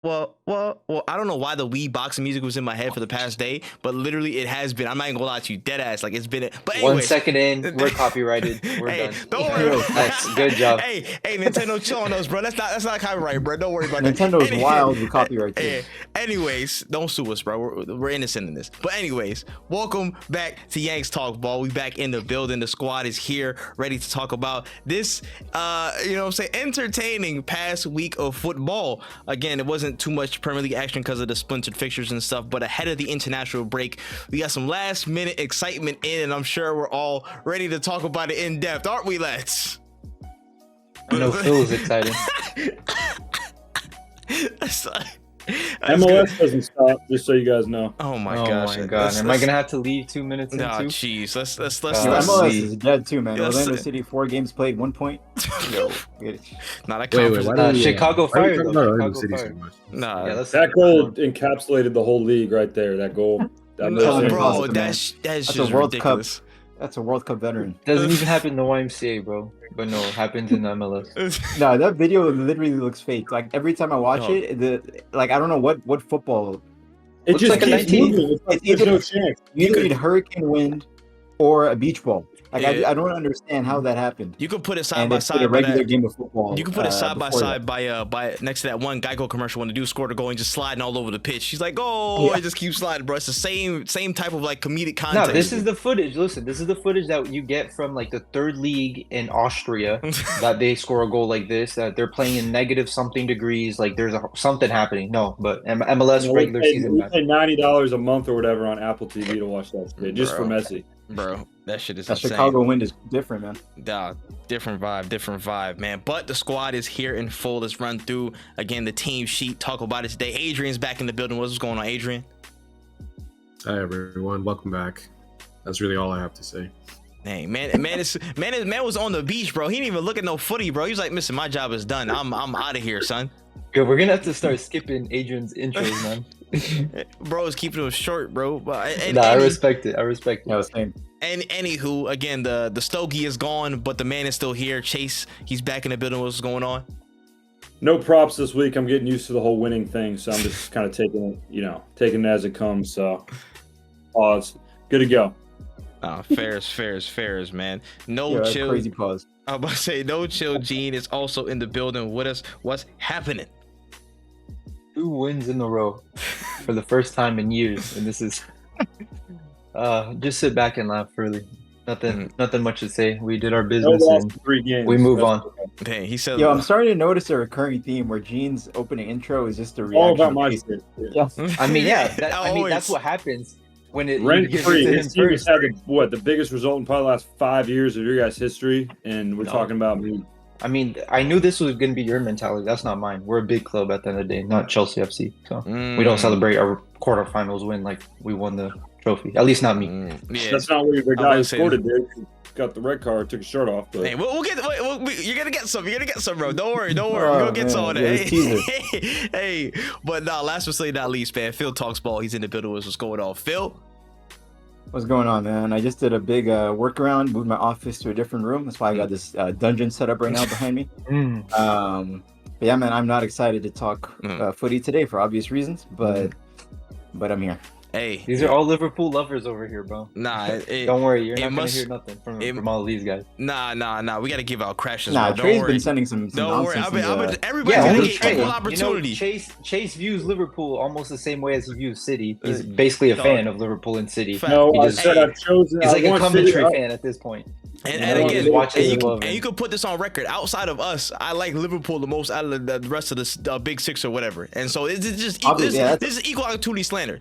Well. I don't know why the Wii boxing music was in my head for the past day, but literally it has been. I'm not even gonna lie to you, dead ass. Like it's been. But anyways, 1 second in, we're copyrighted. We're hey, done. don't worry. Nice, good job. Hey, Nintendo, chill on those, bro. That's not copyright, bro. Don't worry about Nintendo's that. wild with copyright too. Hey, anyways, don't sue us, bro. We're innocent in this. But anyways, welcome back to Yanks Talk Ball. We back in the building. The squad is here, ready to talk about this. Entertaining past week of football. Again, it wasn't too much Premier League action because of the splintered fixtures and stuff, but ahead of the international break, we got some last minute excitement in, and I'm sure we're all ready to talk about it in depth, aren't we, lads? I know Phil's excited. MLS doesn't stop, just so you guys know. Oh my gosh. Am I gonna have to leave 2 minutes into? Nah, jeez. Let's MLS is dead too, man. Yes. Orlando City 4 games played, 1 point. Yo, Nah, that conference. Chicago Fire. Nah, yeah, that goal encapsulated the whole league right there. That goal. Bro, that's just a World ridiculous. Cup. That's a World Cup veteran. Doesn't even happen in the YMCA, bro. But no, it happens in the MLS. No, that video literally looks fake. Like every time I watch it, I don't know what football. It looks just like a keeps 19. moving. There's either, no chance. You either need hurricane wind or a beach ball. Like Yeah. I don't understand how that happened. You could put it side And by they played side. a regular game of football. You can put it side by before side that. by next to that one Geico commercial when the dude scored a goal and just sliding all over the pitch. She's like, "Oh, I just keep sliding, bro." It's the same type of like comedic content. No, this is the footage. Listen, this is the footage that you get from like the third league in Austria. That they score a goal like this. That they're playing in negative something degrees. Like there's something happening. No, but MLS regular season. We pay $90 a month or whatever on Apple TV to watch that today, just for Messi. Bro, that shit is that insane. Chicago wind is different, man. Different vibe, man. But the squad is here in full. Let's run through again the team sheet. Talk about it today. Adrian's back in the building. What's going on, Adrian? Hi everyone, welcome back. That's really all I have to say. Hey, man was on the beach, bro. He didn't even look at no footy, bro. He was like, "Listen, my job is done. I'm out of here, son." Good, we're gonna have to start skipping Adrian's intros, man. Bro is keeping them short, bro. I respect it. Yeah, same. And anywho, again, the Stogie is gone, but the man is still here. Chase, he's back in the building. What's going on? No props this week. I'm getting used to the whole winning thing, so I'm just kind of taking it as it comes. So, pause. Good to go. Fairs, man. No chill. Crazy pause. I'm about to say no chill. Gene is also in the building with us. What's happening? 2 wins in a row for the first time in years, and this is just sit back and laugh. Really, nothing much to say. We did our business and 3 games. We move on. Dang, he said. Yo, I'm starting to notice a recurring theme where Gene's opening intro is just a reaction. All about my shit. Yeah. I mean, that's what happens when it rent free. His This team has had the biggest result in probably the last 5 years of your guys' history, and we're talking about me. I mean, I knew this was going to be your mentality. That's not mine. We're a big club at the end of the day, not Chelsea FC. So we don't celebrate our quarterfinals win like we won the trophy. At least not me. Yeah. That's not what the guy who scored it did. Got the red card, took his shirt off. But... Hey, we'll get. You're gonna get some. Bro. Don't worry. We're gonna get some on it. Hey, but last but certainly not least, man. Phil talks ball. He's in the building. What's going on, Phil? What's going on, man? I just did a big workaround, moved my office to a different room. That's why I got this dungeon set up right now behind me. But yeah, man, I'm not excited to talk footy today for obvious reasons, but I'm here. Hey, these are all Liverpool lovers over here, bro. Nah, don't worry, you're not gonna hear nothing from all of these guys. Nah. We gotta give out crashes. Nah, bro. Trey's been sending some don't worry. Everybody's gonna get equal opportunity. Chase views Liverpool almost the same way as he views City. He's basically a fan of Liverpool and City. No, I said I've chosen. He's like a Coventry fan at this point. And again, you could put this on record. Outside of us, I like Liverpool the most out of the rest of the Big Six or whatever. And so this is equal opportunity slander.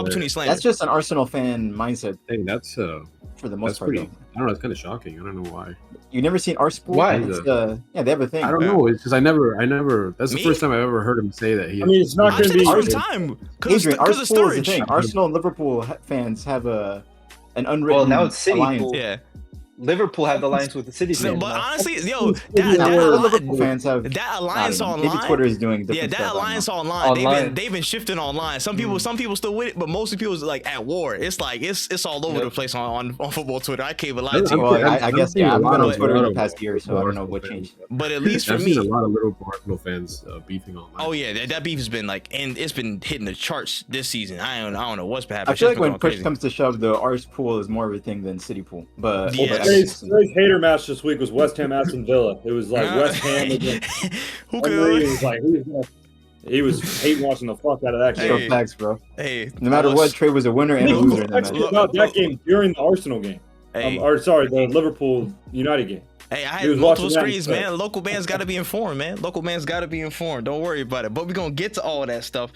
Opportunity slander. That's just an Arsenal fan mindset. Hey, that's for the most part. Pretty, I don't know. It's kind of shocking. I don't know why. You never seen Arsenal? Why? Yeah, they have a thing. I don't know. It's because I never. That's the first time I've ever heard him say that. I mean, it's not going to be first time. Adrian, Arsenal is the thing. Arsenal and Liverpool fans have an unwritten now it's City. alliance. Yeah. Liverpool have the alliance with the city. So, fans but now. honestly, yo, Liverpool fans have. that I alliance don't know. Maybe online. Twitter is doing different Yeah, that stuff, I don't alliance know. online. They've been shifting online. Some people still with it, but most people is like at war. It's like it's all over the place on football Twitter. I can't even lie to you. Well, I guess seen yeah. a I've lot been on of- Twitter lot the of past year, so I don't know what Arsenal changed. But at least for I've me, seen a lot of Liverpool Arsenal fans beefing online. oh yeah, that beef has been like, and it's been hitting the charts this season. I don't know what's been happening. I feel It's like when been push going comes to shove, the Ars pool is more of a thing than City pool. But Yeah. Today's hater match this week was West Ham Aston Villa. It was like West Ham against Who Henry. It could? was like he was hate watching the fuck out of that so game. facts, bro. Hey, No matter what, Trey was a winner and a loser in that Actually, match. about that game during the Arsenal game, Hey. the Liverpool United game. Hey, I He had was multiple watching that screens, instead. man. Local bands got to be informed, man. Local bands got to be informed. Don't worry about it. But we're going to get to all of that stuff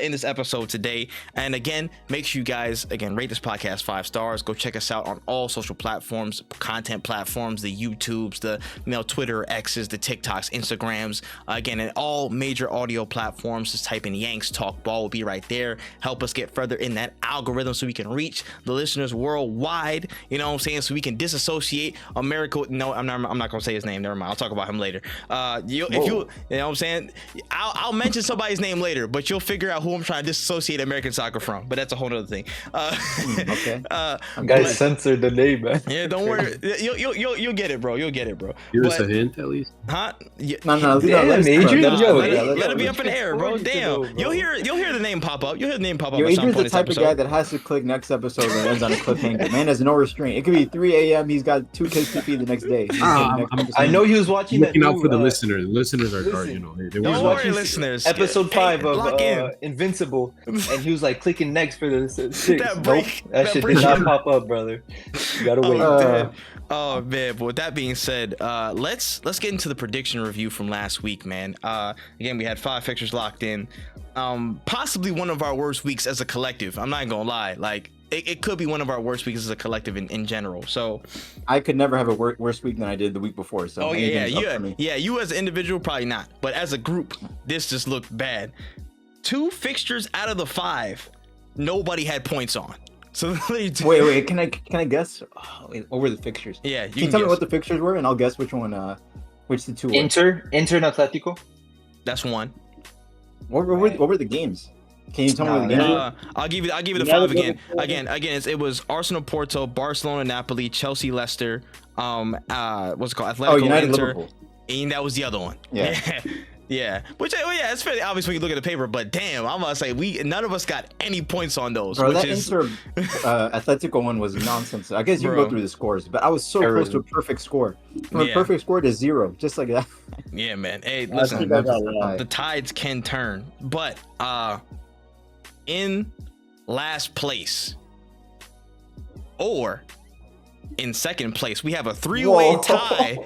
in this episode today. And again, make sure you guys, rate this podcast 5 stars. Go check us out on all social platforms, content platforms, the YouTubes, the Twitter, X's, the TikToks, Instagrams. Again, in all major audio platforms, just type in Yanks Talk Ball. Will be right there. Help us get further in that algorithm so we can reach the listeners worldwide. You know what I'm saying? So we can disassociate America. No, I'm not gonna say his name. Never mind. I'll talk about him later. If you know what I'm saying, I'll mention somebody's name later, but you'll figure out who I'm trying to disassociate American soccer from. But that's a whole other thing. Okay. Guys censored the name, man. Yeah, don't worry. You'll get it, bro. You'll get it, bro. Give us a hint at least. Huh? Yeah. No, Damn, let us- Adrian, yo, Let it be up in the air, bro. It's Damn. forty to know, You'll hear the name pop up. You'll hear the name pop up. Yo, at some Adrian's point the in type this of guy episode. that has to click next episode and ends on a cliffhanger. Man has no restraint. It could be 3 a.m. He's got 2 kids to feed the next day. I know he was watching that. Looking out new, for the listeners. Listeners are listen, you know, they Don't was worry, watching listeners. episode Hey, 5 lock in. of Invincible, and he was like clicking next for the 6. That break- Nope, that that shit break- did not pop up, brother. You gotta wait. Oh man, but with that being said, let's get into the prediction review from last week, man. Again, we had 5 fixtures locked in. Possibly one of our worst weeks as a collective. I'm not gonna lie, like it could be one of our worst weeks as a collective in general. So I could never have a worse week than I did the week before. So you as an individual probably not, but as a group, this just looked bad. 2 fixtures out of the 5, nobody had points on. So wait, can I guess? Oh, wait, what were the fixtures? Yeah, Can you tell me what the fixtures were, and I'll guess which one, which the 2 were. Inter and Atletico. That's one. What were the games? Can you tell me what the games were? I'll give you the 5 again. It was Arsenal, Porto, Barcelona, Napoli, Chelsea, Leicester. What's it called? Atletico, United, Inter, Liverpool. and that was the other one. Yeah. Yeah. Which it's fairly obvious when you look at the paper. But damn, I'm gonna say none of us got any points on those. Bro, which that is Inter Atletico one was nonsense. I guess you can go through the scores, but I was so close to a perfect score. From a perfect score to 0, just like that. yeah, man. Hey, That's listen, the the tides can turn, but in last place or in second place, we have a 3-way tie.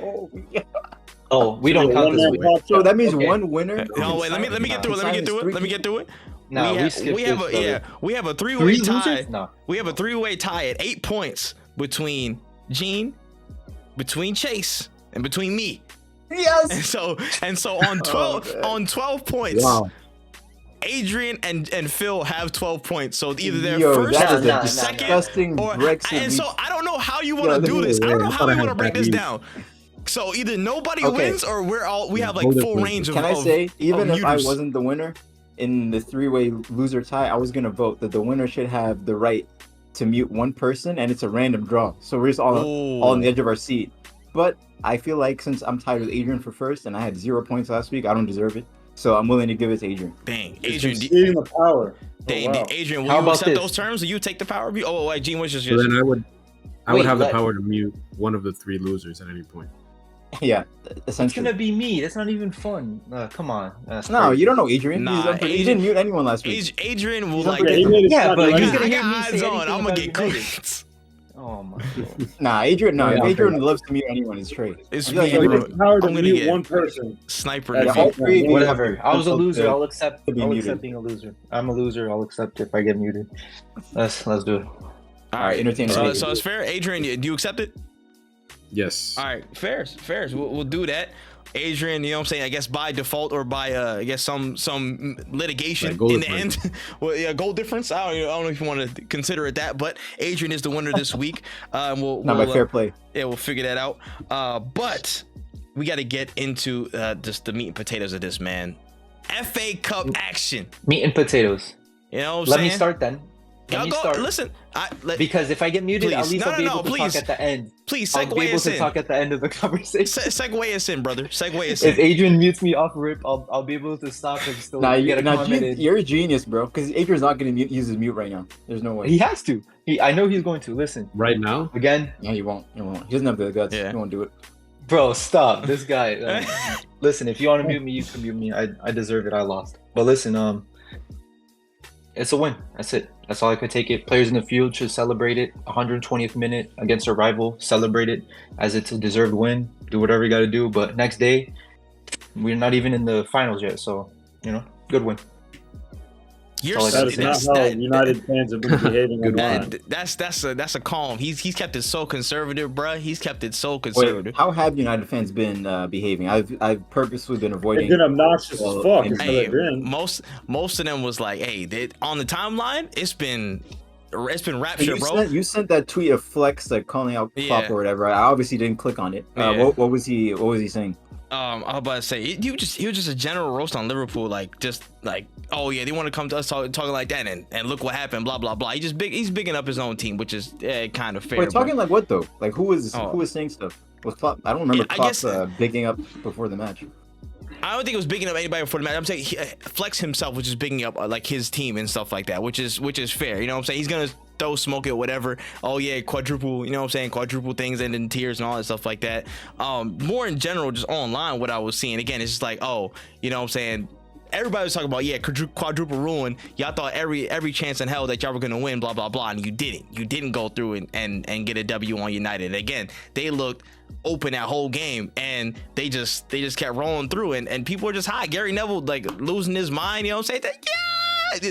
Oh, we don't count this week. So that means one winner. No, wait. Let me get through it. Let me get through it. No, we have a 3-way 3 tie. losers? No. We have a 3-way tie at 8 points between Gene, between Chase, and between me. Yes. And so on 12 points. Wow. Adrian and Phil have 12 points, so either they're that is a second, disgusting or Brexit and so week. I don't know how you want to do this. I don't know how we want to break this down. So either nobody wins or we have like full range of. Can I say, even if I muters. wasn't the winner in the 3-way loser tie, I was gonna vote that the winner should have the right to mute one person, and it's a random draw. So we're just all on the edge of our seat. But I feel like since I'm tied with Adrian for first, and I had 0 points last week, I don't deserve it. So I'm willing to give it to Adrian. Dang, It's Adrian. conceding the power. Dang, wow. Adrian, will How you about accept this? those terms? Will you take the power? Oh, wait, Gene, what's So yours? then I would Wait, have the let- power to mute one of the 3 losers at any point. Yeah, It's essentially. gonna be me. That's not even fun. Come on. That's No, crazy. you don't know Adrian. Nah, He didn't mute anyone last week. Adrian will He's like. unpredictable. he made it Yeah, sound but like he's I gonna hear got me eyes say on. anything I'm gonna about get United. clipped. Oh my god. Nah, Adrian. No, Yeah, if okay. Adrian loves to mute anyone, it's Trey. It's I feel like me, he bro. has the power to I'm gonna mute get one person. sniper. Yeah, defeat. all three of you Whatever. have I was a to- loser. I'll accept. to be I'll muted. accept being a loser. I'm a loser. I'll accept if I get muted. Let's do it. All right, entertain So, me. so it's fair. Adrian, do you accept it? Yes. All right, fair. We'll do that. Adrian, you know what I'm saying? I guess by default or by I guess some litigation goal in difference. the end. Well, yeah, goal difference. I don't know if you want to consider it that, but Adrian is the winner this week. We'll Not by fair play. Yeah, we'll figure that out. But we got to get into just the meat and potatoes of this, man. FA Cup action. Meat and potatoes. You know what I'm Let saying? me start then. Let me start. Listen, Because if I get muted, at Please. least No, I'll be no, able no, to please. talk at the end. please I'll be segue able us to in. talk at the end of the conversation. Segue us in, brother. Segue us If in. Adrian mutes me off rip, I'll be able to stop and still get a comment in. You're a genius, bro. Because Adrian's not going to use his mute right now. There's no way. He has to. I know he's going to. Listen. Right now? Again, Yeah, he won't. He won't. He doesn't have the guts. Yeah. He won't do it. bro, stop. This guy. Listen, if you want to mute me, you can mute me. I deserve it. I lost. But listen, it's a win. That's it. That's all I could take it. Players in the field should celebrate it. 120th minute against a rival. Celebrate it as it's a deserved win. Do whatever you got to do. But next day, we're not even in the finals yet. So, good win. That is not how United fans have been behaving. That's a calm. He's kept it so conservative, bruh. He's kept it so conservative. Wait, how have United fans been behaving? I've purposely been avoiding. They've been obnoxious as fuck. Hey, most of them was like, hey, on the timeline, it's been rapture, bro. You sent that tweet of Flex like calling out Klopp or whatever. I obviously didn't click on it. What was he saying? I was about to say he was just a general roast on Liverpool, oh yeah, they want to come to us talking like that, and look what happened, blah blah blah. He's bigging up his own team, which is kind of fair. Wait, talking like what though? Like who was saying stuff? Was Klopp? I don't remember Klopp bigging up before the match. I don't think it was bigging up anybody before the match. I'm saying Flex himself was just bigging up like his team and stuff like that, which is fair. You know what I'm saying? He's gonna throw smoke at whatever. Oh yeah, quadruple. You know what I'm saying? Quadruple things and then tears and all that stuff like that. More in general, just online, what I was seeing again, it's just like, oh, you know what I'm saying? Everybody was talking about quadruple ruin. Y'all thought every chance in hell that y'all were gonna win, blah blah blah, and you didn't. You didn't go through and get a W on United. And again, they looked open that whole game, and they just kept rolling through, and people were just high. Gary Neville like losing his mind. You know what I'm saying?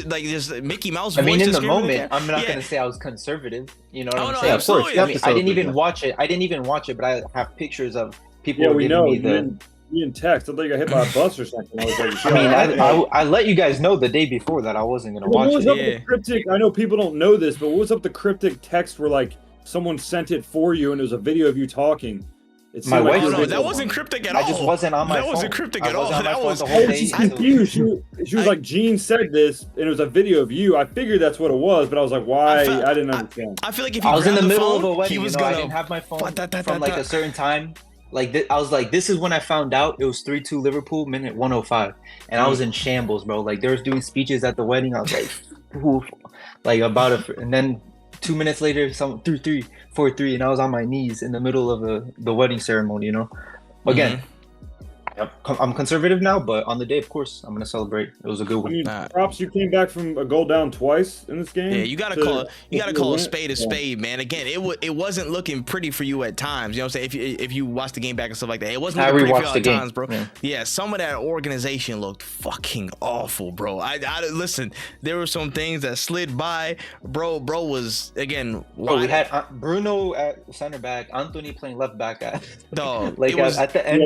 Like just Mickey Mouse voice. I mean, in the moment, I'm not gonna say I was conservative. You know what I'm saying? Absolutely. I didn't even watch it. But I have pictures of people. Yeah, we giving know. Me the. You in text. I thought you got hit by a bus or something. I was like, I let you guys know the day before that I wasn't gonna watch it. The cryptic? I know people don't know this, but what was up the cryptic text where like someone sent it for you and it was a video of you talking? My wife. That wasn't cryptic at all. I just wasn't on my phone. That wasn't cryptic at all. That was. She's confused. She was like, Gene said this, and it was a video of you. I figured that's what it was, but I was like, why? I didn't understand. I feel like if I was in the middle phone, of a wedding, he was I didn't have my phone from like a certain time. Like I was like, this is when I found out it was 3-2 Liverpool, minute 105, and I was in shambles, bro. Like they was doing speeches at the wedding. I was like, oof, like about it, and then 2 minutes later, some 3-3, 4-3, and I was on my knees in the middle of the wedding ceremony. Again. I'm conservative now, but on the day, of course, I'm gonna celebrate. It was a good win. Props, you came back from a goal down twice in this game. Yeah, you gotta call a spade, man. Again, it wasn't looking pretty for you at times. You know what I'm saying? If you watch the game back and stuff like that, it wasn't looking pretty for you at times, bro. Yeah, some of that organization looked fucking awful, bro. I listen. There were some things that slid by, bro. Bro was again. We had Bruno at center back, Anthony playing left back at dog. Like at the end.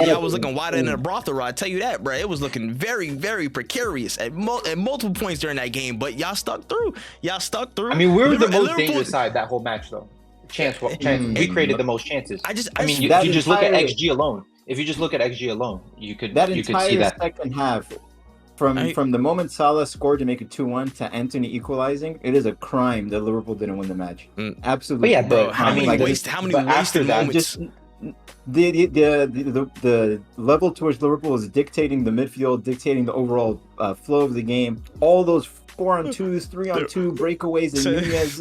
I was looking wider in a brothel. I tell you that, bro. It was looking very, very precarious at multiple points during that game. But y'all stuck through. I mean, we were the most dangerous side that whole match, though. Chance. We created the most chances. If you just look at XG alone, you could see that. Second half, from the moment Salah scored to make it 2-1 to Anthony equalizing, it is a crime that Liverpool didn't win the match. Absolutely. But yeah, but how many wasted moments? The level to which Liverpool is dictating the midfield, dictating the overall flow of the game. All those 4-on-2s, 3-on-2 breakaways, and Nunez,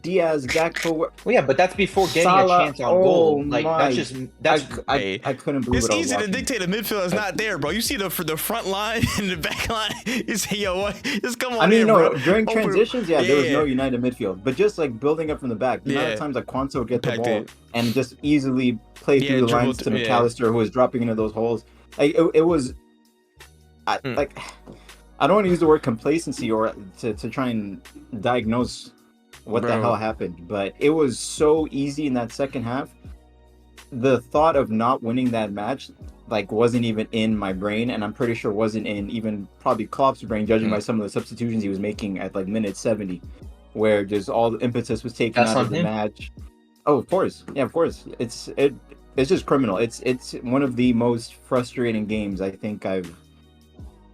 Diaz, Gakpo. Well, yeah, but that's before getting Salah, a chance on goal. Like I couldn't believe it. It's easy to dictate a midfield is not there, bro. You see the front line and the back line. You say, yo, what? Just come on. During transitions, there was no United midfield, but just like building up from the back. The amount of times like Quansah would get the ball and just easily play through the lines to McAllister, who was dropping into those holes. Like it was, like. I don't want to use the word complacency or to try and diagnose what the hell happened, but it was so easy in that second half. the thought of not winning that match like wasn't even in my brain, and I'm pretty sure wasn't in even probably Klopp's brain, judging by some of the substitutions he was making at like minute 70, where just all the impetus was taken out of the match. Oh, of course, yeah, of course. It's just criminal. It's one of the most frustrating games I think I've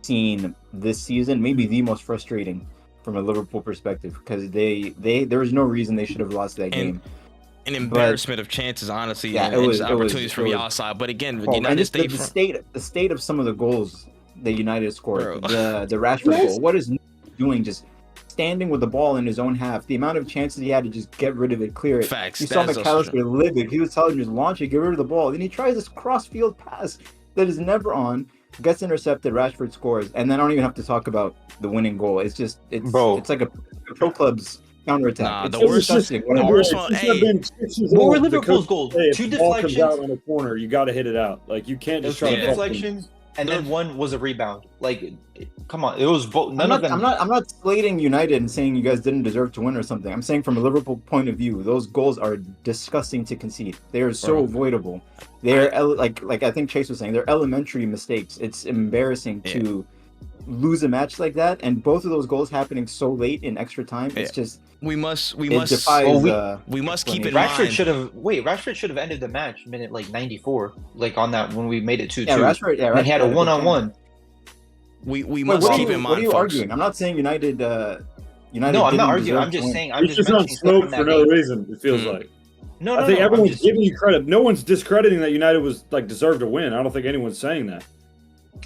seen this season, maybe the most frustrating from a Liverpool perspective, because there was no reason they should have lost that game. An embarrassment of chances, honestly. Yeah, and opportunities from y'all side. But again, United the state of some of the goals that United scored, the Rashford goal. What is doing? Just standing with the ball in his own half. The amount of chances he had to just get rid of it, clear it. Facts. You saw McAllister livid. He was telling him just launch it, get rid of the ball. Then he tries this cross-field pass that is never on. Gets intercepted. Rashford scores, and then I don't even have to talk about the winning goal. It's like a pro club's counterattack. Nah, it's the worst one. Hey, what were Liverpool's goals? Two deflections. Comes out on the corner, you got to hit it out. Like you can't just try to deflections, and then one was a rebound. Like, come on, it was both. I'm not slating United and saying you guys didn't deserve to win or something. I'm saying from a Liverpool point of view, those goals are disgusting to concede. They are so avoidable. They're like I think Chase was saying, they're elementary mistakes. It's embarrassing to lose a match like that, and both of those goals happening so late in extra time. It's just we must keep in mind. Rashford should have ended the match minute like 94, like on that when we made it 2-2. Rashford and he had a 1-on-1. We must keep in mind. What are you arguing? I'm not saying United. No, I'm not arguing. I'm just saying. I'm just on smoke for no reason. It feels like. I think everyone's giving you credit. No one's discrediting that United was like deserved to win. I don't think anyone's saying that.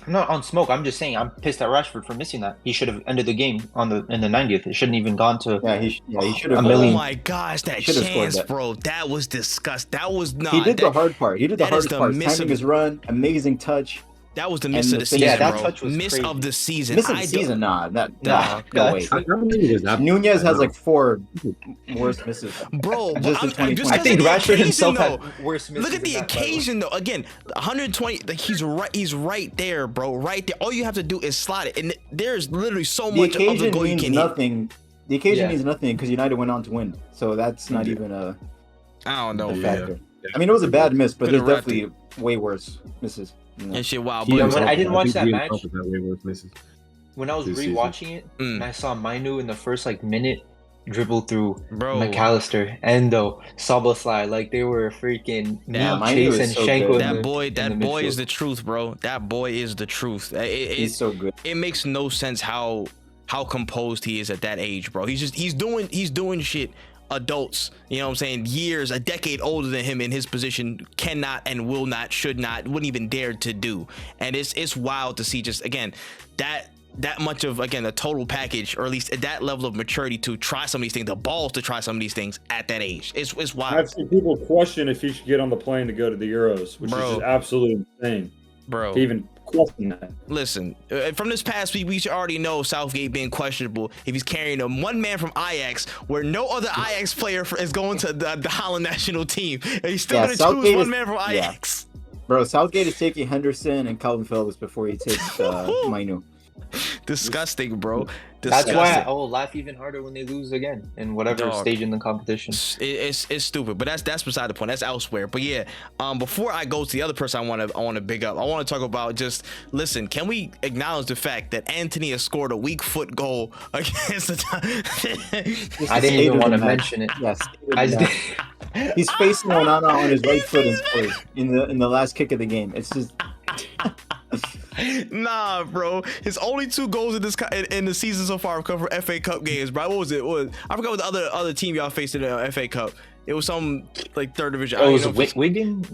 I'm not on smoke. I'm just saying I'm pissed at Rashford for missing that. He should have ended the game in the 90th. It shouldn't even gone to. He should have. Oh my gosh, that chance, bro! That was disgusting. That was not. He did the hard part. He did the hard part. Timing his run, amazing touch. That was the miss of the season, that bro. touch was miss crazy. of the season. Miss of the season, no way. Nunez has like 4 worst misses, bro. I think Rashford himself had worse misses. Look at the occasion, though. Again, 120. Like he's right there, bro. Right there. All you have to do is slide it, and there's literally so much of the goal you can hit. The occasion means nothing because United went on to win, so that's not even a. I don't know, factor. Yeah. I mean, it was a bad miss, but there's definitely way worse misses. And shit, wow. When I didn't watch that match, when I was rewatching it, and I saw Mainoo in the first minute dribble through McAllister, Endo, Szoboszlai, like they were freaking Chase and Shenko. That boy is the truth, bro. That boy is the truth. He's so good. It makes no sense how composed he is at that age, bro. He's doing shit adults, you know what I'm saying, a decade older than him in his position cannot and will not, should not, wouldn't even dare to do. And it's wild to see just again that much of a total package, or at least at that level of maturity to try some of these things, the balls to try some of these things at that age. It's wild. I've seen people question if he should get on the plane to go to the Euros, which is just absolutely insane, bro. To even question that. Listen, from this past week, we should already know Southgate being questionable if he's carrying one man from Ajax, where no other Ajax player is going to the Holland national team, and he's still going to choose one man from Ajax. Yeah. Bro, Southgate is taking Henderson and Calvin Phillips before he takes Mainoo. Disgusting, bro. That's why I will laugh even harder when they lose again in whatever stage in the competition. It's stupid, but that's beside the point. That's elsewhere. But yeah, before I go to the other person I want to big up, I want to talk about can we acknowledge the fact that Anthony has scored a weak foot goal against the I didn't even want to mention it. Yes. He's facing Onana on his right foot and scores in the last kick of the game. It's just nah, bro. His only 2 goals in the season so far have come from FA Cup games, bro. What was it? I forgot what the other team y'all faced in the FA Cup. It was some third division. Oh, was it Wigan?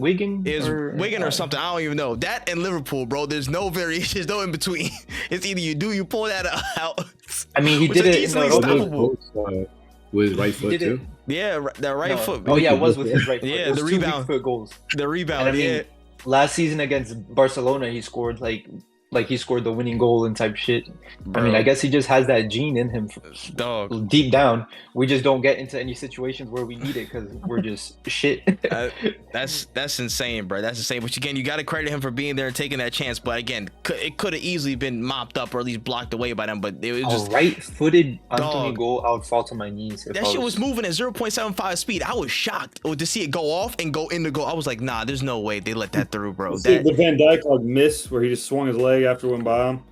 It was Wigan or something. I don't even know. That and Liverpool, bro. There's no variations, no in between. It's either you pull that out. I mean, he did it easily stoppable. With his right foot too. Yeah, that right foot. Oh yeah, it was with his right foot. Yeah, the rebound. 2 weak foot goals. The rebound. Last season against Barcelona, he scored like he scored the winning goal and type shit. Bro. I mean, I guess he just has that gene in him, Dog. deep down. We just don't get into any situations where we need it because we're just shit. That's insane, bro. That's insane. But again, you got to credit him for being there and taking that chance. But again, it could have easily been mopped up or at least blocked away by them. But it was just right-footed Anthony dog. goal. I would fall to my knees. That shit was moving at 0.75 speed. I was shocked to see it go off and go in the goal. I was like, nah, there's no way they let that through, bro. See the Van Dijk like miss where he just swung his leg after it went by him.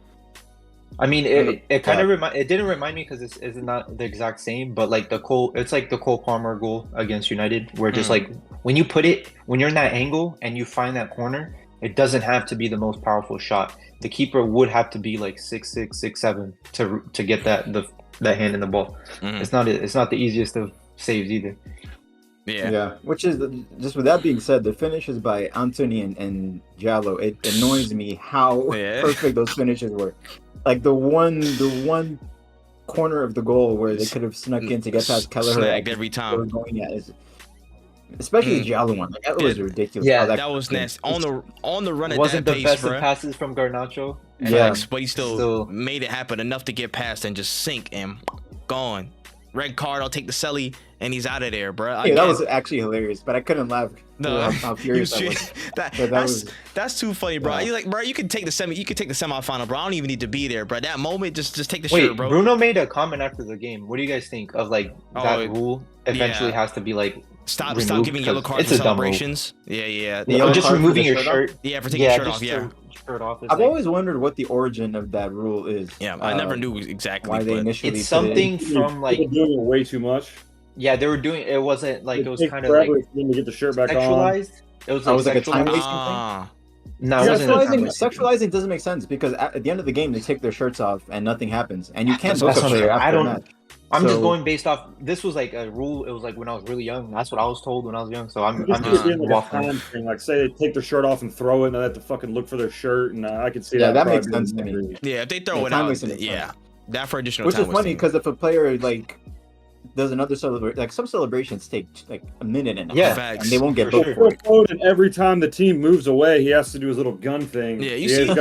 I mean, it kind of it didn't remind me because it's not the exact same, but like it's like the Cole Palmer goal against United, where just like when you put it, when you're in that angle and you find that corner, it doesn't have to be the most powerful shot. The keeper would have to be like 6'6", 6'7" to get that hand in the ball. It's not the easiest of saves either. Yeah. Which is just with that being said, the finishes by Anthony and Jallo, it annoys me how perfect those finishes were. Like the one corner of the goal where they could have snuck in to get past Kelleher. Snagged every time. Especially the Jallo one. Like, that was ridiculous. Yeah, that was nasty. On the run at wasn't that the pace, best bro. of passes from Garnacho. But he still made it happen enough to get past and just sink and gone. Red card, I'll take the celly, and he's out of there, bro. Yeah, that was actually hilarious, but I couldn't laugh. No, how furious I was. That's too funny, bro. You like, bro, you could take the semifinal, bro. I don't even need to be there, bro. That moment, just take the shirt, bro. Bruno made a comment after the game. What do you guys think of like that rule? Eventually has to be like stop giving yellow cards for celebrations. Yeah. Just removing your shirt. Yeah, for taking your shirt off. Yeah. Shirt off. I've always wondered what the origin of that rule is. Yeah, I never knew exactly why they initially. It's something from like doing it way too much. Yeah, they were doing it. Wasn't like it was kind of like to get the shirt back sexualized. On. It was like a time wasting thing. No, sexualizing doesn't make sense because at the end of the game they take their shirts off and nothing happens, and you can't book a shirt after a match. I'm just going based off. This was like a rule. It was like when I was really young. That's what I was told when I was young. So I'm just waffling. Like say they take their shirt off and throw it, and they have to fucking look for their shirt, and I can see that. Yeah, that makes sense to me. Yeah, if they throw it out, that for additional which time. Which is funny because if a player like does another celebration, like some celebrations take like a minute and a half, and they won't get booked for it. And every time the team moves away, he has to do his little gun thing. Yeah, you see that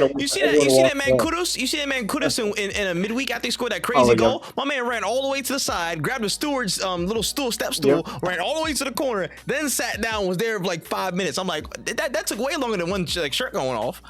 man Kudus? You see that man Kudus in a midweek after he scored that crazy goal? My man ran all the way to the side, grabbed the steward's little step stool, ran all the way to the corner, then sat down, was there for like 5 minutes. I'm like, that took way longer than one like shirt going off.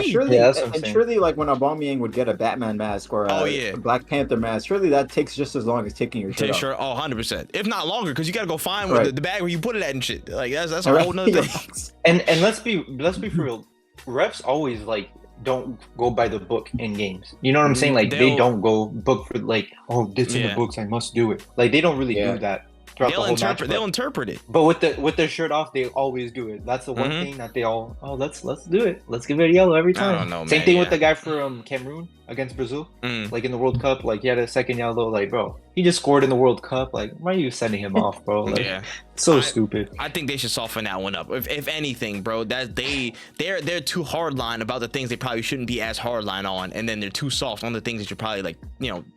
Surely, like when Aubameyang would get a Batman mask or a Black Panther mask, surely that takes just as long as taking your shirt off. 100%, if not longer, because you gotta go find the bag where you put it at and shit. Like that's a whole nother thing. And let's be for real, refs always like don't go by the book in games. You know what I'm saying? Like they don't go book for like, oh, it's in the books, I must do it. Like they don't really do that. They'll interpret it. But with their shirt off, they always do it. That's the one thing that they all. Oh, let's do it. Let's give it a yellow every time. I don't know, Same thing with the guy from Cameroon against Brazil, like in the World Cup. Like he had a second yellow. Like bro, he just scored in the World Cup. Like why are you sending him off, bro? Like, so stupid. I think they should soften that one up. If anything, bro, that they're too hardline about the things they probably shouldn't be as hardline on, and then they're too soft on the things that you're probably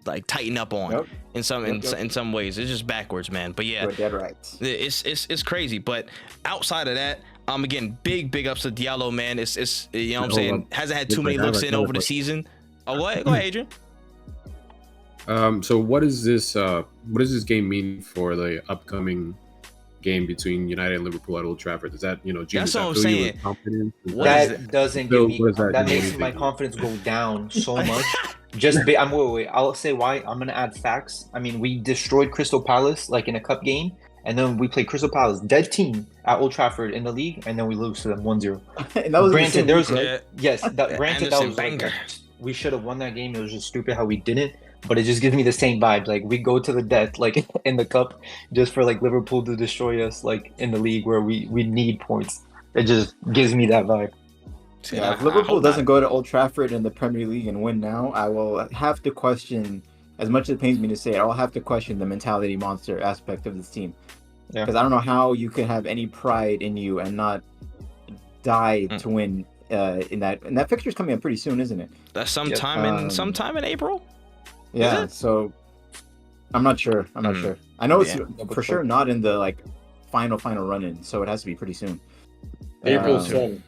like tighten up on. In some ways, it's just backwards, man. But yeah, you're dead right. It's crazy. But outside of that, again, big ups to Diallo, man. It's you know what I'm saying, hasn't had too many looks in over the season. Oh, what? Go ahead, Adrian. So what does this game mean for the upcoming game between United and Liverpool at Old Trafford? Does that, that's what I'm saying. That doesn't give me. That makes my confidence go down so much. I'll say why. I'm gonna add facts. I mean, we destroyed Crystal Palace like in a cup game, and then we played Crystal Palace, dead team, at Old Trafford in the league, and then we lose to them 1-0. And that was granted. There was granted that was banger. We should have won that game. It was just stupid how we didn't. But it just gives me the same vibe. Like we go to the death, like in the cup, just for like Liverpool to destroy us, like in the league where we need points. It just gives me that vibe. Yeah, if Liverpool doesn't go to Old Trafford in the Premier League and win now, I will have to question, as much as it pains me to say it, I'll have to question the mentality monster aspect of this team. Because I don't know how you can have any pride in you and not die to win in that. And that fixture's coming up pretty soon, isn't it? That's sometime in April. Yeah, so I'm not sure. I know it's for sure not in the like final run-in, so it has to be pretty soon. April 7th.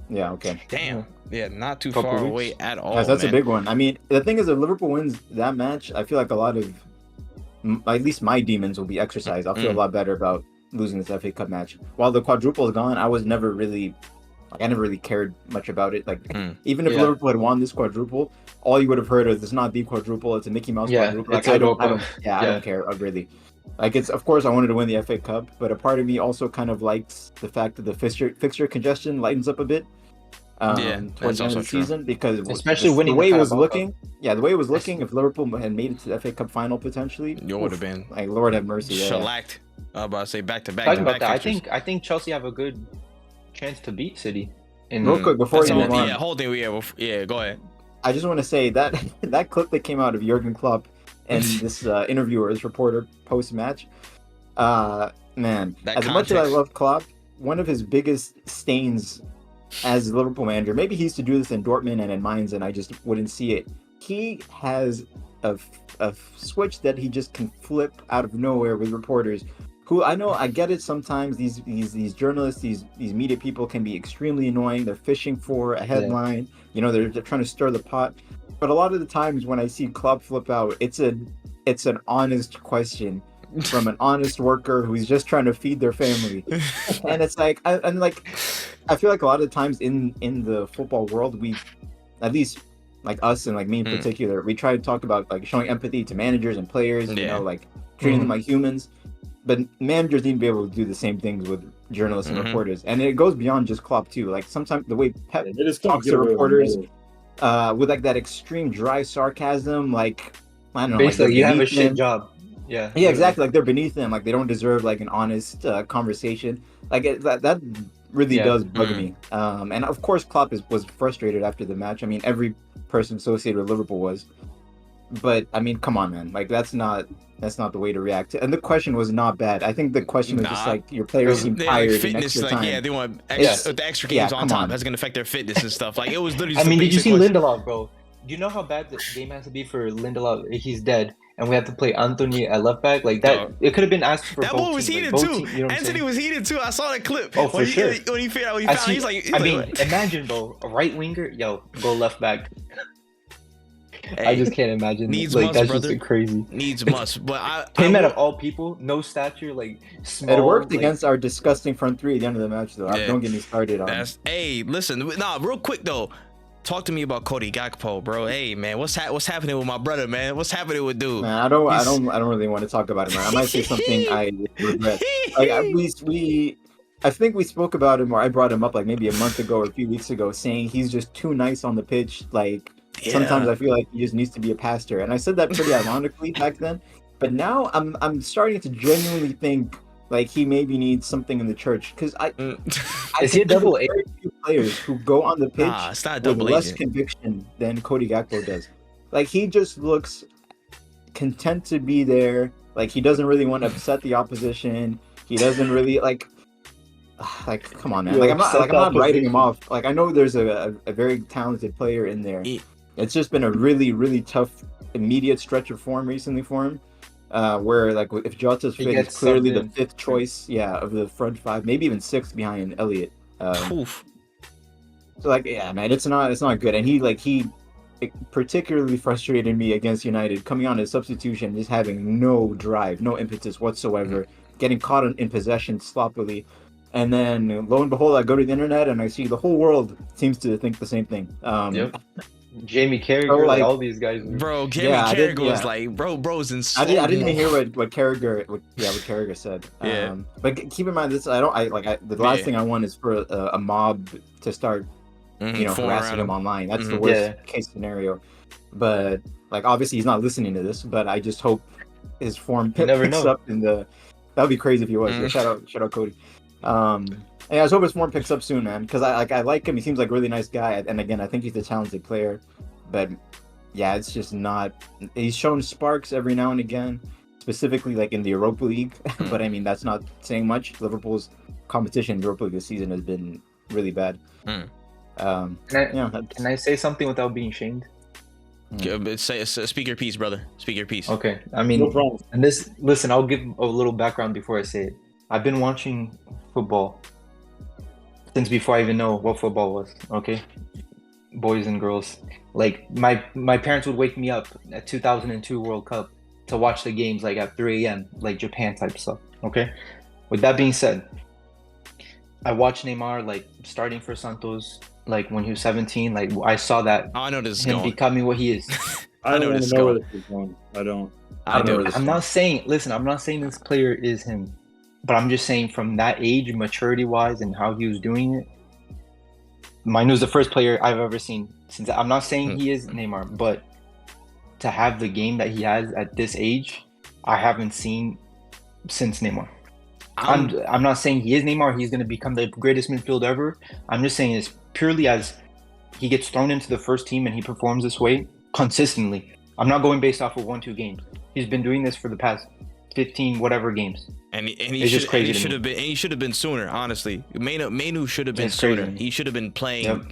Yeah, okay. Damn. Yeah, not too Couple far weeks. away at all. Yes, that's man. a big one. I mean, the thing is, if Liverpool wins that match, I feel like a lot of, at least my demons will be exercised. I'll feel a lot better about losing this FA Cup match. While the quadruple is gone, I was never really, I never really cared much about it. Like, even if Liverpool had won this quadruple, all you would have heard is it's not the quadruple, it's a Mickey Mouse quadruple. Like, I don't care really. Like, it's, of course I wanted to win the FA Cup, but a part of me also kind of likes the fact that the fixture congestion lightens up a bit. Towards the end of the season, because especially winning the way it was looking, the way it was looking, if Liverpool had made it to the FA Cup final potentially, you would have been like, Lord have mercy, shellacked. I was about to say back to back. Talking about that, I think Chelsea have a good chance to beat City. Real quick before you move on, whole thing. Go ahead. I just want to say that that clip that came out of Jurgen Klopp and this interviewer, this reporter post match, man, as much as I love Klopp, one of his biggest stains as a Liverpool manager, maybe he used to do this in Dortmund and in Mainz, and I just wouldn't see it. He has a switch that he just can flip out of nowhere with reporters. Who I get it. Sometimes these journalists, these media people can be extremely annoying. They're fishing for a headline. You know, they're trying to stir the pot. But a lot of the times when I see Klopp flip out, it's an honest question from an honest worker who's just trying to feed their family. And it's like, I feel like a lot of times in the football world, we, at least like us and like me in particular, we try to talk about like showing empathy to managers and players, you know, like treating them like humans. But managers need to be able to do the same things with journalists and reporters. And it goes beyond just Klopp too. Like sometimes the way Pep talks to reporters with like that extreme dry sarcasm, like, I don't know. Basically, like you have a shit job. Yeah, exactly. Like they're beneath them. Like they don't deserve like an honest conversation. Like that really does bug me. And of course, Klopp was frustrated after the match. I mean, every person associated with Liverpool was. But I mean, come on, man. Like that's not the way to react. And the question was not bad. I think the question was just like your players seem tired. Like fitness, and extra time. they want the extra games on top. That's gonna affect their fitness and stuff. Like it was literally. I mean, did you see Lindelof, bro? Do you know how bad the game has to be for Lindelof? He's dead, and we have to play Anthony at left back. Like that, it could have been asked for. That both boy was teams. heated too. You know Anthony was heated too. I saw that clip. Oh, for sure. When he found out, he's like. I mean, imagine, bro, a right winger, go left back. Hey, I just can't imagine. Needs like must, that's brother. just crazy. Needs must. But him out of all people, no stature, like small. It worked against our disgusting front three at the end of the match, though. Don't get me started on. Hey, listen, real quick though. Talk to me about Cody Gakpo, bro. Hey, man, what's happening with my brother, man? What's happening with dude? Man, I don't really want to talk about it, man. I might say something I regret. Like I think we spoke about him, or I brought him up like maybe a month ago or a few weeks ago, saying he's just too nice on the pitch. Like sometimes I feel like he just needs to be a pastor, and I said that pretty ironically back then. But now I'm starting to genuinely think like he maybe needs something in the church, because I is he a double A? Very few players who go on the pitch with less conviction than Cody Gakpo does. Like he just looks content to be there. Like he doesn't really want to upset the opposition. He doesn't really like come on, man. Like I'm not writing him off. Like I know there's a very talented player in there. It's just been a really, really tough immediate stretch of form recently for him. Where like if Jota's fit, he's clearly the fifth choice, of the front five, maybe even sixth behind Elliott. So like, yeah, man, it's not good. And he particularly frustrated me against United, coming on as substitution, just having no drive, no impetus whatsoever, getting caught in possession sloppily. And then lo and behold, I go to the internet and I see the whole world seems to think the same thing. Jamie Carragher, like all these guys, bro. Jamie Carragher was like, bro's in. I didn't even hear what Carragher said. But keep in mind this. The last thing I want is for a mob to start, harassing him online. That's the worst case scenario. But like, obviously, he's not listening to this. But I just hope his form picks up in the. That'd be crazy if he was. Shout out, Cody. I just hope his form picks up soon, man, because I like him. He seems like a really nice guy, and again, I think he's a talented player. But yeah, it's just not. He's shown sparks every now and again, specifically like in the Europa League. But I mean, that's not saying much. Liverpool's competition in Europa League this season has been really bad. Can I say something without being shamed? Speak your piece, brother. Speak your piece. Okay, I mean, no problem. And listen, I'll give a little background before I say it. I've been watching football since before I even know what football was. Okay, boys and girls. Like my parents would wake me up at 2002 World Cup to watch the games like at 3 a.m. like Japan type stuff. Okay. With that being said, I watched Neymar like starting for Santos like when he was 17. Like I saw that I know this is him going. becoming what he is. I know don't this know is where this is going. I don't. I know do. where this I'm not saying, listen, I'm not saying this player is him, but I'm just saying from that age, maturity wise, and how he was doing it, Mainoo's the first player I've ever seen since. I'm not saying he is Neymar, but to have the game that he has at this age, I haven't seen since Neymar. I'm not saying he is Neymar. He's going to become the greatest midfielder ever. I'm just saying it's purely as he gets thrown into the first team and he performs this way consistently. I'm not going based off of 1-2 games. He's been doing this for the past 15 whatever games. And he It's just crazy to should me. have been. And he should have been sooner. Honestly, Mainoo should have been It's crazy sooner. to me. He should have been playing Yep.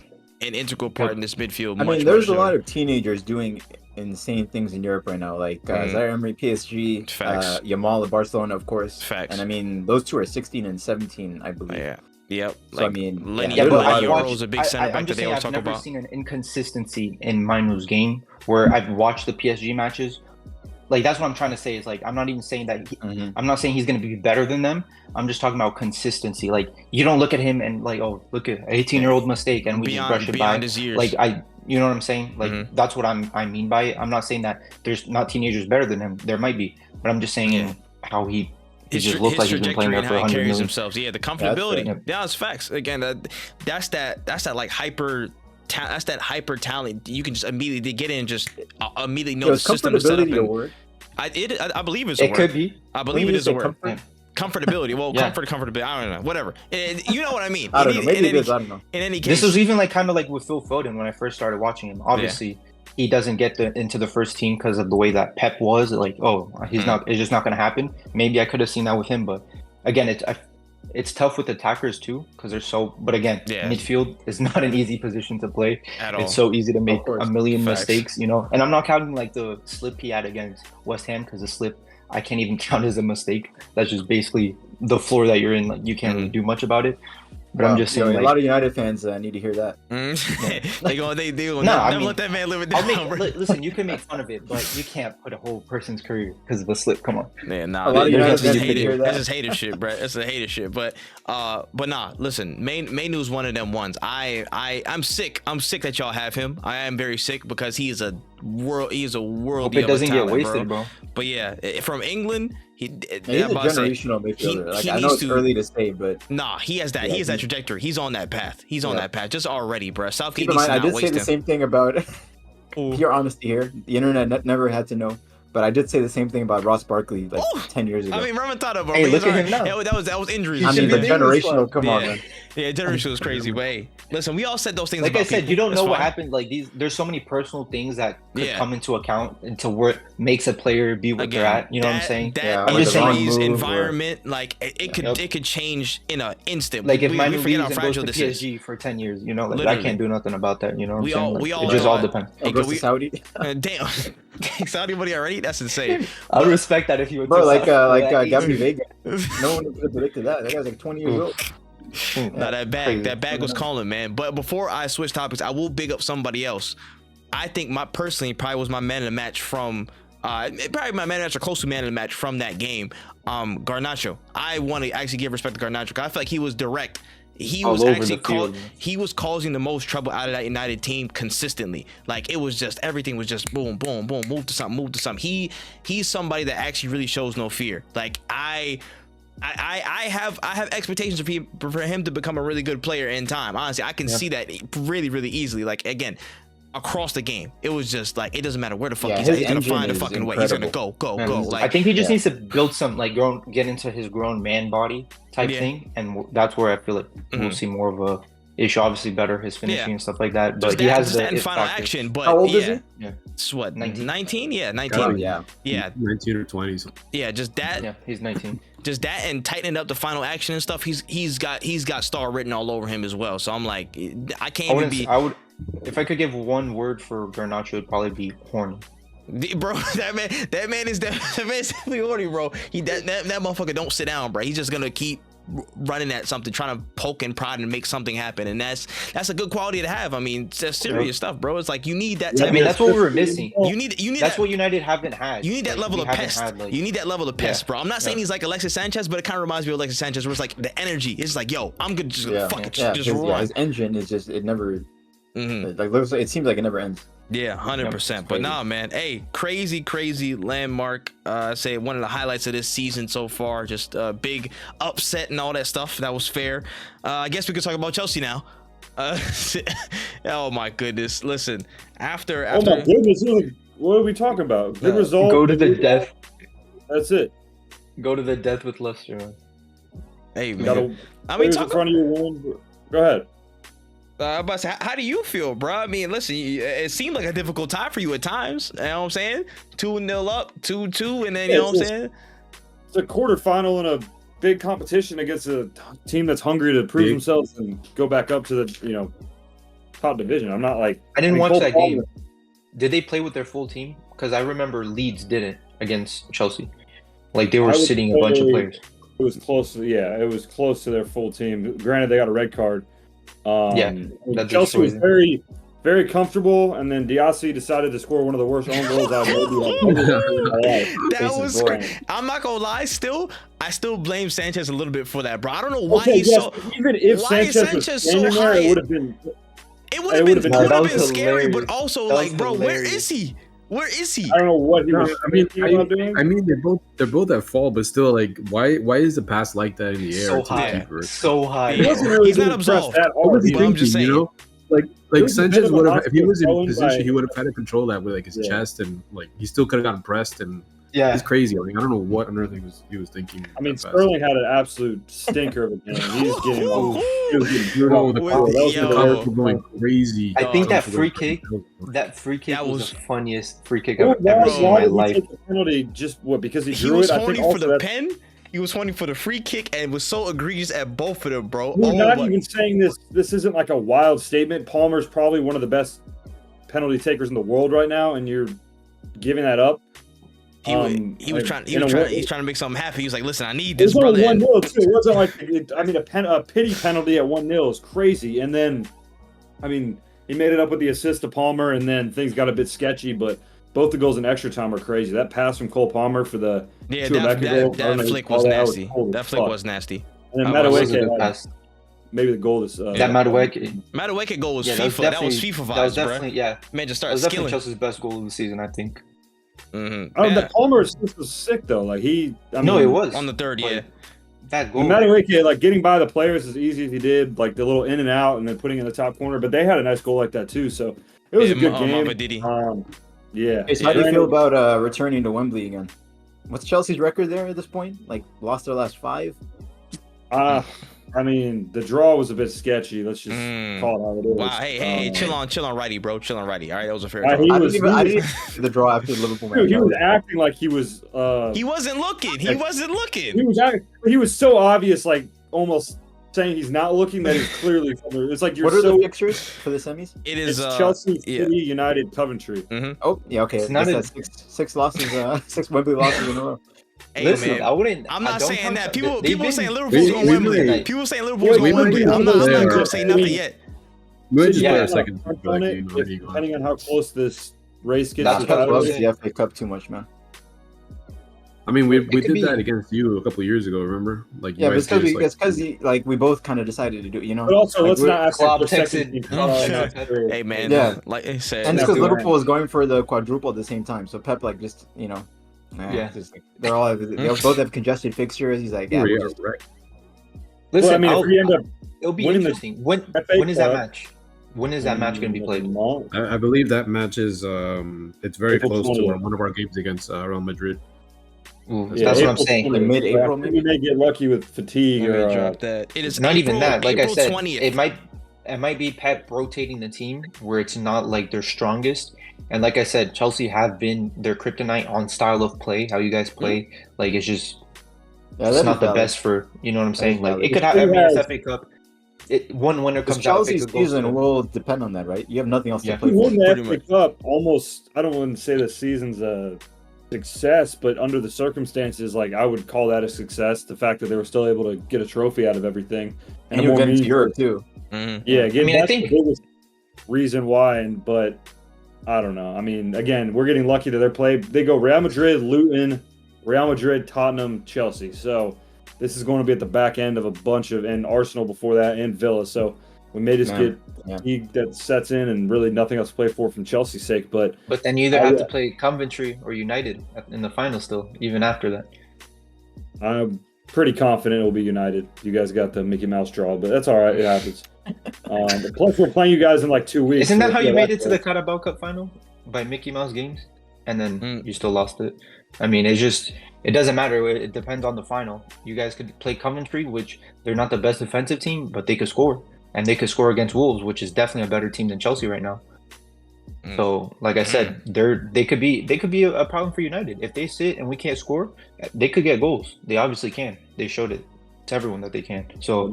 an integral part in this midfield. I much, mean, there's much a lot sooner. of teenagers doing insane things in Europe right now, like Zaire Emery, PSG, Facts. Yamal at Barcelona, of course. Facts. And I mean, those two are 16 and 17, I believe. Yeah. Yep. So, I mean, Lenny yeah, but I've Euro's a big center I'm back that just they saying always I've talk never about. seen an inconsistency in Mainoo's game where I've watched the PSG matches. Like that's what I'm trying to say. Is like I'm not even saying that. I'm not saying he's going to be better than them. I'm just talking about consistency. Like you don't look at him and like, oh, look at 18-year-old mistake and we just brush it by. Beyond his years. Like you know what I'm saying? Like that's what I mean by it. I'm not saying that there's not teenagers better than him. There might be, but I'm just saying how he just looks like he's been playing there for 100 carries million. himself. Yeah, the comfortability. That's Yeah, it's facts. Again, that's that like hyper. That's that hyper talent. You can just immediately get in and just immediately know the system to set up. Comfortability a word? I believe it's a It word. could be. I believe it is a word. comfort? Comfortability. Well, Yeah. comfortability. I don't know. Whatever. You know what I mean. I don't know. Maybe it is. I don't know. In any case, This was even like kind of like with Phil Foden when I first started watching him. Obviously, he doesn't get into the first team because of the way that Pep was. Like, oh, he's not. It's just not going to happen. Maybe I could have seen that with him, but again, it's tough with attackers too because they're so. But again, midfield is not an easy position to play. At all. It's so easy to make Of course. a million Facts. mistakes, you know. And I'm not counting like the slip he had against West Ham because the slip I can't even count as a mistake. That's just basically the floor that you're in. Like you can't really do much about it. But I'm just saying, a like, lot of United fans need to hear that. they go. They No, never, I never mean, let that man live it I'll down. bro. listen, you can make fun of it, but you can't put a whole person's career because of a slip. Come on. Yeah, nah, A lot of that's United just fans need to hater. hear that. That's just hater shit, bro. That's a hater shit. But nah, listen, Mainoo's one of them ones. I'm sick. I'm sick that y'all have him. I am very sick because he is a world. He is a world. Hope it doesn't talent, get wasted, bro. But yeah, from England, He's a generational midfielder. Like he I know needs it's to- early to say, but nah, he has that. Yeah, he has that he- trajectory. He's on that path. He's on that path just already, bro. Southgate keep in needs mind, to I not did say waste the him. same thing about Ooh. pure honesty here. The internet never had to know, but I did say the same thing about Ross Barkley like Ooh. 10 years ago. I mean, Remontada, bro. Hey, He's look at alright. him now. Yeah, that was injuries. I mean, should've the been in this generational. club. Come on, Yeah. man. Yeah, generation was crazy, but hey, listen, we all said those things. Like about I said, people. you don't That's know what fine. happened. Like there's so many personal things that could Yeah. come into account into what makes a player be what they're at. You know what I'm saying? That Yeah, I'm just saying- injuries, move or- environment, like it could Yep. it could change in an instant. Like if we Mainoo forget leaves how and goes fragile to this is. PSG for 10 years, you know, like Literally. I can't do nothing about that. You know what We I'm saying? all- Like, we all it just know all that. depends. He goes we- to Saudi, Damn, Saudi money already? That's insane. I would respect that if you would. bro. do Like something Gabby Vega. No one could have predicted that. That guy's like 20 years old. Nah, that Crazy. bag was calling, man. But before I switch topics, I will big up somebody else. I think personally probably was my man of the match from probably my man of the match or close to man of the match from that game. Garnacho. I want to actually give respect to Garnacho. 'Cause I feel like he was direct. He All was over actually the field, man. he was causing the most trouble out of that United team consistently. Like it was just everything was just boom, boom, boom, move to something. He's somebody that actually really shows no fear. Like I have expectations for him to become a really good player in time. Honestly, I can see that really, really easily. Like again, across the game, it was just like it doesn't matter where the fuck Yeah, he's at. his He's gonna engine find a is fucking way. He's gonna go. And Like I think he just yeah. needs to build some like get into his grown man body type Yeah. thing, and that's where I feel like we'll see more of a issue. Obviously, better his finishing Yeah. and stuff like that. But just he that, has just the that in it final factor. action. But How old yeah, is he? Yeah, it's what 19. 19? Yeah, 19. Oh yeah. Yeah, 19 or 20. yeah. Just that. yeah, he's 19. Just that and tightening up the final action and stuff. He's got star written all over him as well. So I'm like, I can't even be. I would, if I could give one word for Garnacho, it'd probably be horny. Bro, that man is definitely horny, bro. That motherfucker don't sit down, bro. He's just gonna keep running at something, trying to poke and prod and make something happen, and that's a good quality to have. I mean, that's serious stuff, bro. It's like you need that type I mean, that's what we were missing. You need that's what United haven't had. You need that level of pest. You need that level of pest, bro. I'm not saying he's like Alexis Sanchez, but it kind of reminds me of Alexis Sanchez, where it's like the energy. It's like, yo, I'm gonna just fuck it, just run. His engine is just it never. Like it seems like it never ends. Yeah, 100%. But nah, man. Hey, crazy landmark. I say one of the highlights of this season so far. Just a big upset and all that stuff. That was fair. I guess we could talk about Chelsea now. Oh my goodness. Listen, after oh my goodness, what are we talking about? Good result. Go to the death. That's it. Go to the death with Leicester. Man. Hey man. I mean, talk in front of you. Win. Go ahead. But how do you feel, bro? I mean, listen, it seemed like a difficult time for you at times. You know what I'm saying? 2-0 up, 2-2, and then you know what I'm saying? It's a quarterfinal in a big competition against a team that's hungry to prove themselves and go back up to the top division. I'm not like I didn't watch that game. Did they play with their full team? Because I remember Leeds didn't against Chelsea. Like they were sitting a bunch of players. It was close to it was close to their full team. Granted, they got a red card. Chelsea was very, very comfortable, and then Diassi decided to score one of the worst own goals I've ever That was crazy. I'm not gonna lie. I still blame Sanchez a little bit for that, bro. I don't know why he's so. Even if Sanchez was so high, it would have been. It would have been scary, but also like, bro, where is he? Where is he? I don't know what he was. I mean, they're both at fault, but still, like, why is the pass like that in the air? So high. He's not absolved. What was he thinking? You know, like Sanchez would have, if he was in position, he would have had to control that with like his chest, and like he still could have gotten pressed, and it's crazy. Like I don't know what on earth he was thinking. I mean, Sterling had an absolute stinker of a game. He's getting going crazy. I think that free kick was the funniest free kick I've ever seen in my life. Penalty just because he was horny for the pen. He was horny for the free kick and was so egregious at both of them, bro. We're not even saying this. This isn't like a wild statement. Palmer's probably one of the best penalty takers in the world right now, and you're giving that up. He's trying to make something happen. He was like, "Listen, I need this, brother." 1-0 too. It wasn't like a pity penalty at 1-0 is crazy. And then, I mean, he made it up with the assist to Palmer, and then things got a bit sketchy. But both the goals in extra time were crazy. That pass from Cole Palmer for the that flick was nasty. That flick was nasty. And then Madueke, maybe the goal is that Madueke goal was FIFA. That was FIFA vibes, that was definitely bro. Man, just started skilling. Chelsea's best goal of the season, I think. The Palmer assist was sick though. Like it was on the third, That goal. Madueke, like getting by the players as easy as he did, like the little in and out, and then putting in the top corner. But they had a nice goal like that too. So it was a good game. Hey, so how do you feel about returning to Wembley again? What's Chelsea's record there at this point? Like lost their last 5? I mean, the draw was a bit sketchy. Let's just call it how it is. Wow, hey, chill on righty, bro. Chill on righty. All right, that was a fair draw. I didn't see the draw after Liverpool. Dude, he was acting like he was. He wasn't looking. He was so obvious, like almost saying he's not looking, that he's clearly. It's like you're. What are the fixtures for the semis? It's Chelsea, City, United, Coventry. Oh yeah, okay. It's not six losses, 6 Wembley losses in a row. Hey, listen, man, I'm not saying that. People saying Liverpool's going Wembley. People saying Liverpool's going Wembley. I'm not going to say nothing yet. We'll just play a second. Depending on how close this race gets. That's because loves the FA Cup too much, man. I mean, we did that against you a couple of years ago. Remember? Like it's because we both kind of decided to do it. You know. But also, let's not ask for second. Hey man, like I said, and it's because Liverpool is going for the quadruple at the same time. So Pep they both have congested fixtures. He's like, Listen, if we end up, it'll be interesting. When is that match? When is that match going to be played? I believe that match is it's very close to one of our games against Real Madrid. That's what I'm saying. Like mid-April, maybe. We may get lucky with fatigue or drop that. It is not even that. Like I said, 20th. it might be Pep rotating the team where it's not like their strongest. And like I said, Chelsea have been their kryptonite on style of play, how you guys play. Like it's just it's not the best for, you know what I'm saying? Like it could have FA Cup. One winner comes out. Chelsea's season will depend on that, right? You have nothing else to play for. Win the FA Cup almost. I don't want to say the season's success, but under the circumstances, like I would call that a success. The fact that they were still able to get a trophy out of everything, and you're getting to Europe too. Mm-hmm. Yeah, again, I think the biggest reason why. But I don't know. I mean, again, we're getting lucky that they go Real Madrid, Luton, Real Madrid, Tottenham, Chelsea. So this is going to be at the back end of a bunch of, and Arsenal before that, and Villa. So we may just get league that sets in and really nothing else to play for from Chelsea's sake. But then you either have to play Coventry or United in the final still, even after that. I'm pretty confident it will be United. You guys got the Mickey Mouse draw, but that's all right. It happens. Plus, we're playing you guys in like 2 weeks. Isn't that how you made it to the Carabao Cup final? By Mickey Mouse games? And then you still lost it? I mean, it doesn't matter. It depends on the final. You guys could play Coventry, which they're not the best defensive team, but they could score. And they could score against Wolves, which is definitely a better team than Chelsea right now. So, like I said, they could be a problem for United. If they sit and we can't score, they could get goals. They obviously can. They showed it to everyone that they can. So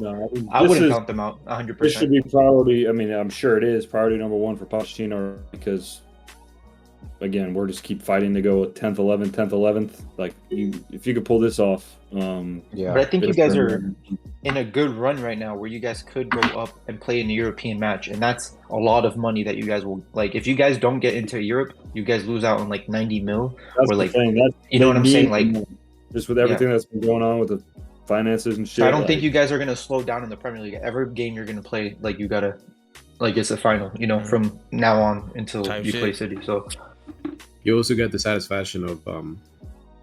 I wouldn't count them out 100%. This should be priority. I mean, I'm sure it is priority number one for Pochettino because, again, we're just keep fighting to go 10th, 11th, 10th, 11th. Like, if you could pull this off. But I think you guys are in a good run right now where you guys could go up and play in a European match. And that's a lot of money that you guys will, like, if you guys don't get into Europe, you guys lose out on like 90 mil. That's or like, you know what I'm saying? Like, just with everything that's been going on with the finances and shit. I don't think you guys are going to slow down in the Premier League. Every game you're going to play, like, you got to, like, it's a final, from now on until you play City. So you also get the satisfaction of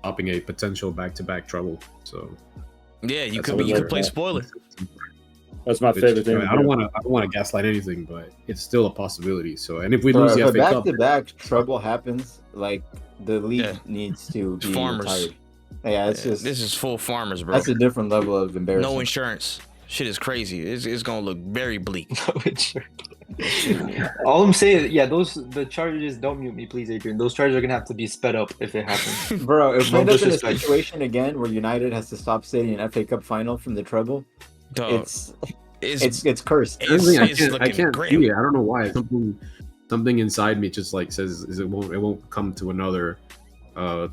upping a potential back-to-back trouble. So yeah, you could play spoiler. That's my favorite thing. I don't want to gaslight anything, but it's still a possibility. So, and if we lose the FA Cup, back-to-back trouble happens, like the league needs to be retired. Yeah, it's just this is full farmers, bro. That's a different level of embarrassment. No insurance. Shit is crazy. It's gonna look very bleak. No insurance. All I'm saying, the charges. Don't mute me, please, Adrian. Those charges are gonna have to be sped up if it happens, bro. If we end up in a situation again where United has to stop sitting an FA Cup final from the treble, it's cursed. I can't see it. I don't know why. Something inside me just like says it won't come to another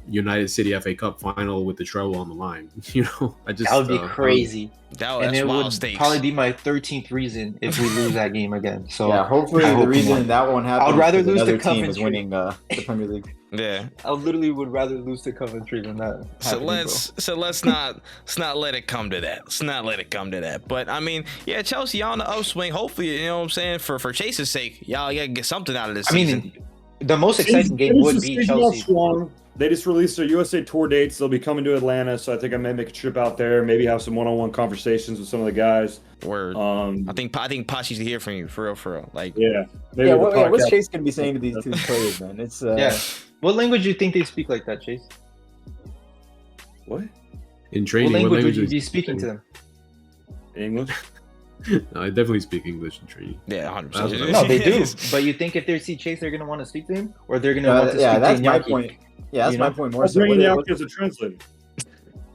United City FA Cup final with the treble on the line. That would be crazy. And it would probably be my 13th reason if we lose that game again. So yeah, hopefully the reason that won't happen. I'd rather lose to Coventry. Team is winning the Premier League. Yeah, I literally would rather lose to Coventry than that. Let's not let it come to that. Let's not let it come to that. But I mean, Chelsea on the upswing. Hopefully, you know what I'm saying, for Chase's sake, y'all gotta get something out of this season. The most exciting game would be Chelsea. They just released their USA tour dates. They'll be coming to Atlanta, so I think I may make a trip out there. Maybe have some one-on-one conversations with some of the guys. Word. I think Poch needs to hear from you, for real. Like, what's Chase gonna be saying to these two players, man? It's What language do you think they speak like that, Chase? What? In training, what language would you be speaking to them? English. No, I definitely speak English in training. Yeah, 100%. No, they do. But you think if they see Chase, they're gonna want to speak to him, or they're gonna want to speak to that's my point. Yeah, that's my point more. I'm bringing you out as a translator.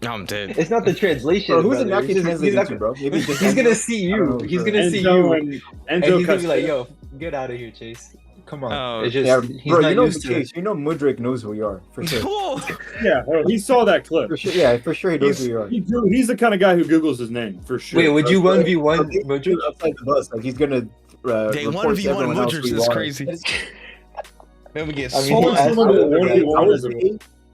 I'm dead. It's not the translation. Bro, who's Iñaki translating to, bro? He's gonna see you. He's gonna see you, and he's gonna be like, "Yo, get out of here, Chase. Come on." It's just, bro, you know Chase. You know Mudryk knows who you are for sure. Yeah, he saw that clip. For sure, yeah, for sure he knows who you are. He's the kind of guy who Googles his name for sure. Wait, would you 1v1 Mudryk? Outside the bus, like he's gonna. They 1v1 Mudryk is crazy. Then we get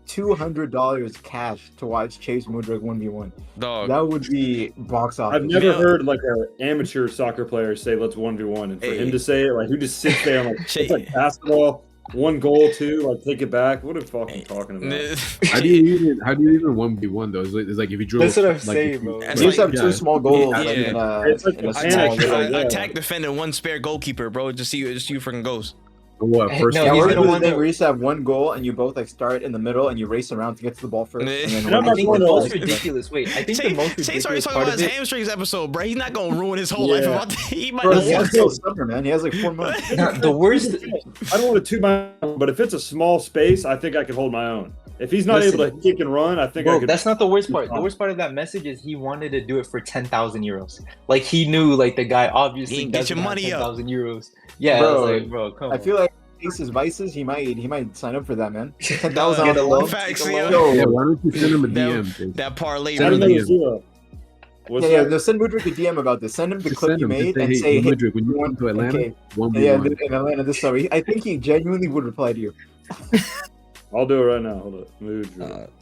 $200 cash to watch Chase Mudryk 1v1. Dog. That would be box office. I've never heard like an amateur soccer player say let's 1v1, and for him to say it, like who just sits there and like it's like basketball, one goal, two, like take it back. What the fuck are you talking about? How do you even 1v1 though? It's like if you drew. That's what I'm saying, bro. You just have two small goals. It's like attack defender, one spare goalkeeper, bro. Just see you freaking goes. What first? Where you just have one goal and you both like start in the middle and you race around to get to the ball first. And then I think the most ridiculous. Wait, I think the most ridiculous. Chase already talking about his hamstrings episode, bro. He's not gonna ruin his whole life about that. He might summer, man. He has like 4 months. The worst. I don't want to toot my own, but if it's a small space, I think I could hold my own. If he's not able to kick and run, I think I could. That's not the worst part. The worst part of that message is he wanted to do it for 10,000 euros. Like he knew, like the guy obviously get your money up. 10,000 euros. Yeah, bro, I was like, bro, come on. I feel like Faces Vices, he might sign up for that, man. Get $10,000 along. Facts, Get yo. Yeah, why don't you send him a DM? That parlay. Send him Really? a zero. What's Yeah, that? no, send Mudrik a DM about this. Send him the Just clip send you him. made Just and hey, say, hey, Mudrik, when you come to Atlanta, okay. 1v1. Yeah, in Atlanta this summer. I think he genuinely would reply to you. I'll do it right now. Hold up. Mood.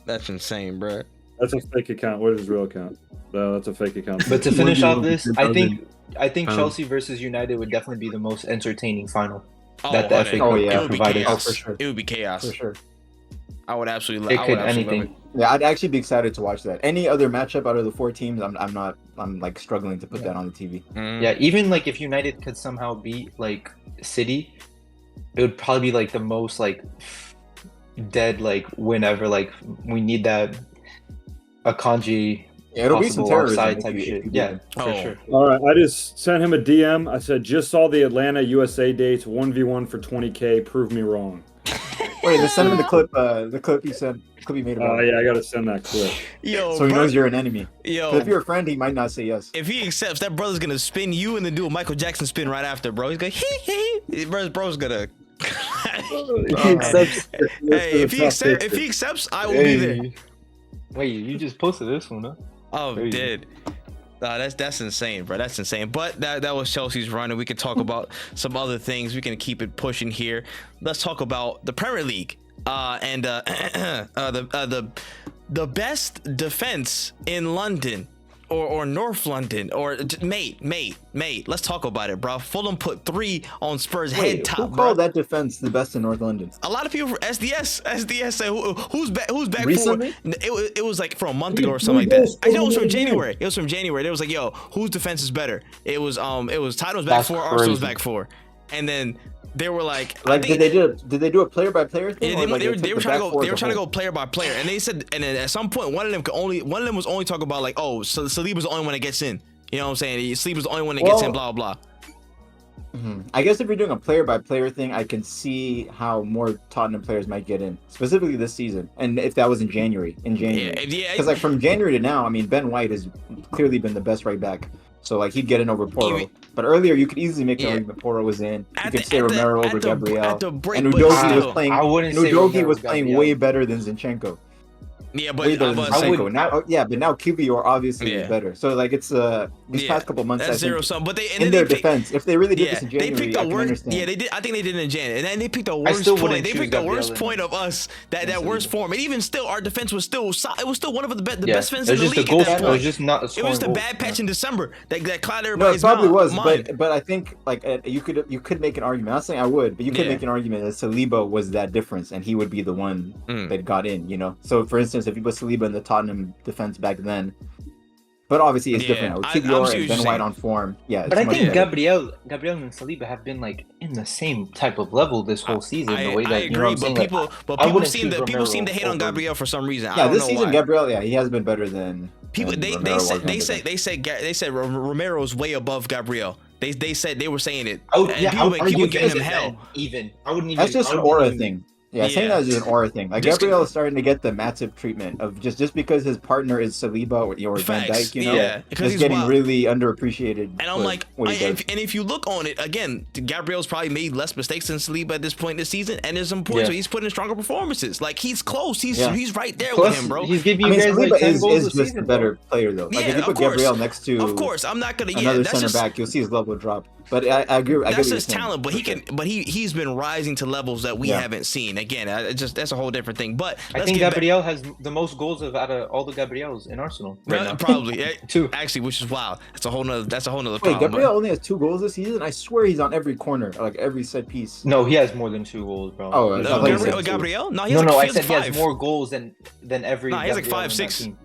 That's insane, bro. That's a fake account. Where's his real account? No, that's a fake account. But to finish off this, I 10,000 think pounds. Chelsea versus United would definitely be the most entertaining final Oh, that the FA 100. Cup yeah. It could would be provide us. chaos. for sure. It would be chaos. For sure. I would absolutely. It I could would absolutely love anything. Yeah, I'd actually be excited to watch that. Any other matchup out of the 4 teams, I'm like struggling to put that on the TV. it. Mm. Yeah, even like if United could somehow beat like City, it would probably be like the most like dead like win ever. Like we need that Akanji Yeah, it'll be some possible terrorism offside if type you- if shit. you Yeah, beat for Oh. sure. All right, I just sent him a DM. I said, just saw the Atlanta USA dates 1v1 for 20K. Prove me wrong. Wait, let's send him the clip you said, clip you made Oh about it. yeah, I gotta send that clip. Yo, So he bro, knows you're an enemy. 'Cause yo. if you're a friend, he might not say yes. If he accepts, that brother's gonna spin you and then do a Michael Jackson spin right after, bro. He's gonna bro's gonna. Hey, if he accepts, I will be there. Wait, you just posted this one, huh? Oh, Crazy. did. That's insane, bro. That's insane. But that was Chelsea's run, and we can talk about some other things. We can keep it pushing here. Let's talk about the Premier League and the best defense in London or North London or mate. Let's talk about it, bro. Fulham put 3 on Spurs head Wait, top. who Bro. called that defense the best in North London? A lot of people from SDS said who's back Recently? for it was like for a month ago or something like that. I know it was from January. It was from January. It was like, yo, whose defense is better? It was Tottenham's back That's 4, Arsenal's crazy. back 4. And then they were like, I Like, think, did they do a player by player thing? yeah, or, like, they were took the trying to back go. four They as were a trying to whole? go player by player, and they said, and then at some point, one of them was only talking about like, oh, so Saliba's the only one that gets in. You know what I'm saying? Saliba's the only one that gets in. Blah blah. I guess if you're doing a player by player thing, I can see how more Tottenham players might get in, specifically this season. And if that was in January, Yeah. because like from January to now, I mean, Ben White has clearly been the best right back. So like he'd get in over Porro. Even- But earlier you could easily make an Yeah. argument Porro was in. You At could the- say at the- Romero at over the- Gabriel. at the break, And but Udogie still. was playing. I wouldn't And say Udogie Romero was playing Gabriel. way better than Zinchenko. Yeah, Way better than but I Zinchenko. would- Now, but now Kiwior obviously Yeah. is better. So like it's these past couple months, that's I think, zero sum. But in their defense, if they really did this in they January, picked I the can worst. understand. Yeah, they did. I think they did in January, and then they picked the worst still point. wouldn't They choose picked the Gabriel worst in- point of us. That worst form, and even still, our defense was still it was still one of the best defenses it in was the just a league goal. at that It was point. just not a It scoring was the goal. bad patch in December that clouded No, it everybody's probably was, mind. but I think like you could make an argument. I'm not saying I would, but you could Yeah. make an argument that Saliba was that difference, and he would be the one that got in. You know, so for instance, if you put Saliba in the Tottenham defense back then, but obviously it's Yeah, different now. With I see Kiwior what and you're Ben White saying. on form, yeah. But I it's much think better. Gabriel and Saliba have been like in the same type of level this whole season. The way I that you know agree, what I'm saying. but I people wouldn't seem choose to hate on Romero Gabriel for some reason. I Yeah, don't this know season why. Gabriel, yeah, he has been better than People than they Romero was under they said Romero's way above Gabriel. They said they were saying it. I would, And yeah, people I been- would people argue giving him against it hell. then, even. I wouldn't even. That's just I an wouldn't aura even- thing. Yeah, saying Yeah. that is an aura thing. Like Just Gabriel is starting to get the Matip treatment of just because his partner is Saliba or Van Facts, Dijk, you know, yeah, because he's he's getting wild. really underappreciated. And I'm for like, what he does. and if you look on it again, Gabriel's probably made less mistakes than Saliba at this point this season, and there's some points Yeah. where he's putting in stronger performances. Like he's close, he's right there Plus, with him, bro. he's giving I you mean, guys Saliba like 10 is goals a just season, a bro. better player, though. Like Yeah, if you of put course. Gabriel next to Of course, I'm not gonna. Yeah, another that's center just back, you'll see his level drop. But I agree. I get that's what you're his saying, talent. But for he sure. can. But he's been rising to levels that we Yeah. haven't seen. Again, that's a whole different thing. But I let's think get back- Gabriel has the most goals out of all the Gabriels in Arsenal right now. Probably Two. actually, which is wild. That's a whole nother Wait, problem. Gabriel only has 2 goals this season. I swear he's on every corner, like every set piece. No, he has more than 2 goals, bro. Oh, No, I thought you said Gabriel, 2. Gabriel? No, he no, has no, like, I said he has 5. more goals than every. Nah, he has like Gabriel 5, in that 6. team.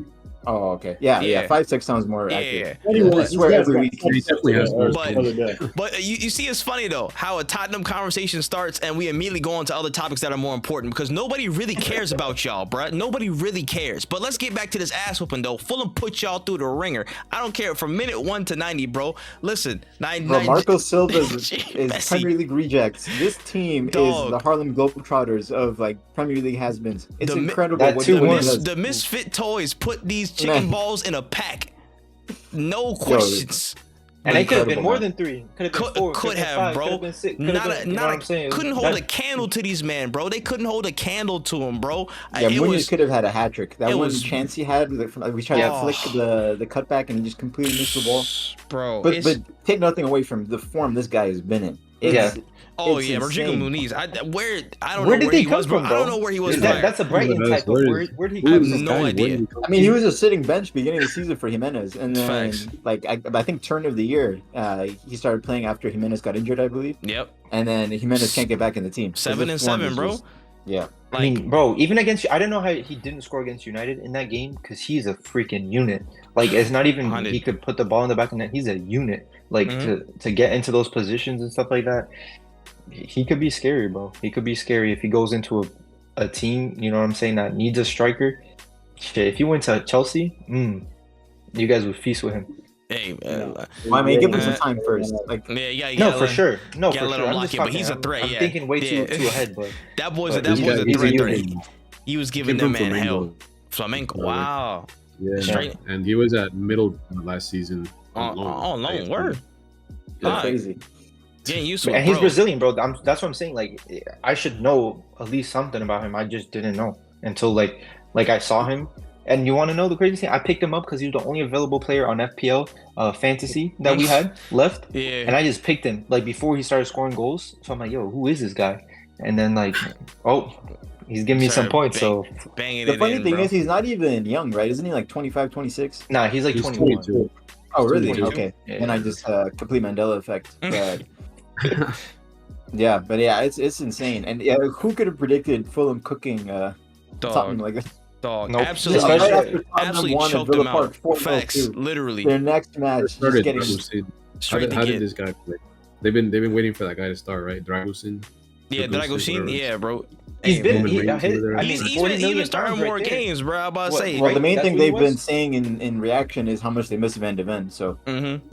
Oh, okay. Yeah, Yeah. 5-6 sounds more Yeah, accurate. yeah. Anyway, I swear this every guy's week got he definitely has something more the other day. But you see, it's funny though how a Tottenham conversation starts and we immediately go on to other topics that are more important because nobody really cares about y'all, bruh. Nobody really cares. But let's get back to this ass whooping though. Fulham put y'all through the ringer. I don't care from minute 1 to 90, bro. Listen, Bro, Marco Silva is Messi. Premier League rejects. This team Dog. is the Harlem Globetrotters of like Premier League has-beens. It's The mi- incredible that what too what he was- does. The misfit toys put these chicken Man. balls in a pack. No questions. And it could have been incredible, more man. than 3. Could have been 4. Could been have, 5, bro. Could have been 6. Couldn't hold a candle to these men, bro. They couldn't hold a candle to him, bro. Yeah, It Munoz was, could have had a hat trick. That it one was- chance he had, we tried to flick the cutback and he just completely missed the ball. bro. But take nothing away from the form this guy has been in. It's Rodrigo insane. Muniz. I don't Where know did where they he come was, bro. from, I bro? don't know where he was. That's a Brighton type of where he I have comes from. no idea. I mean, he was a sitting bench beginning of the season for Jimenez, and then Facts. I think turn of the year, he started playing after Jimenez got injured, I believe, Yep. and then Jimenez can't get back in the team. So 7 this and form 7, is bro. just- yeah. I mean, bro, even against I don't know how he didn't score against United in that game because he's a freaking unit. Like, it's not even 100. he could put the ball in the back of the net. He's a unit. Like Mhm. to get into those positions and stuff like that. He could be scary, bro. He could be scary if he goes into a team. You know what I'm saying? That needs a striker. Shit, if he went to Chelsea, you guys would feast with him. Hey, Well, I mean, give him some time first. Like, yeah, yeah, No, for sure. No, gotta for let sure. him I'm lock just it, but talking. he's a threat. I'm Yeah, thinking way yeah. too ahead, but that boy's a But He's got- threat. he's a threat. unit. He was Came giving from that man Flamengo. hell. Flamenco. Wow. Yeah, Straight- and he was at Middle last season. on loan. Long word. that's Ah, crazy. Getting used to it, and he's bro. Brazilian, bro. That's what I'm saying. Like, I should know at least something about him. I just didn't know until like I saw him. And you want to know the crazy thing? I picked him up because he was the only available player on FPL fantasy that we had left. Yeah. And I just picked him like before he started scoring goals. So I'm like, yo, who is this guy? And then like, oh, he's giving me some Started points. So banging The it funny in, thing bro. is, he's not even young, right? Isn't he like 25, 26? nah, he's like He's 21. 22. Oh, really? 22. Okay. Yeah. And I just complete Mandela effect. But, yeah, but yeah, it's insane. And yeah, who could have predicted Fulham cooking something Dog, like that? dog. Nope. Absolutely, Especially Right after Tottenham absolutely won at choked Villa him Park out. 4-0 Facts, too. literally. Their next match, just Started getting Dragusin. Straight How to did get. this guy play? They've been waiting for that guy to start, right? Dragusin. Yeah, Dragoshin. Yeah, bro. He's Hey, been. Roman He, Reigns his, over there. I mean, He's 40 been million starting pounds right more there. games, bro. I'm about to What, say. Well, the right? main That's thing what he they've was? been saying in reaction is how much they miss Van de Ven. So Mm-hmm.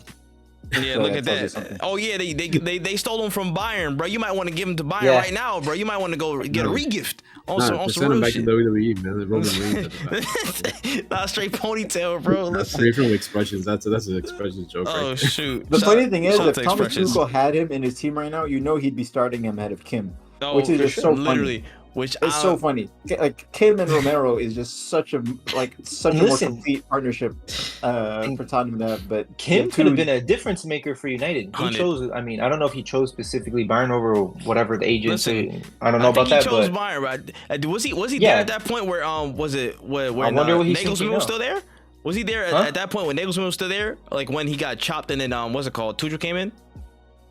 Yeah, So look that at tells you that. something. Oh yeah, they stole him from Bayern, bro. You might want to give him to Bayern Yeah. right now, bro. You might want to go get a No. regift on Nah, some just some send him real back shit. to WWE, man. The Roman Reigns at the back. Not straight ponytail, bro. Listen. Straight from expressions. That's an expressions joke, Oh right? shoot. the funny thing is, Shout out if to Thomas expressions. Tuchel had him in his team right now, you know he'd be starting him ahead of Kim, Oh, which is for just so funny. literally. Which It's so funny. Like Kim and Romero is just such a more Listen. complete partnership for Tottenham to have. But Kim the could have two- been a difference maker for United. He 100. chose. I mean, I don't know if he chose specifically Bayern over whatever the agent. Listen, I don't know I about think that, he chose but Bayern, right? Was he there Yeah. at that point where was it where I wonder what he's Nagelsmann thinking was now. still there? Was he there Huh? at that point when Nagelsmann was still there? Like when he got chopped and then what's it called? Tuchel came in?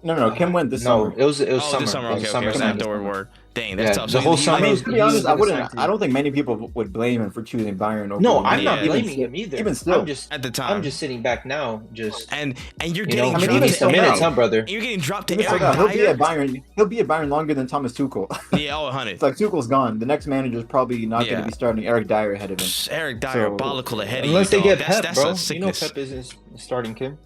no, Kim went this no, summer. it was Oh, summer. this summer. It was Okay, summer okay. time. Afterward. Dang, that's Yeah, tough. the whole he- I summer- mean, to be honest, he's I gonna sign wouldn't. to I don't think many people would blame him for choosing Bayern over. No, I'm not Yeah. blaming him either. Even still, I'm just at the time. I'm just sitting back now, just and you're you getting know, I mean, dropped even to still minutes, now- huh, brother? you're getting dropped to Even Eric so, he'll be at Dyer. Bayern. He'll be at Bayern longer than Thomas Tuchel. Yeah, 100. It's like Tuchel's gone. The next manager is probably not going Yeah. to be starting Eric Dyer ahead of him. Eric So- Diabolical ahead of Unless you, they get dog. Pep, That's bro. a sickness. Pep isn't starting Kim.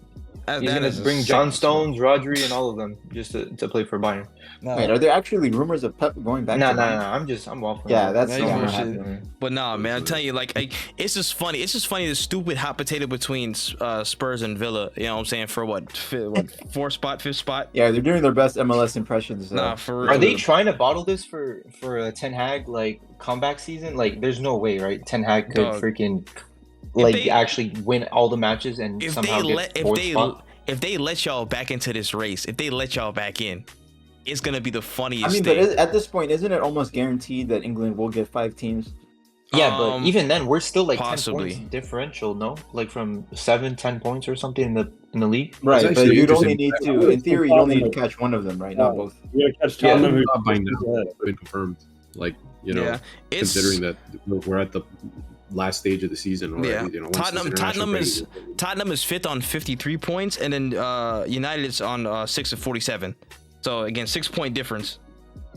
That- He's that gonna is a bring John sickness, Stones, Rodri, and all of them just to play for Bayern. Wait, are there actually rumors of Pep going back? Nah, to Bayern? I'm waffling. Yeah, that's Yeah, not you gonna should. happen. But nah, man, I'm telling you, like, it's just funny. It's just funny the stupid hot potato between Spurs and Villa. You know what I'm saying? For what, fifth spot? Yeah, they're doing their best MLS impressions. Nah, for real. Are they trying to bottle this for a Ten Hag like comeback season? Like, there's no way, right? Ten Hag could Dog. freaking like they- actually win all the matches and if somehow they get let fourth spot. if they let y'all back into this race, if they let y'all back in, it's gonna be the funniest I mean, thing. but at this point, isn't it almost guaranteed that England will get 5 teams? Yeah, but even then, we're still like possibly. 10 points differential, no? Like from 10 points or something in the league. Right, but actually you'd only interesting. need to, in theory, you'd only need to catch one of them, right? Not both. You're gonna catch Yeah. Tottenham. who- By now, it's been confirmed. Like, you know, yeah, it's considering that we're at the last stage of the season already. Yeah. You know, once this international break is over. Tottenham is fifth on 53 points, and then United is on 6 of 47. So again, 6-point difference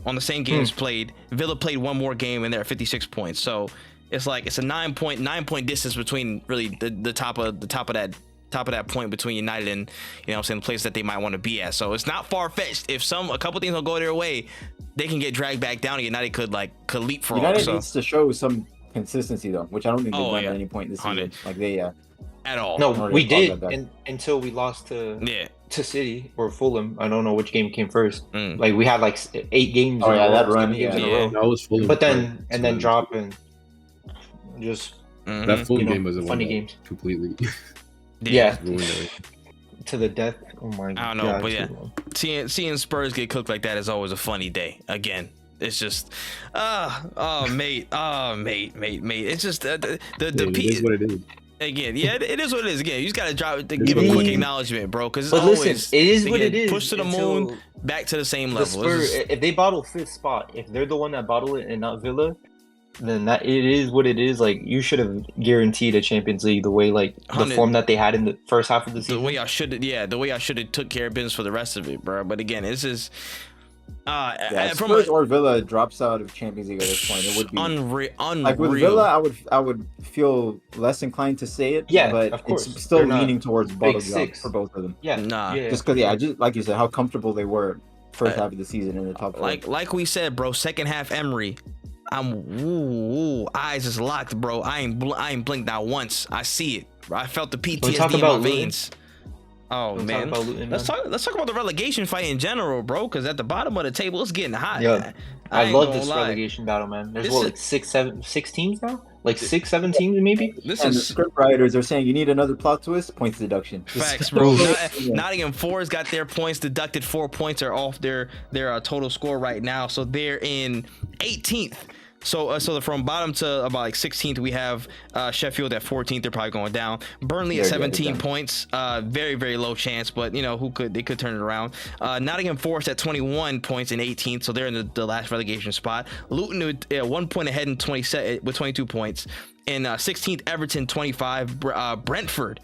on the same games played. Villa played one more game, and they're at 56 points. So it's like it's a 9-point distance between really the top of that point between United and, you know what I'm saying, the place that they might want to be at. So it's not far fetched. If a couple things don't go their way, they can get dragged back down, and United could leapfrog. United So needs to show some consistency though, which I don't think they've done at any point this season. 100. Like they At all. No, Or we they call did that until we lost to Yeah. City or Fulham. I don't know which game came first. Mm. Like we had like 8 games. Oh, in a yeah, row, that run, 7 games in a yeah. row. That was Fulham. But then and then dropping, just Mhm. that Fulham you know, game was the one funny that games. completely Yeah, ruined it. to the death. Oh my god. I don't know, but yeah. Seeing Spurs get cooked like that is always a funny day. Again, it's just, mate. It's just the It is what it is. again. Yeah, it is what it is. Again, you just gotta give a quick acknowledgement, bro, because it's But always. listen, it is what again, it is. Push to the until moon, back to the same the level. Spurs, It's just- if they bottle 5th spot, if they're the one that bottle it and not Villa, then that it is what it is. Like you should have guaranteed a Champions League the way like the 100. form that they had in the first half of the the season. way I should have took care of business for the rest of it, bro. But again, this is Yeah, from Spurs or Villa drops out of Champions League at this point, it would be unreal. like with Villa. I would feel less inclined to say it. Yeah, but of course. it's still They're not leaning towards bottle big drop six. for both of them. Yeah, Nah. yeah. Just because, just like you said, how comfortable they were first half of the season in the top four. like we said, bro. Second half Emery, eyes is locked, bro. I ain't blinked out once. I see it. I felt the PTSD in my veins. Oh We'll man, talk about Luton, let's man. talk about the relegation fight in general, bro. Because at the bottom of the table, it's getting hot. Yeah. I I ain't love gonna this lie. relegation battle, man. There's This what, is- like 6 teams now? Like 6, 7 teams maybe? This And the is script writers are saying you need another plot twist, points deduction. facts, bro. Yeah. Nottingham Forest got their points deducted. 4 points are off their total score right now, so they're in 18th. So from bottom to about like 16th, we have Sheffield at 14th. They're probably going down. Burnley at Yeah, 17 they're down. points. Very, very low chance, but you know they could turn it around. Nottingham Forest at 21 points in 18th, so they're in the last relegation spot. Luton with 1 point ahead in 27 with 22 points. In 16th, Everton 25. Brentford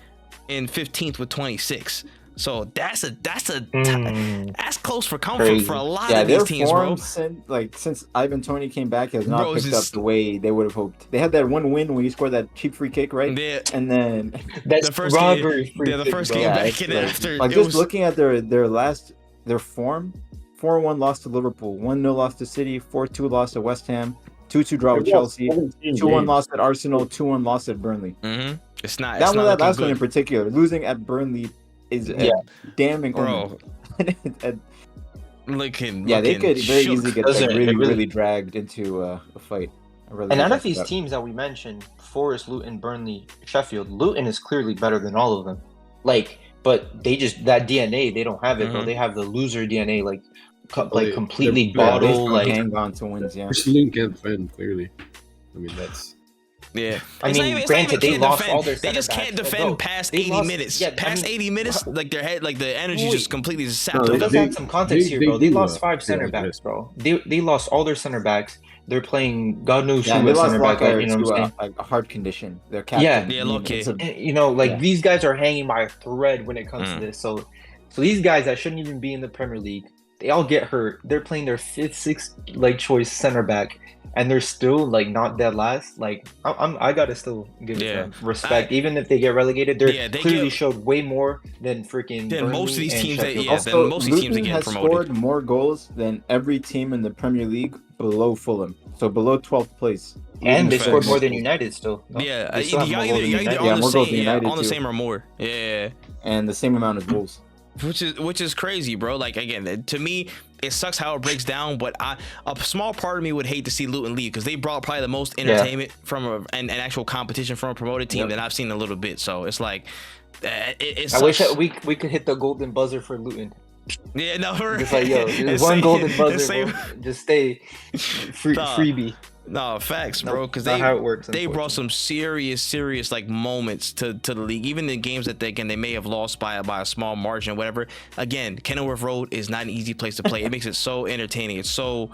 in 15th with 26. So that's close for comfort Crazy. for a lot Yeah, of these their teams, bro. form since Ivan Toney came back has not Bro, it's picked up just- the way they would have hoped. They had that one win when he scored that cheap free kick, right? Yeah. And then That's The first robbery. game- free yeah, the kick, first bro. game back it's in after like it just was- looking at their form, 4-1 loss to Liverpool, 1-0 loss to City, 4-2 loss to West Ham, 2-2 draw with Chelsea, 2-1 loss at Arsenal, 2-1 loss at Burnley. Mm-hmm. It's not. That It's one, not that last looking one in good, particular, losing at Burnley is a damning bro. omen. Looking. They could very shook. easily get Doesn't like, it? really, It really- really dragged into a fight. And out of these teams that we mentioned, Forest, Luton, Burnley, Sheffield, Luton is clearly better than all of them. Like, but they just that DNA, they don't have it, bro. Mhm. They have the loser DNA, like They- completely they're- they bottled. Like, hang on to wins, yeah. Luton can't defend, clearly. I mean, that's Yeah. I It's mean, not granted, even they can't lost defend. all their They just center can't backs. defend Bro, past they 80 lost- minutes. yeah, I Past mean, 80 minutes, like their head, like the energy Wait. just completely sapped. No, over. let's they- add some context here, bro. They do, lost 5 yeah, center like backs, this. bro. They lost all their center backs. They're playing God knows Yeah, who they at lost center back. Lockhart You know what I'm to saying? like a hard condition. Their captain. Yeah. Yeah, you know, low-key. it's a- And, you know, like Yeah. these guys are hanging by a thread when it comes Mm. to this. So these guys that shouldn't even be in the Premier League, they all get hurt. They're playing their 5th, 6th like choice center back, and they're still like not dead last. Like I gotta still give Yeah. them respect, even if they get relegated. They they clearly give- showed way more than freaking Than most of Burnley these and teams that- Sheffield. yeah, Also, then most of these teams that Luton get has promoted. scored more goals than every team in the Premier League below Fulham. So below 12th place. And they Facts. scored more than United still. No? Yeah, They still have more y'all goals either than United. on Yeah, the more goals same, than United, on the too. same or more. Yeah. And the same amount as Wolves. Which is crazy, bro. Like again, to me, it sucks how it breaks down. But a small part of me would hate to see Luton leave because they brought probably the most entertainment from an actual competition from a promoted team that I've seen in a little bit. So it's like, it I wish sucks. we could hit the golden buzzer for Luton. Yeah, no, Just like yo, it's one same- golden it's buzzer, same- bro. Just stay Nah. freebie. No, facts, No, bro. Because not how it works, they brought unfortunately. some serious like moments to the league. Even in games that they may have lost by a small margin, or whatever. Again, Kenilworth Road is not an easy place to play. It makes it so entertaining. It's so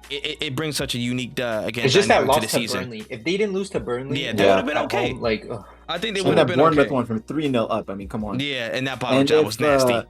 it brings such a unique again. It's just that dynamic loss to the to season. Burnley. If they didn't lose to Burnley, Yeah, and that would've been at okay. home, like, ugh. I think they And would that have been Bournemouth okay. one from 3-0 up. I mean, come on. Yeah, and that bottom And job if, was nasty.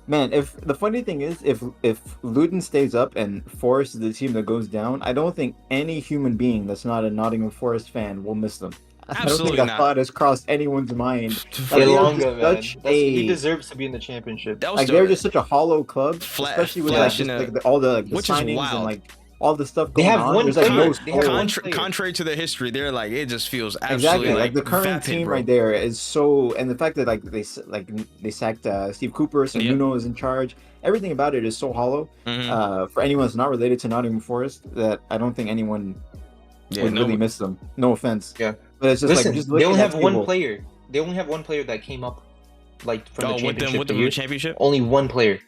Man, if the funny thing is, if Luton stays up and Forest is the team that goes down, I don't think any human being that's not a Nottingham Forest fan will miss them. I don't Absolutely think that not. thought has crossed anyone's mind. For Like, they're Elonga, just man. such He a- deserves to be in the championship. That was Like they're just such a hollow club, Flat- especially with flash like, in just, a- like all the which is signings wild. and like all the stuff They going have on. one There's like player. no They have one scope. player. Contrary to their history, they're like it just feels absolutely Exactly, like the current vapid, team bro. right there is so, and the fact that they sacked Steve Cooper, so Yep. Nuno is in charge. Everything about it is so hollow. Mhm. For anyone that's not related to Nottingham Forest, that I don't think anyone Yeah, would really miss them. No offense. Yeah. But it's just Listen, like just they looking only at have one table. player. They only have one player that came up, like from the with championship. them with the championship. Only one player.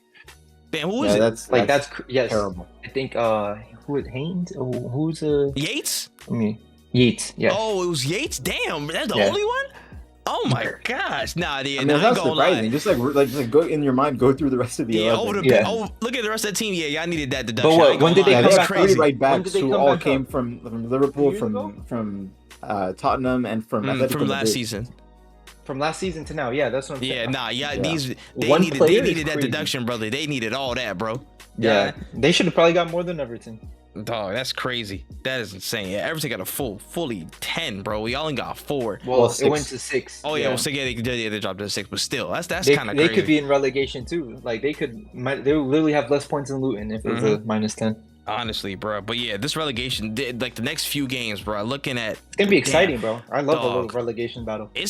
Damn, who is Yeah, it? that's Yes. terrible. I think who is Haynes? Oh, who's Yates? I mean Yates. Yeah. Oh, it was Yates. Damn, that's the Yeah. only one. Oh my gosh! Nah, yeah, I mean, nah, it's I not ain't gonna surprising. lie. Just go in your mind, go through the rest of the Yeah, 11. look at the rest of the team. Yeah, y'all needed that deduction. what, I ain't when gonna did they lie. Yeah, come they That's have back three crazy. right When backs did they who come all back came up? from Liverpool, 2 years ago? from Tottenham, and from Atletico From last Madrid. season. From last season to now. Yeah, that's what I'm Yeah, saying. nah, yeah, Yeah. they One needed player is that crazy. deduction, brother. They needed all that, bro. Yeah. They should have probably got more than Everton. Dog, that's crazy. That is insane. Yeah, Everton got a fully 10, bro. We only got 4. Well, it 6. went to 6. Oh yeah, well, so yeah, they dropped it to 6, but still, that's They kind of crazy. could be in relegation too. Like they would literally have less points than Luton if it was a -10. Honestly, bro. But yeah, this relegation, like the next few games, bro. Looking at It's gonna be exciting, bro. I love a little Dog. relegation battle. and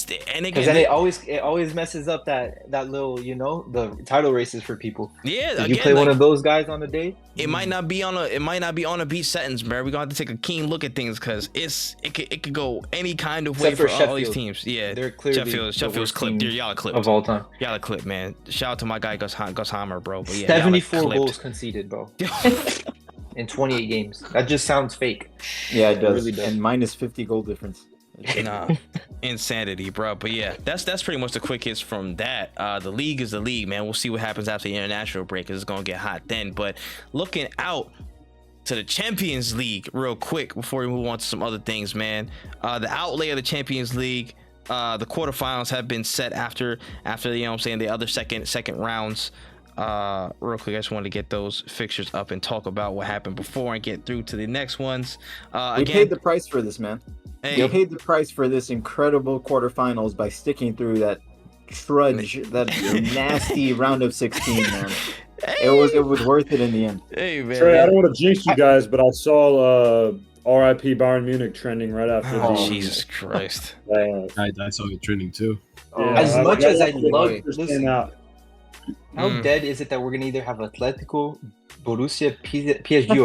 Because again, then it always messes up that little, the title races for people. yeah, If you again, play one like, of those guys on the day, it might not be on a beat sentence, bro. We're gonna have to take a keen look at things because it could go any kind of way Except for for all these Sheffield. teams. Yeah, they're clearly Sheffield's the worst clipped. team Y'all are clipped. of all time. Y'all are clipped, man. Shout out to my guy Gus Hammer, bro. But yeah, 74 y'all are goals conceded, bro, in 28 games. That just sounds fake. Yeah, it does. really does. And minus 50 goal difference. Nah, insanity, bro. But yeah, that's pretty much the quick hits from that. The league is the league, man. We'll see what happens after the international break, 'cause it's gonna get hot then. But looking out to the Champions League real quick before we move on to some other things, man. The outlay of the Champions League, the quarterfinals have been set after the other second rounds. Real quick, I just wanted to get those fixtures up and talk about what happened before and get through to the next ones. We paid the price for this, man. Hey, We paid the price for this incredible quarterfinals by sticking through that trudge, that nasty round of 16, man. It was worth it in the end. hey, man. Trey, I don't want to jinx you guys, but I saw RIP Bayern Munich trending right after Oh, the Jesus Christ. I saw it trending too. As much as I love it, listen, listen, how Mm. dead is it that we're gonna either have Atletico, Borussia, PSG,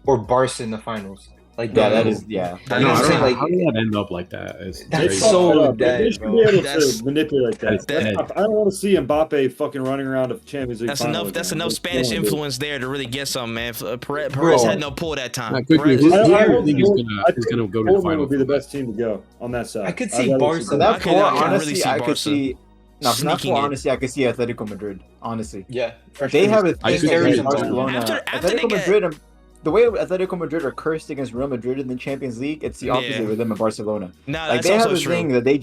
or Barca in the finals? Like Yeah, the- that is, yeah. That You know is- what I'm saying? Like, how did that end up like that? It's That's crazy. so They dead, should bro. be able That's- to manipulate that. that- I don't want to see Mbappe fucking running around a Champions League. That's final enough. That's again. enough It's Spanish going on, influence there to really get some, man. Perez Bro. had no pull that time. Not quickly, Perez- who I do you don't think is think- gonna go to the Portland final? would be the best team to go on that side. I could I'd see rather Barca. For that I could- four, I could really honestly, see I could Barca see. No, for that sneaking four, in. honestly, I could see Atletico Madrid. Honestly, Yeah, for they sure. have a I thing could against see Barcelona. After they Atletico get- Madrid, the way Atletico Madrid are cursed against Real Madrid in the Champions League, it's the opposite Yeah. with them and Barcelona. Nah, Like that's they have also a true. thing that they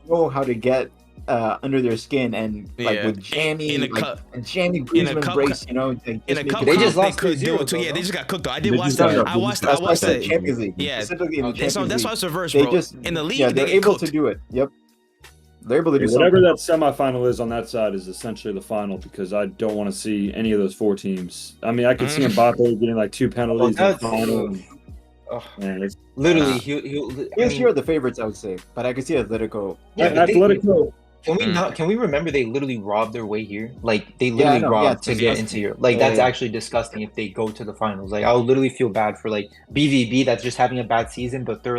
know how to get under their skin, and like Yeah. with jammy, In a like cup- a jammy in a Griezmann cup- brace, you know. In a make cup, it They cup, just lost could do 3-0 it too. though, Yeah, they no? just got cooked though. I did They watch just that. got- I they watched. just I That's why I watched said that. Champions League. Yeah. Specifically in the That's why Champions it's reversed, League. bro. They just In the league, yeah, they they're get able cooked. to do it. Yep, they're able to do Whatever something. that semifinal is on that side is essentially the final because I don't want to see any of those 4 teams. I mean, I could see Mbappe getting like 2 penalties in the That's- final. Ugh. Man, it's, Literally, Nah. he'll. PSG are the favorites, I would say, but I could see Atletico. Yeah, but Atletico. Can we Mm. not? Can we remember they literally robbed their way here? Like they Yeah, I literally know. robbed Yeah, to it's get disgusting. into Europe. Like Yeah, that's yeah. actually disgusting if they go to the finals. Like I'll literally feel bad for like BVB that's just having a bad season, but they're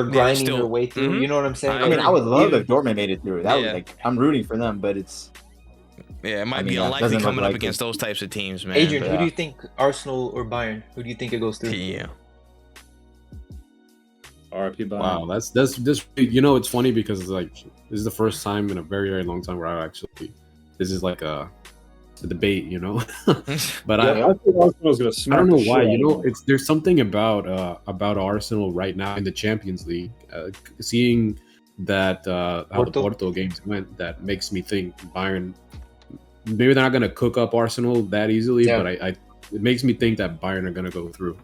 grinding still- their way through. Mhm. You know what I'm saying? I I mean, agree. I would love even- if Dortmund made it through. That Yeah. would like I'm rooting for them, but it's Yeah, it might I be mean, that unlikely doesn't look coming up likely. against those types of teams, man. Adrian, but- who do you think Arsenal or Bayern? Who do you think it goes through? Yeah. RIP Bayern. Wow, that's it's funny because like this is the first time in a very very long time where I actually this is like a debate, but Yeah, I think Arsenal's gonna I smack don't know the why. shit out of them. There's something about Arsenal right now in the Champions League. Seeing that how the Porto? Porto games went, that makes me think Bayern. Maybe they're not gonna cook up Arsenal that easily, Yeah. but it makes me think that Bayern are gonna go through.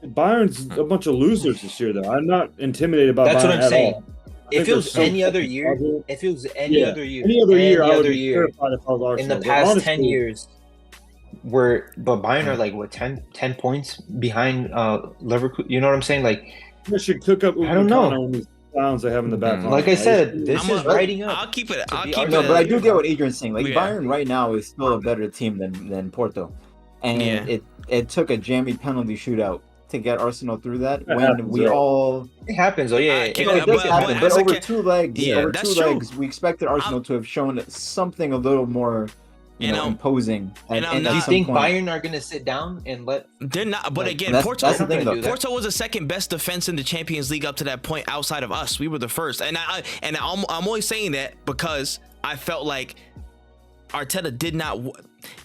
Bayern's a bunch of losers this year, though. I'm not intimidated by That's Bayern what I'm at saying. all. I If think it they're was so any other fucking year, fraudulent. if it was any Yeah. other year, Any other year, I would be year terrified if I was Arsenal. in the But past honestly, 10 years, but Bayern are like what 10 points behind Liverpool. You know what I'm saying? Like They should cook up. I don't know. On these clowns they have in the back line. Like I said, this is writing up. I'll keep it. No, but I do get what Adrian's saying. Like Yeah. Bayern right now is still a better team than Porto, and it took a jammy penalty shootout to get Arsenal through that. That When happens, we yeah. all, It happens. Oh yeah, I you know, it does happen. But as a over ca- two legs, Yeah, that's true. we expected Arsenal to have shown something a little more, you know, imposing. and I'm at not- Do you some think point. Bayern are gonna sit down and let? They're not, but Like, again, that's Porto. the thing, though. Porto was the second best defense in the Champions League up to that point, outside of us. We were the first, and I'm only saying that because I felt like Arteta did not.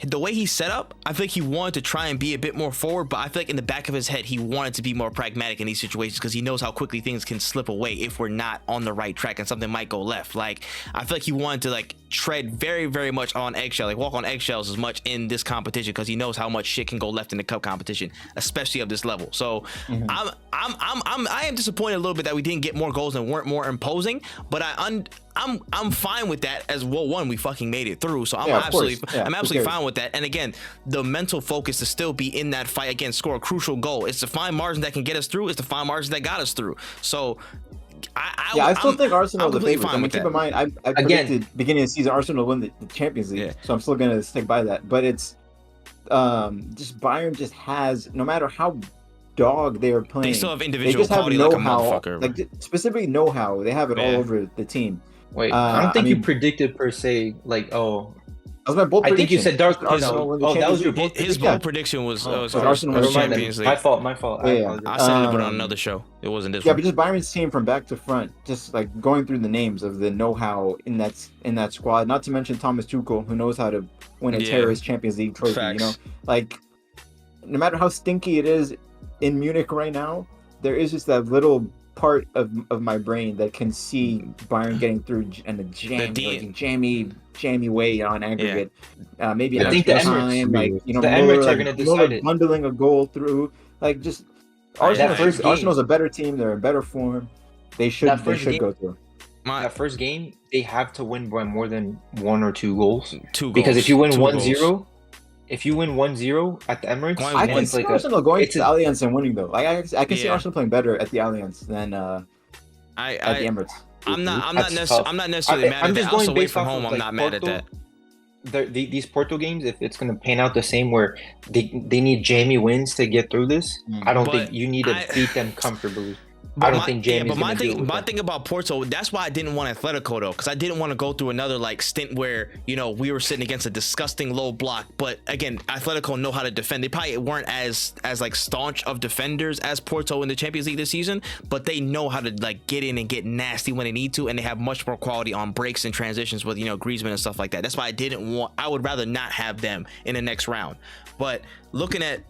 The way he set up, I think he wanted to try and be a bit more forward, but I feel like in the back of his head, he wanted to be more pragmatic in these situations because he knows how quickly things can slip away if we're not on the right track and something might go left. Like, I feel like he wanted to like tread very, very much on eggshells, like walk on eggshells as much in this competition because he knows how much shit can go left in the cup competition, especially of this level. So I am disappointed a little bit that we didn't get more goals and weren't more imposing, but I'm fine with that as well. One, we fucking made it through, so I'm absolutely fine with that. And again, the mental focus to still be in that fight again, score a crucial goal. It's to find margin that can get us through. It's to find margin that got us through. So I still think Arsenal are the favorites. I mean, keep in mind, I predicted beginning of the season Arsenal win the Champions League, so I'm still gonna stick by that. But it's just Bayern just has, no matter how dog they are playing, they still have they individual just have quality like a know-how, motherfucker. like specifically know-how. They have it all over the team. Wait, I don't think I mean, you predicted per se. Like, that was my bold I think you prediction. said Dark. Arsenal win the Oh, that was your Champions bold His bold prediction was Arsenal was win the Champions League. My fault. I Yeah. apologize. I said it, but on another show. It wasn't this Yeah, one. but just Byron's team from back to front, just like going through the names of the know-how in that squad. Not to mention Thomas Tuchel, who knows how to win a terrorist Champions League trophy. Facts. You know, like no matter how stinky it is in Munich right now, there is just that little part of my brain that can see Bayern getting through in a jammy way on aggregate. Maybe I think the time, like you know, the Emirates are gonna decide it. bundling a goal through, like just. Arsenal's a better team. They're in better form. They should go through. That first game, they have to win by more than 1 or 2 goals. 2 goals. Because if you win 1-0, goals. if you win 1-0 at the Emirates, I can see Arsenal going to the Allianz and winning though. Like I can see Yeah. Arsenal playing better at the Allianz than at the Emirates. I'm not necessarily mad I'm at just that. going Also, away based from off home, of, I'm like, not mad at Porto. that. These Porto games, if it's going to pan out the same, where they need Jamie wins to get through this, I don't think you need to beat them comfortably. I don't think Jamie's going to do it. My thing about Porto, that's why I didn't want Atletico though, because I didn't want to go through another like stint where we were sitting against a disgusting low block. But again, Atletico know how to defend. They probably weren't as like staunch of defenders as Porto in the Champions League this season, but they know how to like get in and get nasty when they need to, and they have much more quality on breaks and transitions with Griezmann and stuff like that. That's why I would rather not have them in the next round. But looking at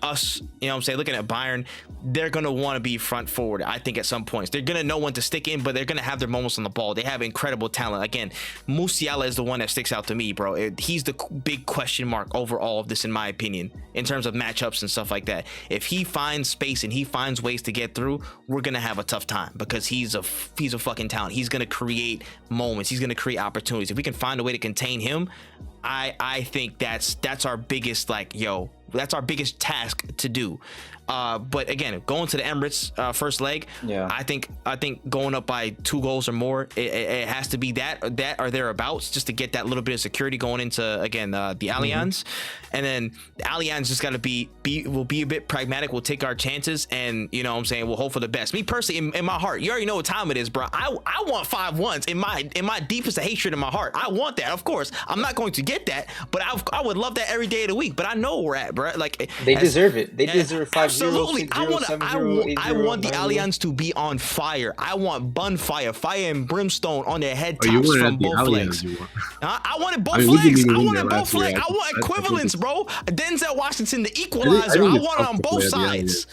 us, looking at Bayern, they're going to want to be front forward. I think at some points they're going to know when to stick in, but they're going to have their moments on the ball. They have incredible talent. Again, Musiala is the one that sticks out to me, bro. He's the big question mark over all of this, in my opinion, in terms of matchups and stuff like that. If he finds space and he finds ways to get through, we're going to have a tough time because he's a fucking talent. He's going to create moments. He's going to create opportunities. If we can find a way to contain him, I think that's our biggest that's our biggest task to do. But again, going to the Emirates first leg, I think going up by 2 goals or more, it has to be that or thereabouts, just to get that little bit of security going into again the Allianz. And then the Allianz just got to we'll be a bit pragmatic. We'll take our chances, and we'll hope for the best. Me personally, in my heart, you already know what time it is, bro. I want 5-1s in my deepest of hatred in my heart. I want that. Of course, I'm not going to get that, but I would love that every day of the week. But I know where we're at, bro. Like they deserve it. They deserve 5-0. Absolutely. 6-0, 7-0, I want the 8-0, Allianz to be on fire. I want fire and brimstone on their head Oh, you tops want it from at the both Allianz, legs. you want. I wanted both I mean, we legs. didn't I even wanted win that both last year. legs. I want I think equivalence, it's- bro. Denzel Washington, the I equalizer. think I it's want it tough on to both play at the sides.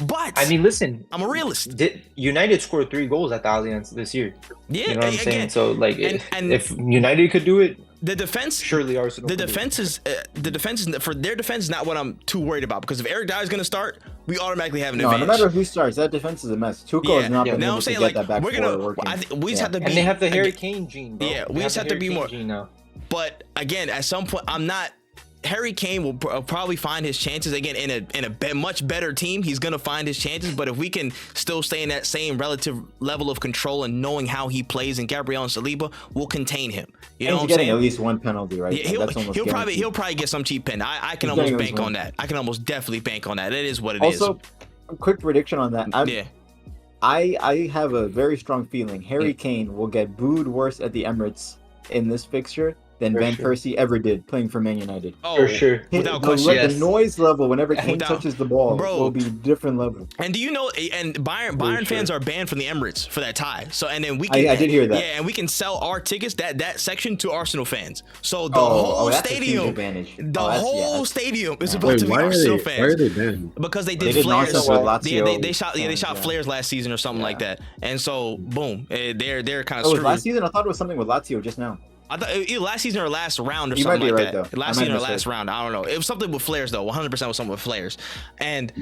But I mean, listen, I'm a realist. United scored 3 goals at the Allianz this year. Yeah, You know what I'm saying? again, So like, and if United could do it, the defense, surely Arsenal. the could do defense is for their defense is not what I'm too worried about, because if Eric Dyer is going to start, we automatically have an advantage. No matter who starts, that defense is a mess. Tuchel has not been now able to get that back forward working. We just have to be, and they have the Harry Kane gene, bro. Yeah, we just have to be more. Gene now. But again, at some point, I'm not Harry Kane will probably find his chances again in a much better team. He's gonna find his chances, but if we can still stay in that same relative level of control and knowing how he plays, and Gabriel and Saliba will contain him. You know what I'm getting saying? At least one penalty, right? Yeah, That's he'll probably get some cheap pen. I can almost bank on that. I can almost definitely bank on that. It is what it is. Also, a quick prediction on that. I have a very strong feeling Harry Kane will get booed worse at the Emirates in this fixture than Van Persie ever did playing for Man United. Oh, for sure. Without question. The noise level whenever Kane touches the ball will be different level. And do you know? And Bayern fans are banned from the Emirates for that tie. So and then we can. I did hear that. Yeah, and we can sell our tickets that section to Arsenal fans. So the whole stadium, stadium is about to be Arsenal fans. Why are they banned? Because they did flares. They shot yeah. flares last season or something like that. And so boom, they're kind of screwed. Last season I thought it was something with Lazio just now. I thought either last season or last round or something like that. Though. Last season or last round, I don't know. It was something with flares though. 100% was something with flares, and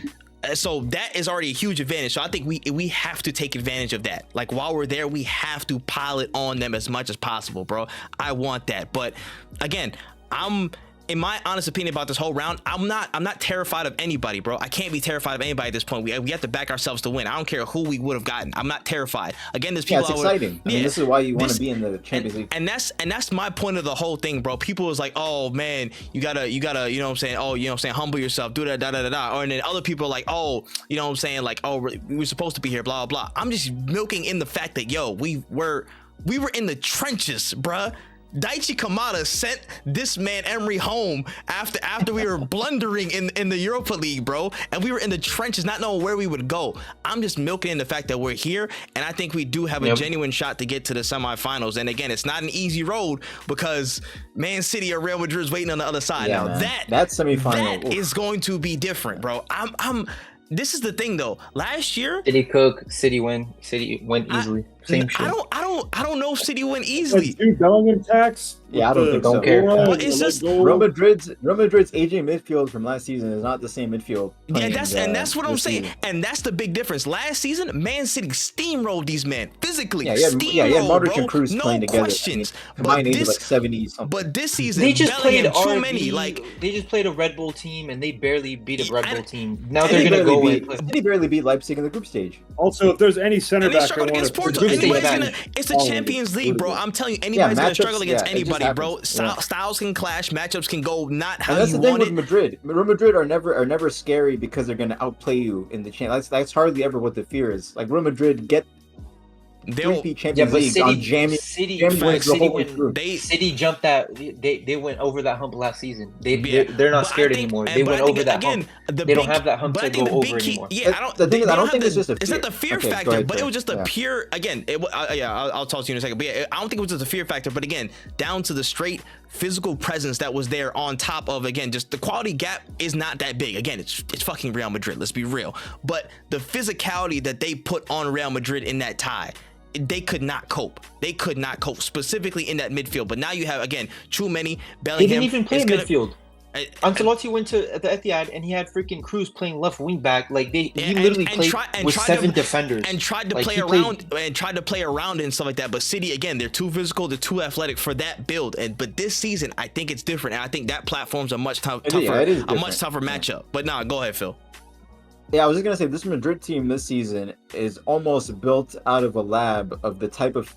so that is already a huge advantage. So I think we have to take advantage of that. Like while we're there, we have to pile it on them as much as possible, bro. I want that, but again, in my honest opinion about this whole round, I'm not terrified of anybody, bro. I can't be terrified of anybody at this point. We have to back ourselves to win. I don't care who we would have gotten. I'm not terrified. Again, there's people. Yeah, it's exciting. I mean, this is why you want to be in the Champions League. And that's my point of the whole thing, bro. People was like, oh man, you gotta, you know what I'm saying? Oh, you know what I'm saying? Humble yourself, do that, da. Or and then other people are like, oh, you know what I'm saying? Like, oh, we were supposed to be here, blah blah. I'm just milking in the fact that we were in the trenches, bruh. Daichi Kamada sent this man Emery home after we were blundering in the Europa League, bro, and we were in the trenches not knowing where we would go. I'm just milking in the fact that we're here, and I think we do have a genuine shot to get to the semifinals. And again, it's not an easy road because Man City or Real Madrid is waiting on the other side. Yeah, now that semifinal that is going to be different, bro. This is the thing though. Last year, City win easily. Same shit. I don't know if City win easily. Bellingham tax. Yeah, I don't care. But it's just Real Madrid's aging midfield from last season is not the same midfield. Yeah, that's what I'm saying, and that's the big difference. Last season, Man City steamrolled these men physically. Modric and Kroos playing together. Questions. Combined age of like 70 something. But this season, they just played too many. Like they just played a Red Bull team and they barely beat a Red Bull team. Now they're gonna go City barely beat Leipzig in the group stage. Also, if there's any center back, it's the Champions League, bro. I'm telling you, anybody's gonna struggle against anybody, bro. Styles can clash, matchups can go not how you want it. That's the thing with Madrid. Real Madrid are never scary because they're gonna outplay you in the chance. That's hardly ever what the fear is. Like Real Madrid get Champions League on jamming. City jumped that. They went over that hump last season. They're not scared anymore. They went over that hump. They don't have that hump to go over anymore. Yeah, I don't think it's just a fear. It's not the fear factor, but it was just a pure. Again, I'll talk to you in a second. But yeah, I don't think it was just a fear factor. But again, down to the straight physical presence that was there on top of, again, just the quality gap is not that big. Again, it's fucking Real Madrid. Let's be real. But the physicality that they put on Real Madrid in that tie, they could not cope. They could not cope, specifically in that midfield. But now you have, again, Too-Many, Bellingham. They didn't even play midfield. Ancelotti went to the Etihad and he had freaking Kroos playing left wing back. Like he literally played with 7 defenders and tried to play around and stuff like that. But City, again, they're too physical, they're too athletic for that build. But this season, I think it's different, and I think that platform's a much tougher matchup. But nah, go ahead, Phil. Yeah, I was just gonna say this Madrid team this season is almost built out of a lab of the type of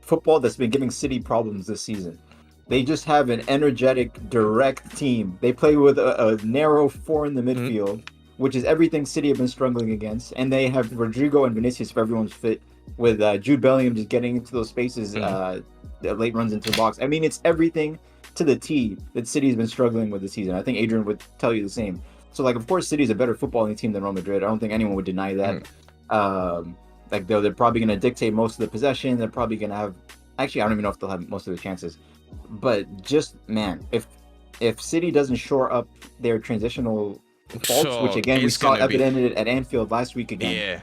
football that's been giving City problems this season. They just have an energetic, direct team. They play with a narrow 4 in the midfield, which is everything City have been struggling against. And they have Rodrigo and Vinicius if everyone's fit, with Jude Bellingham just getting into those spaces, late runs into the box. I mean, it's everything to the T that City's been struggling with this season. I think Adrian would tell you the same. So, like, of course, City's a better footballing team than Real Madrid. I don't think anyone would deny that. Like, they're probably going to dictate most of the possession. They're probably going to have... Actually, I don't even know if they'll have most of the chances. But just, man, if City doesn't shore up their transitional faults, which, again, we saw evident at Anfield last week again. Yeah.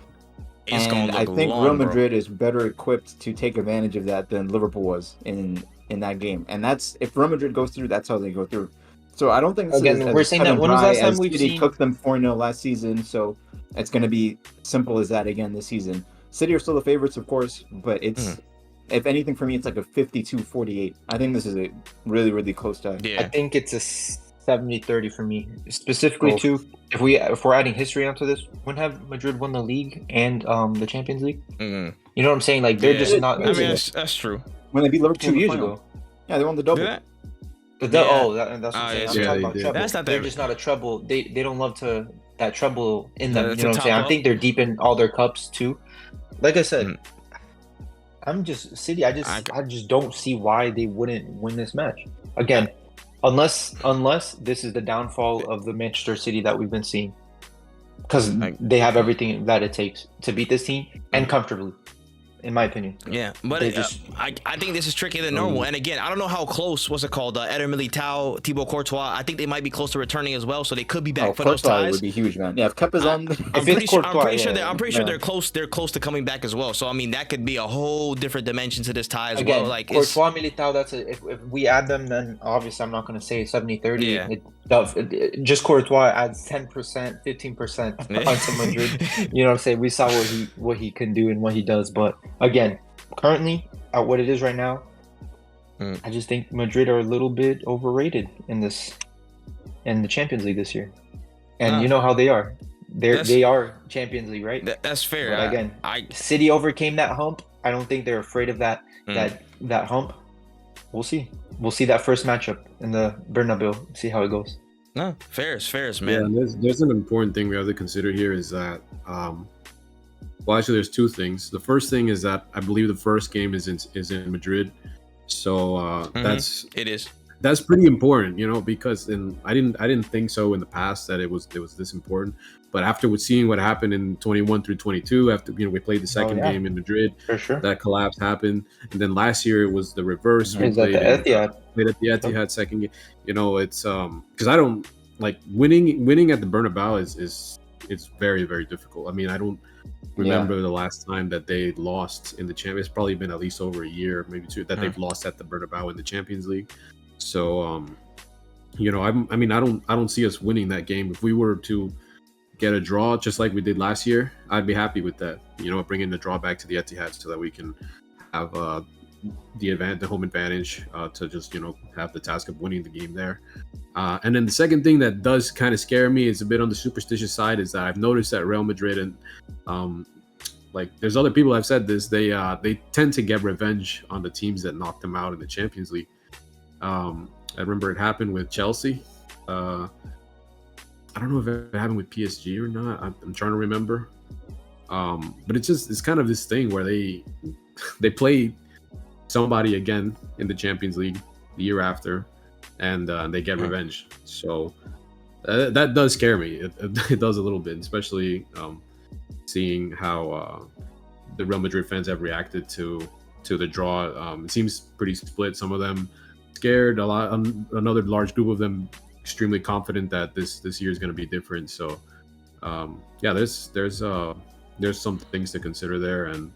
And I think Real Madrid is better equipped to take advantage of that than Liverpool was in that game. And that's... If Real Madrid goes through, that's how they go through. So I don't think this is we're saying that when was the last time we've seen cooked them 4-0 last season, so it's going to be simple as that again this season. City are still the favorites, of course, but it's if anything for me, it's like a 52-48. I think this is a really, really close tie. Yeah. I think it's a 70-30 for me. Specifically, too, if we're adding history onto this, when have Madrid won the league and the Champions League? Mm-hmm. You know what I'm saying? Like they're just not. I mean, that's true. When they beat Liverpool 2 in the years final. ago. Yeah, they won the double. Did that? Oh, that's what I'm saying. yeah, I'm talking about they treble. That's not They're that- just not a treble. They don't love to that treble in them. That's You know a what I'm saying? top I think they're deep in all their cups too. Like I said, Mm. I'm just City. I just don't see why they wouldn't win this match again, unless this is the downfall of the Manchester City that we've been seeing, because they have everything that it takes to beat this team and comfortably. In my opinion. Yeah, but I think this is trickier than normal. And again, I don't know how close, what's it called, Eder Militao, Thibaut Courtois. I think they might be close to returning as well, so they could be back for those Courtois ties. would be huge, man. Yeah, if Kepa's on. I'm pretty sure yeah. they're close. They're close to coming back as well. So I mean, that could be a whole different dimension to this tie as Again, well. Like Courtois, Militao. That's if we add them, then obviously I'm not going to say 70-30. Yeah. Just Courtois adds 10%, 15% onto Madrid. You know what I'm saying? We saw what he can do and what he does, but again. Currently, at what it is right now, I just think Madrid are a little bit overrated in the Champions League this year. And you know how they are. They are Champions League, right? That's fair. But again, City overcame that hump. I don't think they're afraid of that hump. We'll see. We'll see that first matchup in the Bernabeu. See how it goes. No, fair, man. Yeah, there's an important thing we have to consider here is that well, actually, there's two things. The first thing is that I believe the first game is in Madrid, so that's pretty important, you know, because I didn't think so in the past that it was this important, but after seeing what happened in 21 through 22, after we played the second game in Madrid, for sure, that collapse happened, and then last year it was the reverse. We played at the Etihad second game. You know, it's because I don't like winning at the Bernabeu is it's very, very difficult. I mean, I don't remember the last time that they lost in the Champions. It's probably been at least over a year, maybe two, that they've lost at the Bernabeu in the Champions League. So, you know, I don't see us winning that game. If we were to get a draw, just like we did last year, I'd be happy with that. You know, bringing the draw back to the Etihad so that we can have the home advantage to just, you know, have the task of winning the game there. And then the second thing that does kind of scare me is a bit on the superstitious side is that I've noticed that Real Madrid and like there's other people have said this, they tend to get revenge on the teams that knocked them out in the Champions League. I remember it happened with Chelsea. I don't know if it happened with PSG or not. I'm trying to remember. But it's kind of this thing where they play somebody again in the Champions League the year after, and they get revenge. So that does scare me. It does a little bit, especially seeing how the Real Madrid fans have reacted to the draw. It seems pretty split. Some of them scared, another large group of them extremely confident that this year is going to be different. So yeah, there's some things to consider there, and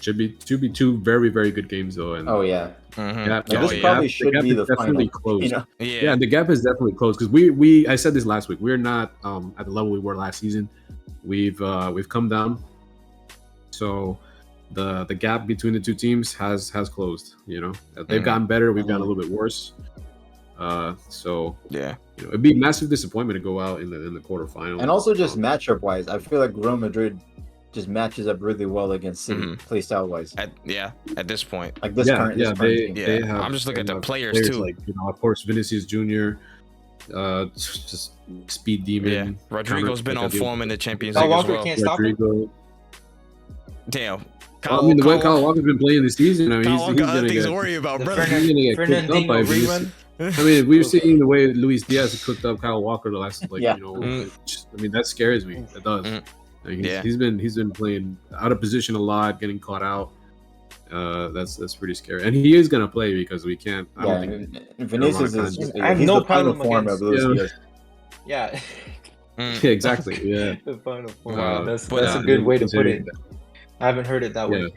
should be two very, very good games though. And this probably should be the definitely final. Closed. You know? Yeah, the gap is definitely closed because I said this last week. We're not at the level we were last season. We've come down. So the gap between the two teams has closed. You know, they've gotten better. We've gotten a little bit worse. So yeah, you know, it'd be a massive disappointment to go out in the quarterfinals. And also just matchup wise, I feel like Real Madrid just matches up really well against City play style wise. At this point, like this current team. They have, I'm just looking at the players too. Like, you know, of course, Vinicius Jr. Just speed demon. Yeah, Rodrigo's been on form in the Champions Kyle League as Walker well. can't stop him. Damn. I mean, the way Kyle Walker's been playing this season, I mean, he's other gonna things get, to worry about, brother. he's gonna get cooked up by Vinicius. I mean, we've seen the way Luis Diaz cooked up Kyle Walker the last, you know, I mean, that scares me. It does. I mean, he's been playing out of position a lot, getting caught out. That's pretty scary, and he is gonna play because we can't. I don't think Vinicius is. I have he's no the final problem form against. of Luis Diaz. Yeah. Yeah, exactly. Yeah. The final form. Wow. That's a good way to put it. I haven't heard it that way.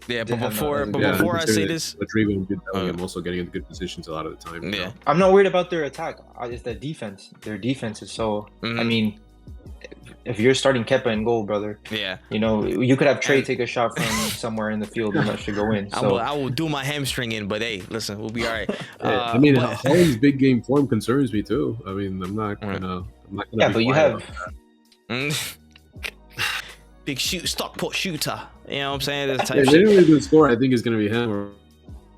Yeah, but before I say this, Rodrigo and Good Bellingham also getting into good positions a lot of the time. Yeah, I'm not worried about their attack. It's the defense. Their defense is so. I mean, if you're starting Kepa in goal, brother, Yeah. you know, you could have Trey take a shot from somewhere in the field and that should go in. So I will do my hamstring in, but hey, listen, we'll be all right. I mean, but- Holland's big game form concerns me too. I mean, I'm not gonna. yeah, but you have big Stockport shooter. You know what I'm saying? This type Yeah, shit. the only good score I think is gonna be him or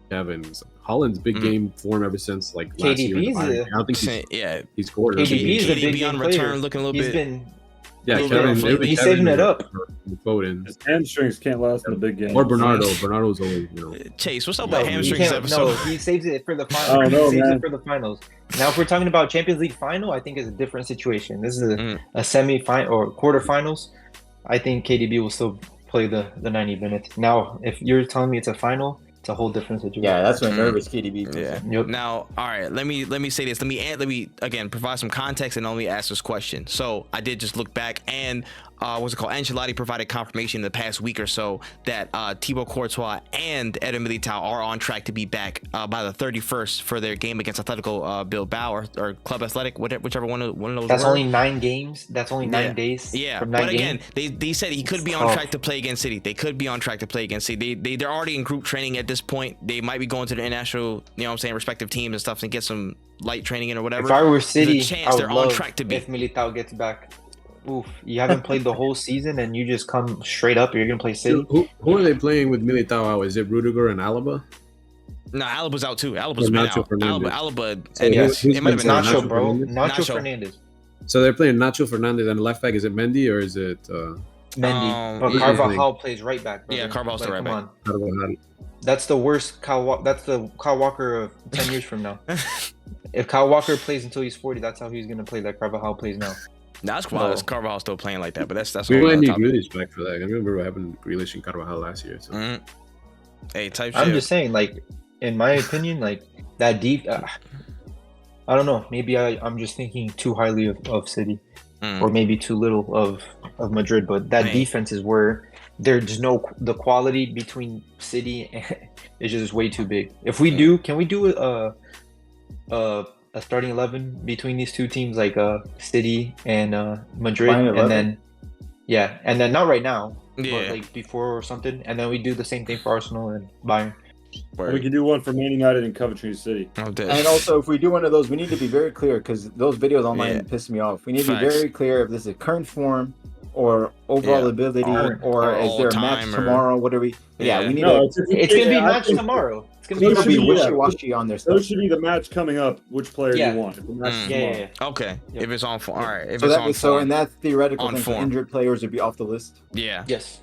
Kevin. Holland's big game form ever since like last year. KDB's I don't think Yeah, he scored. KDB is a big KDB game on player. return looking a little He's bit. been Yeah, He's Kevin. been- it was he's Kevin saving it or- up. or Foden. His hamstrings can't last in the big game. Or Bernardo. Bernardo's always, you know. Chase, what's up No, with he hamstrings can't- episode? No, he saves it for the Oh, finals. no, he saves man. it for the finals. Now, if we're talking about Champions League final, I think it's a different situation. This is Mm. a semi-final or quarterfinals. I think KDB will still play the 90 minutes. Now, if you're telling me it's a final, it's a whole different situation. Yeah, that's what nervous KDB. Yeah. Yep. Now, all right. Let me say this. Let me again provide some context and let me ask this question. So I did just look back and what's it called? Ancelotti provided confirmation in the past week or so that Thibaut Courtois and Eder Militao are on track to be back by the 31st for their game against Atletico Bilbao or Club Athletic, whichever one of those. That's were. only 9 games. That's only 9 days. Yeah, from 9 but again, games. they said he could be on track to play against City. They could be on track to play against City. They're already in group training at this point. They might be going to the international, you know what I'm saying, respective teams and stuff and get some light training in or whatever. If I were There's City, a chance I would they're on love track to be. if Militao gets back. Oof, you haven't played the whole season and you just come straight up. You're gonna play City. Who are they playing with Militao out? Is it Rudiger and Alaba? No, Alaba's out too. Alaba's Or been Nacho out. Fernandez. Alaba, So and who's it might have been been Nacho Nacho, bro. Fernandez? Nacho Nacho. Fernandez. So they're playing Nacho Fernandez and left back. Is it Mendy or is it Mendy. But yeah. Carvajal plays right back. Brother. Yeah, Carvajal's the Like, right come back. on. Carvajal? That's the worst That's the Kyle Walker of 10 years from now. If Kyle Walker plays until he's 40, that's how he's gonna play. Like Carvajal plays now. Nah, that's cool. That's Carvajal still playing like that, but that's We all might on need top. Grealish back for that. I remember what happened to Grealish and Carvajal last year. So. Mhm. Hey, type I'm shit. just saying, like, in my opinion, like that deep. I don't know. Maybe I'm just thinking too highly of City, or maybe too little of Madrid. But that Man. defense is where there's the quality between City is just way too big. If we do, can we do a starting 11 between these two teams, like City and Madrid, Starting and 11? then not right now, Yeah. but like before or something, and then we do the same thing for Arsenal and Bayern. We can do one for Man United and Coventry City. I'm dead. And also, if we do one of those, we need to be very clear because those videos online Yeah. piss me off. We need to be Facts. very clear if this is current form or overall Yeah. ability Or or is there a match all-time or- tomorrow? What are we? Yeah, Yeah. we need No, to. It's gonna be I match think tomorrow. It's gonna We be need to be should be, wishy-washy on their Those stuff. should be the match coming up. Which player Yeah. you want? If the match is Mm. Yeah, tomorrow. Okay, Yep. if it's on form, all right. If So it's that on so form, in that theoretical On thing, for form. injured players would be off the list. yeah. Yes.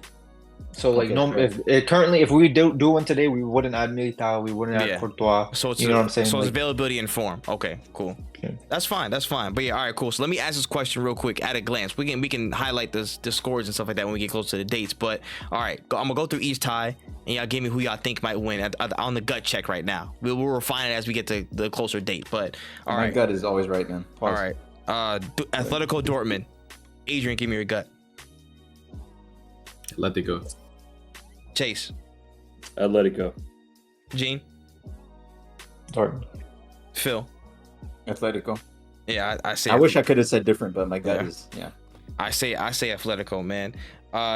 So like Okay, no, fair. currently if we do one today, we wouldn't add Militao, we wouldn't add Yeah. Courtois. So it's you know what I'm saying? So it's Like, availability and form. Okay, cool. Okay. That's fine. That's fine. But yeah, all right, cool. So let me ask this question real quick at a glance. We can highlight the scores and stuff like that when we get close to the dates. But all right, I'm gonna go through each tie and y'all give me who y'all think might win on the gut check right now. We'll refine it as we get to the closer date. But all My right, gut is always right, man. all Pause. right. Atletico Dortmund. Adrian, give me your gut. Let it go. Chase, Atletico. Gene, Dortmund. Phil. Atletico. Yeah, I say. I wish I could have said different, but my gut Yeah. is yeah. I say Atletico, man.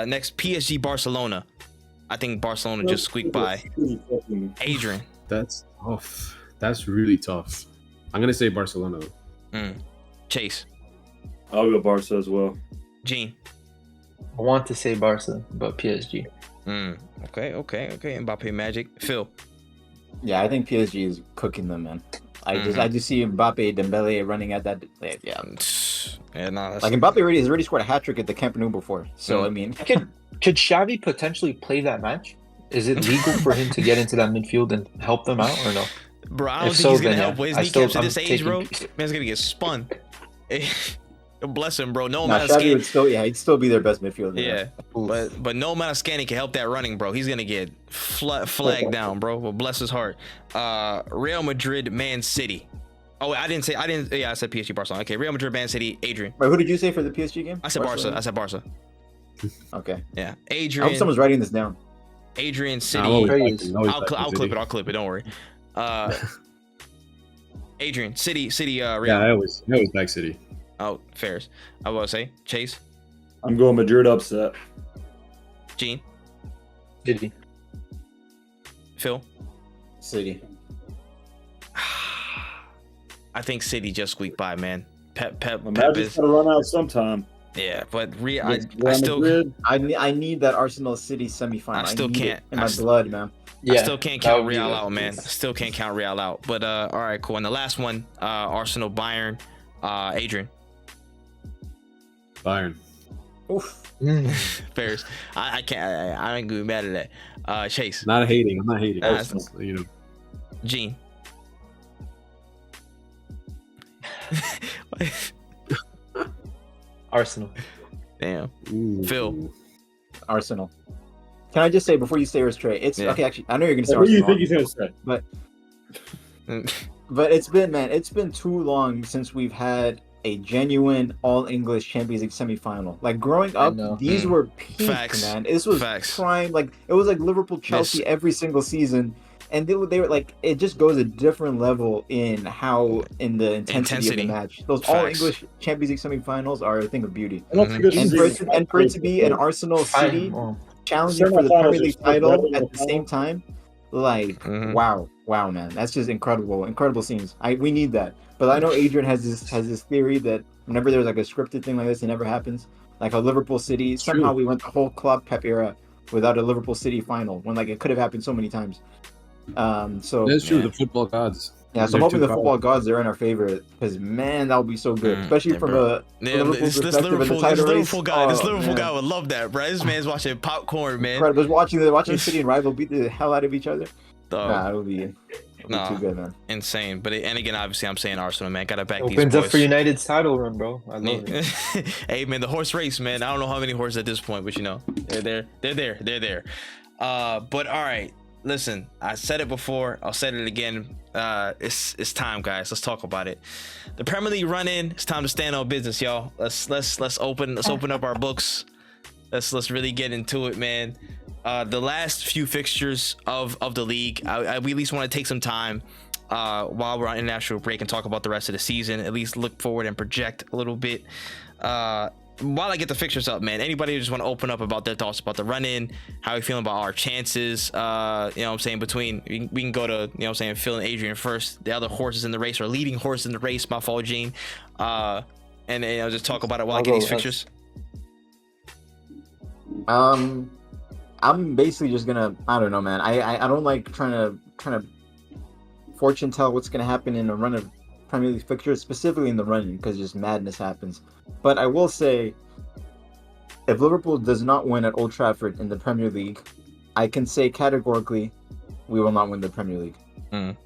Next, PSG Barcelona. I think Barcelona just squeaked by. Adrian. That's tough. That's really tough. I'm gonna say Barcelona. Chase. I'll go Barca as well. Gene. I want to say Barca, but PSG. Okay. Mbappe magic. Phil. Yeah, I think PSG is cooking them, man. I just see Mbappe, Dembele running at that. Yeah, Yeah, no, that's like Mbappe has already scored a hat trick at the Camp Nou before. So I mean, Could Xavi potentially play that match? Is it legal for him to get into that midfield and help them out or no? bro. I don't If think so, he's gonna then, help yeah. with his I still- kneecaps at I'm this age, bro. taking- Man's gonna get spun. Bless him, bro. No nah, amount of Xavi scanning. would still, he'd still be their best midfielder. Yeah, Oof. but no amount of scanning can help that running, bro. He's gonna get flagged down, bro. Well, bless his heart. Real Madrid, Man City. Oh, wait, I didn't. Yeah, I said PSG, Barcelona. Okay, Real Madrid, Man City. Adrian. Wait, who did you say for the PSG game? I said Barca. Barcelona? I said Barca. Okay. Yeah, I hope Adrian. someone's writing this down. Adrian Nah, City. I'm always Crazy. backing- always I'll backing clip City. it. I'll clip it. Don't worry. Adrian, City. Yeah, Real. I always back City. Oh, fairs. I was say Chase, I'm going Madrid upset. Gene, City. Phil. City. I think City just squeaked by, man. Pep Magic's is, got to run out sometime. yeah, but I Real still Madrid. I need that Arsenal City semifinal. I still need can't. it in my blood, man. I still can't that count would be Real the- out, man. I still can't count Real out. But all right, cool. And the last one, Arsenal Bayern. Adrian. Bayern. Oof. Fairs. I can't. I ain't gonna be mad at that. Chase. Not hating. I'm not hating. Nah, It's just, you know. Gene. Arsenal. Damn. Ooh. Phil. Arsenal. Can I just say before you say yours, Trey? It's Yeah. okay. Actually, I know you're gonna say What do you Arsenal, think he's gonna say? but it's been too long since we've had a genuine all English Champions League semifinal. Like growing I up, know. these were peak, Facts. man. This was Facts. prime. Like it was like Liverpool, Chelsea every single season, and they were like it just goes a different level in how in the intensity of the match. Those all Facts. English Champions League semifinals are a thing of beauty. I don't think this And is for it to be an Arsenal City Fine. challenging for the Semifinals Premier are League still better title than at the the final. same time, like Mhm. wow, man, that's just incredible scenes. We need that. But I know Adrian has this theory that whenever there's like a scripted thing like this, it never happens. Like a Liverpool City, somehow true. we went the whole club Pep era without a Liverpool City final when like it could have happened so many times. So That's true. Yeah. The football gods. yeah, so They're hoping too the football powerful. gods are in our favor because man, that would be so good, especially yeah, from bro. a Yeah, Liverpool this perspective in the Liverpool title race. Liverpool guy, this Oh, Liverpool man. guy would love that, bro. This man's watching popcorn, man. Incredible. Just watching City and rival beat the hell out of each other. Dog, Nah, it would be Nah. too good, man. insane. But and again, obviously, I'm saying Arsenal, man. Gotta back these Opens boys. up for United's title run, bro. I love it. Hey, man, the horse race, man. I don't know how many horses at this point, but you know, they're there. But all right, listen. I said it before. I'll say it again. It's time, guys. Let's talk about it. The Premier League run in. It's time to stand on business, y'all. Let's open up our books. Let's really get into it, man. The last few fixtures of the league, we at least want to take some time while we're on international break and talk about the rest of the season. At least look forward and project a little bit. While I get the fixtures up, man, anybody who just want to open up about their thoughts about the run-in, how you feeling about our chances, you know what I'm saying, between, we can go to, you know what I'm saying, Phil and Adrian first, the other horses in the race, or leading horse in the race, my fault, Gene, and I'll just talk about it while I get these fixtures. I'm basically just gonna, I don't know, man. I don't like trying to fortune tell what's gonna happen in a run of Premier League fixtures, specifically in the run-in, because just madness happens. But I will say, if Liverpool does not win at Old Trafford in the Premier League, I can say categorically, we will not win the Premier League. Mm.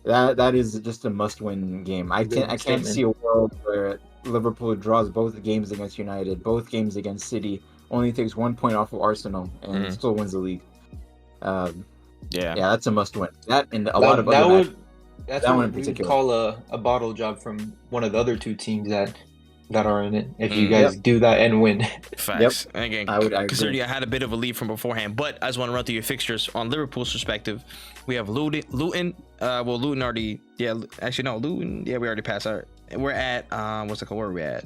That is just a must-win game. I can't see a world where Liverpool draws both games against United, both games against City, only takes 1 point off of Arsenal, and still wins the league. Yeah, that's a must-win. That and a lot of other matches. That's That one what in we would particular. call a bottle job from one of the other two teams that are in it. If you guys do that and win, Facts. And again, I considering agree. I had a bit of a lead from beforehand, but I just want to run through your fixtures on Liverpool's perspective. We have Luton. Luton already. Yeah, actually no, Luton. Yeah, we already passed. All right. We're at what's it called? Where are we at?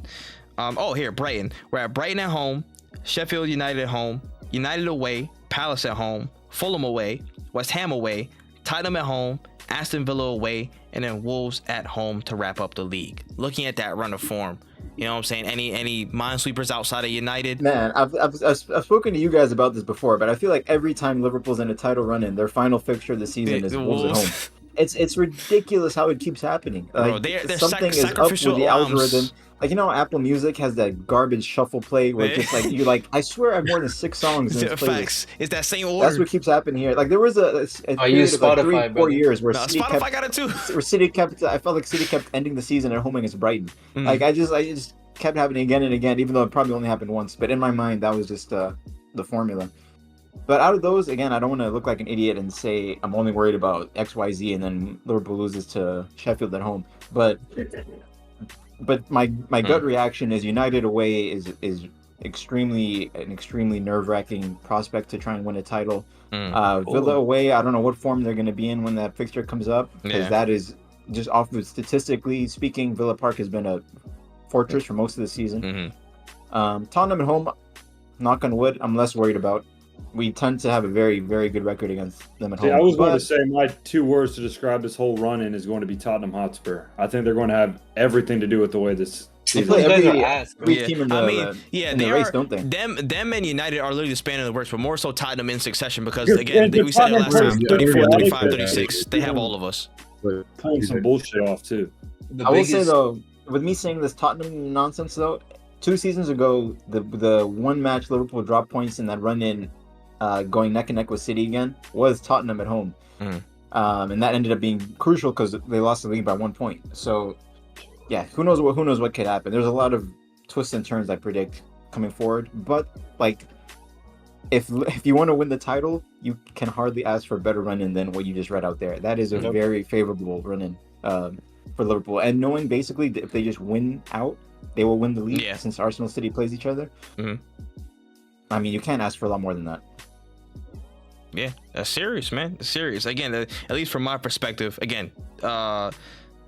Here, Brighton. We're at Brighton at home, Sheffield United at home, United away, Palace at home, Fulham away, West Ham away, Tottenham at home, Aston Villa away, and then Wolves at home to wrap up the league. Looking at that run of form, you know what I'm saying? Any minesweepers outside of United? Man, I've spoken to you guys about this before, but I feel like every time Liverpool's in a title run-in, their final fixture of the season is Wolves at home. It's ridiculous how it keeps happening. Like, Bro, they're something is up with sacrificial the lambs. algorithm. Like, you know, Apple Music has that garbage shuffle play where it's just like you're like, I swear I have more than 6 songs in this playlist. Facts. It's that same order. That's what keeps happening here. Like there was a I period use of like Spotify, 3-4 years where No, City Spotify got it too. kept. I felt like City kept ending the season at home against Brighton. Mm. Like I just kept happening again and again, even though it probably only happened once. But in my mind, that was just the formula. But out of those, again, I don't want to look like an idiot and say I'm only worried about XYZ and then Liverpool loses to Sheffield at home. But my gut reaction is United away is an extremely nerve-wracking prospect to try and win a title. Villa away, I don't know what form they're going to be in when that fixture comes up, because that is just off of statistically speaking, Villa Park has been a fortress for most of the season. Mm-hmm. Tottenham at home, knock on wood, I'm less worried about. We tend to have a very, very good record against them at home. I was going to say my 2 words to describe this whole run-in is going to be Tottenham Hotspur. I think they're going to have everything to do with the way this They season. play every Yeah. team in I the, mean, yeah, in the they race, are. don't they? Them and United are literally the span of the worst, but more so Tottenham in succession because Because- again, and we said it Tottenham last time, plays 34, very 35, good. 36. They have all of us. But Pulling some bullshit off too. I will say though, with me saying this Tottenham nonsense though, 2 seasons ago, the one match Liverpool dropped points in that run in, going neck and neck with City again, was Tottenham at home, and that ended up being crucial because they lost the league by 1 point. So, yeah, who knows what could happen? There's a lot of twists and turns I predict coming forward, but like, if you want to win the title, you can hardly ask for a better run in than what you just read out there. That is a very favorable run in for Liverpool, and knowing basically if they just win out, they will win the league since Arsenal City plays each other. I mean, you can't ask for a lot more than that. Yeah, that's serious, man. That's serious. Again, at least from my perspective, again,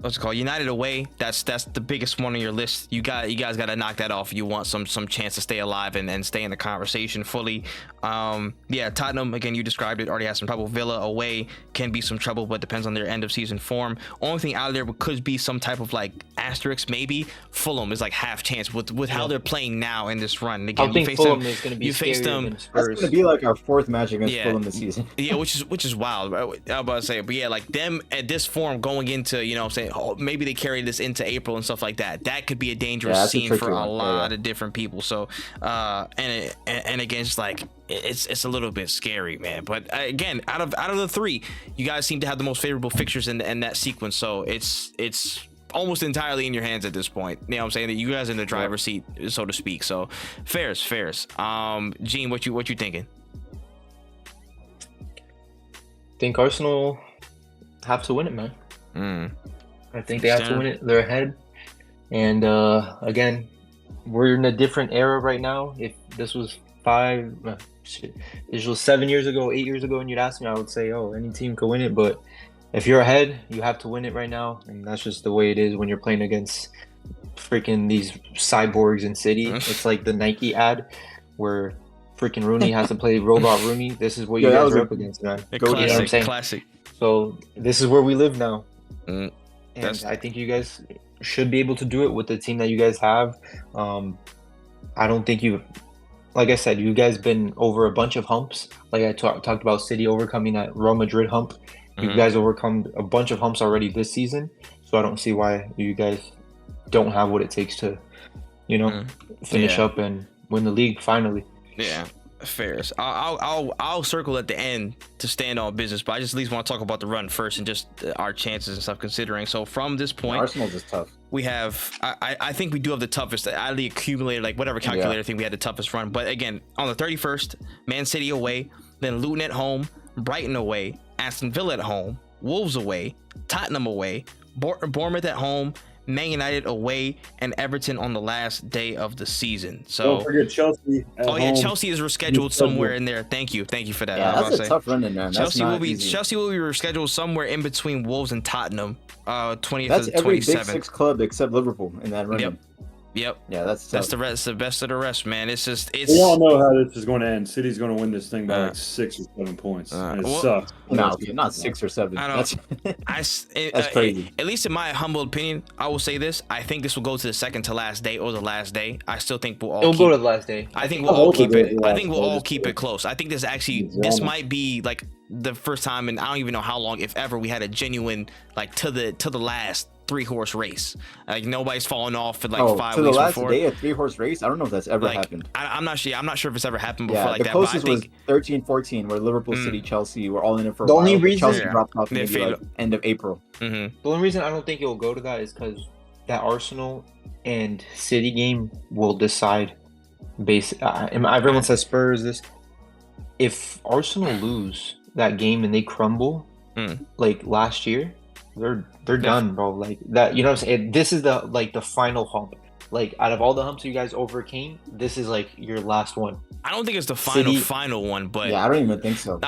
what's it called? United away. That's the biggest one on your list. You guys got to knock that off. You want some chance to stay alive and stay in the conversation fully. Yeah, Tottenham, again, you described it, already has some trouble. Villa away can be some trouble, but depends on their end of season form. Only thing out of there could be some type of like asterisk, maybe. Fulham is like half chance with how they're playing now in this run. Again, I think Fulham is going to be you face them. That's going to be like our 4th match against Fulham this season. Yeah, which is wild. I was about to say, but yeah, like them at this form going into, you know what I'm saying, maybe they carry this into April and stuff like that. That could be a dangerous scene for a lot of different people. So, and again, it's like it's a little bit scary, man. But again, out of the 3, you guys seem to have the most favorable fixtures in that sequence. So it's almost entirely in your hands at this point. You know what I'm saying? That you guys are in the driver's seat, so to speak. So fairs. Gene, what you thinking? Think Arsenal have to win it, man. I think they have to win it. They're ahead. And again, we're in a different era right now. If this was 7 years ago, 8 years ago, and you'd ask me, I would say, oh, any team could win it. But if you're ahead, you have to win it right now. And that's just the way it is when you're playing against freaking these cyborgs in City. It's like the Nike ad where freaking Rooney has to play Robot Rooney. This is what you guys are up against, man. Classic, you know what I'm saying? Classic. So this is where we live now. And That's- I think you guys should be able to do it with the team that you guys have. I don't think like I said, you guys been over a bunch of humps. Like I talked about City overcoming that Real Madrid hump. You guys overcome a bunch of humps already this season. So I don't see why you guys don't have what it takes to, finish up and win the league finally. Yeah. Fairs. I'll circle at the end to stand on business, but I just at least want to talk about the run first and just our chances and stuff considering. So from this point, Arsenal's is tough. We have, I think we do have the toughest out of the accumulator, like whatever calculator, I think we had the toughest run. But again, on the 31st, Man City away, then Luton at home, Brighton away, Aston Villa at home, Wolves away, Tottenham away, Bournemouth at home, Man United away, and Everton on the last day of the season. So don't forget Chelsea. Yeah, Chelsea is rescheduled somewhere in there. Thank you for that. Yeah, that's a tough run in there. Chelsea will be rescheduled somewhere in between Wolves and Tottenham. 20th that's to every 27th. Big Six club except Liverpool in that run. Yep. Yeah, that's the rest. The best of the rest, man. It's we all know how this is going to end. City's going to win this thing by like 6 or 7 points. And it sucks. No, not 6 or 7. That's crazy. At least in my humble opinion, I will say this: I think this will go to the second to last day or the last day. I still think we'll all go to the last day. I think we'll all keep it. I think we'll all keep it close. I think this might be like the first time, and I don't even know how long, if ever, we had a genuine like to the last 3-horse race. Like nobody's fallen off for like 5 to weeks the last before. day, a 3-horse race. I don't know if that's ever happened. I'm not sure if it's ever happened before like the that. Closest but I think was 13-14, where Liverpool, City, Chelsea were all in it for a The while. only reason- Chelsea dropped off maybe like end of April. The only reason I don't think it'll go to that is because that Arsenal and City game will decide. Everyone says Spurs this. If Arsenal lose that game and they crumble, like last year, they're done, bro. Like that, you know what I'm saying? This is the final hump. Like out of all the humps you guys overcame, this is like your last one. I don't think it's the City- final one, but Yeah, I don't even think so.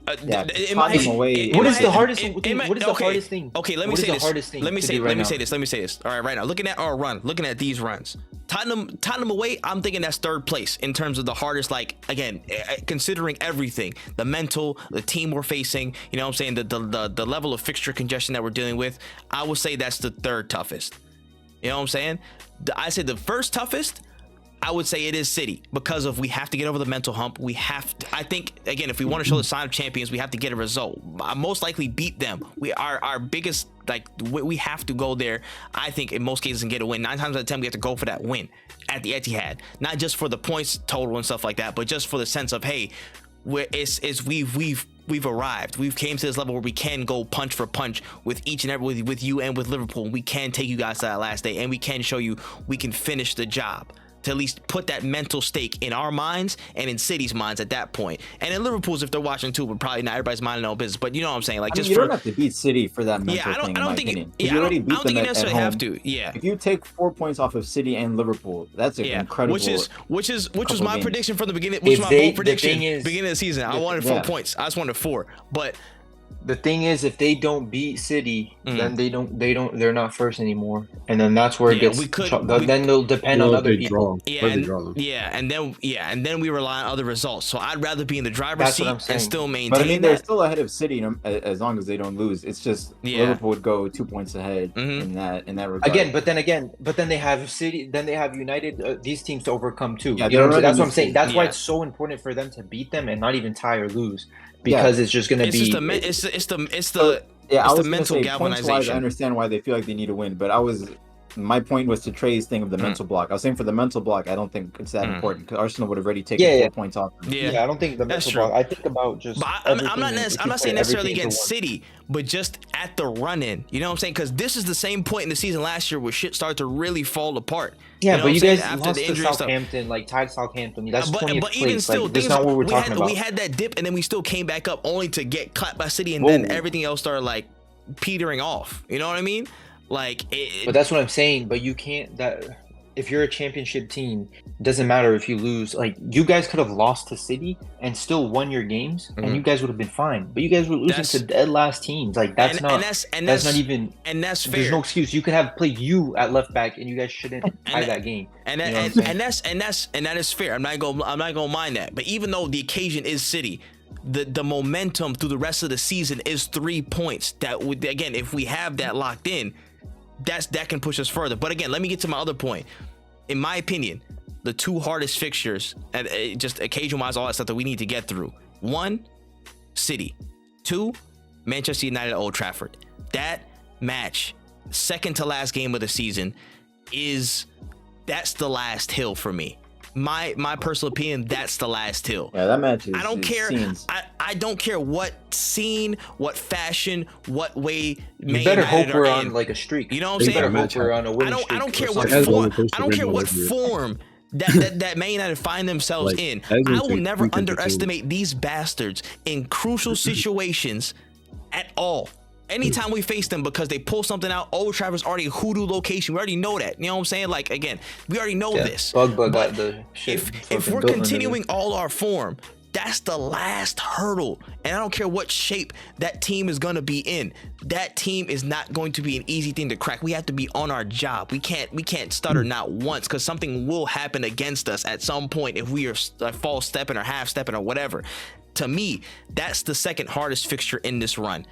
Tottenham away. What is the hardest thing? What is the hardest thing? Okay, let me say this. Let me say this. All right, now looking at our run, looking at these runs, Tottenham away, I'm thinking that's third place in terms of the hardest. Like, again, considering everything, the mental, the team we're facing, you know what I'm saying, the level of fixture congestion that we're dealing with, I would say that's the third toughest. You know what I'm saying? I said the first toughest, I would say it is City, because of we have to get over the mental hump. We have to, I think, again, if we want to show the sign of champions, we have to get a result. I most likely beat them. We are our biggest, like, we have to go there, I think, in most cases, and get a win. 9 times out of 10, we have to go for that win at the Etihad, not just for the points total and stuff like that, but just for the sense of, hey, we've arrived. We've came to this level where we can go punch for punch with each and every, with you and with Liverpool. We can take you guys to that last day, and we can show you we can finish the job, to at least put that mental stake in our minds and in City's minds at that point. And in Liverpool's, if they're watching too, but probably not everybody's minding their own business. But you know what I'm saying? Like, just you don't have to beat City for that mental thing. I don't think you necessarily have to. Yeah. If you take 4 points off of City and Liverpool, that's an incredible. Which was my prediction from the beginning. Which was my bold prediction beginning of the season. I wanted 4 points. I just wanted 4. But the thing is, if they don't beat City, then they're not first anymore, and then that's where it gets. Then they'll depend on other people. And then we rely on other results. So I'd rather be in the driver's seat and still maintain. But I mean, they're still ahead of City, as long as they don't lose. It's just Liverpool would go 2 points ahead in that regard. Again, but then they have City, then they have United. These teams to overcome too. Yeah, that's what I'm saying. That's why it's so important for them to beat them and not even tie or lose. Because it's just gonna be. It's the mental galvanization. I understand why they feel like they need to win, but my point was to Trey's thing of the mental block. I was saying for the mental block, I don't think it's that important, because Arsenal would have already taken 4 points off. Yeah, I don't think the mental block. I think about just. But I'm not saying necessarily against City, but just at the run-in. You know what I'm saying? Because this is the same point in the season last year where shit started to really fall apart. Yeah, but you guys lost to Southampton, like tied Southampton. That's 20th but even place. still, that's not what we're talking about. We had that dip, and then we still came back up, only to get clapped by City, and then everything else started like petering off. You know what I mean? Like, but that's what I'm saying. But you can't. If you're a championship team, it doesn't matter if you lose. Like, you guys could have lost to City and still won your games, and you guys would have been fine. But you guys were losing to dead last teams. Like, that's not even. And that's fair. There's no excuse. You could have played you at left back, and you guys shouldn't tie that game. And that is fair. I'm not gonna mind that. But even though the occasion is City, the momentum through the rest of the season is 3 points. That would, again, if we have that locked in, that can push us further. But again, let me get to my other point. In my opinion, the 2 hardest fixtures, just occasion-wise, all that stuff that we need to get through. 1, City. 2, Manchester United at Old Trafford. That match, second to last game of the season, that's the last hill for me. My personal opinion, that's the last hill. Yeah, that match is. I don't care. I don't care what scene, what fashion, what way. You better hope we're on like a streak. You know what I'm saying? You better hope we're on a winning streak. I don't care what form. I don't care what form that Man United find themselves in. I will never underestimate these bastards in crucial situations at all. Anytime we face them, because they pull something out, Old Trafford's already a hoodoo location. We already know that. You know what I'm saying? Like, again, we already know this. But got the shit if we're continuing all our form, that's the last hurdle. And I don't care what shape that team is going to be in. That team is not going to be an easy thing to crack. We have to be on our job. We can't stutter not once, because something will happen against us at some point if we are false stepping or half stepping or whatever. To me, that's the second hardest fixture in this run.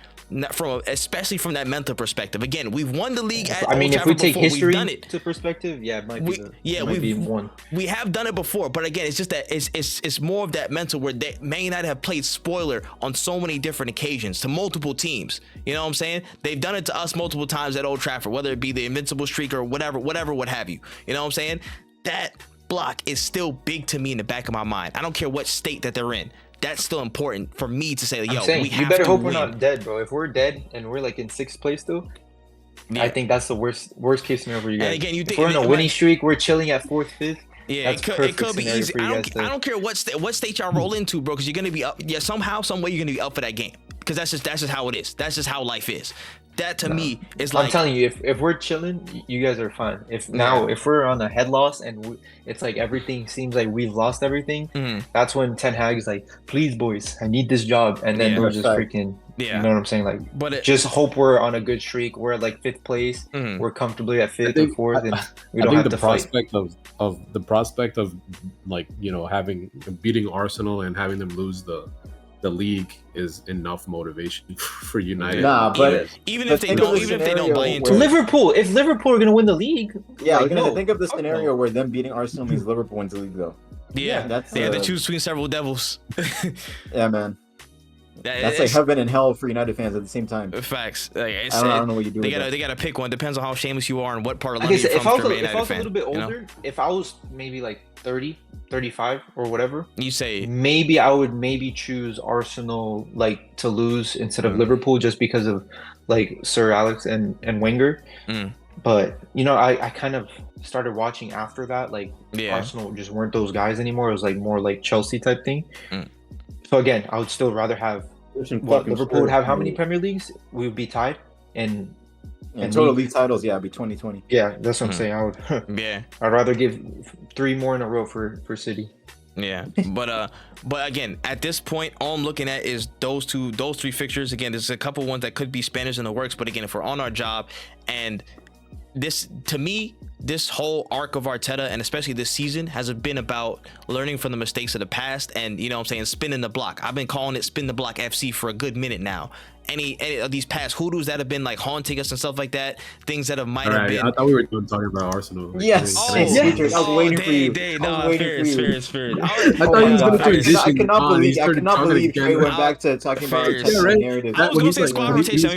Especially from that mental perspective. Again, we've won the league at Old Trafford if we take before. history We've done it to perspective, yeah, it might be one. We have done it before, but again, it's just that it's more of that mental, where Man United have played spoiler on so many different occasions to multiple teams. You know what I'm saying? They've done it to us multiple times at Old Trafford, whether it be the invincible streak or whatever, what have you. You know what I'm saying? That block is still big to me in the back of my mind. I don't care what state that they're in. That's still important for me to say, we have to win. You better hope we're not dead, bro. If we're dead and we're like in 6th place still, I think that's the worst case scenario for you guys. And again, if we're in a winning streak, we're chilling at 4th, 5th. Yeah, it could be easy. I don't care what state y'all roll into, bro, because you're gonna be up. Yeah, somehow, some way, you're gonna be up for that game, because that's just how it is. That's just how life is. That to me is I'm like telling you, if we're chilling, you guys are fine. If we're on a head loss and it's like everything seems like we've lost everything, that's when Ten Hag is like, "Please, boys, I need this job," and then we're just freaking. You know what I'm saying? Like, but just hope we're on a good streak. We're at like 5th place. We're comfortably at 5th or 4th, and we don't have to fight. The prospect of like having beating Arsenal and having them lose the league is enough motivation for United. Nah, but even if they don't buy into Liverpool, if Liverpool are gonna win the league, yeah, I was gonna think of the scenario where them beating Arsenal means Liverpool wins the league, though. Yeah, they had to choose between several devils. Yeah, man. That's like heaven and hell for United fans at the same time. Facts. Like, I don't know what you do. They gotta pick one. Depends on how shameless you are and what part of London you're from. If I was a little bit older, if I was maybe like 30, 35 or whatever, you say maybe I would choose Arsenal like to lose instead of Liverpool just because of like Sir Alex and Wenger. But I kind of started watching after that. Like Arsenal just weren't those guys anymore. It was like more like Chelsea type thing. So again, I would still rather have Liverpool would have how many Premier Leagues? We would be tied and total league titles, it'd be 2020. Yeah, that's what I'm saying. I would I'd rather give 3 more in a row for City. Yeah, but again, at this point, all I'm looking at is those 3 fixtures. Again, there's a couple ones that could be Spanish in the works, but again, if we're on our job, and this, to me, this whole arc of Arteta, and especially this season, has been about learning from the mistakes of the past and, spinning the block. I've been calling it spin the block FC for a good minute now. Any of these past hoodoos that have been like haunting us and stuff like that, things that might have been. I thought we were done talking about Arsenal. Yes. I was waiting for you. Spirit. I thought he was going to transition. I cannot believe Trey went back to talking about Arteta's narrative. I was going to say squad rotation.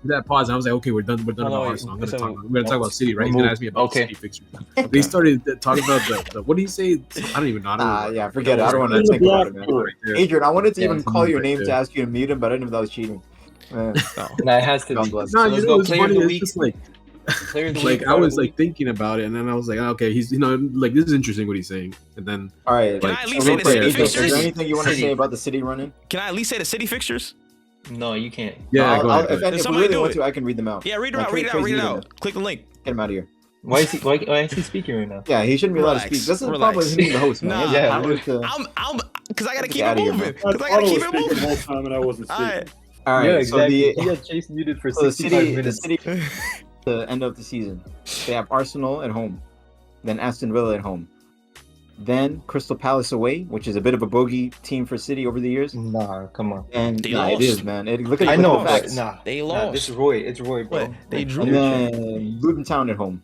That pause. And I was like, okay, we're done about Arsenal. We're going to talk about City, right? He's going to ask me about City fixtures. They started talking about the what do you say? I don't even know. Yeah, forget it. I don't want to think about it, man. Adrian, I wanted to even call your name to ask you to mute him, but I didn't know if that was cheating. That has to be. No, you know, it's funny. It's just like I was like thinking about it, and then I was like, okay, he's like this is interesting what he's saying, and then all right, can I at least say the City fixtures? Is there anything you want to say about the City running? Can I at least say the City fixtures? No, you can't. Yeah, go ahead. If you really want to, I can read them out. Yeah, read it out. Click the link. Get him out of here. Why is he speaking right now? Yeah, he shouldn't be allowed to speak. This is the problem with him being the host, man. I'm because I gotta keep it moving. Because I gotta keep it moving. The whole time and I wasn't speaking. All right, yeah, exactly. So he had Chase muted for 65 minutes. The City, the end of the season, they have Arsenal at home, then Aston Villa at home, then Crystal Palace away, which is a bit of a bogey team for City over the years. Nah, come on. And it is, man. Look at I know, the facts. They lost. This is Roy. It's Roy, bro. What? They drew. And then Luton Town at home,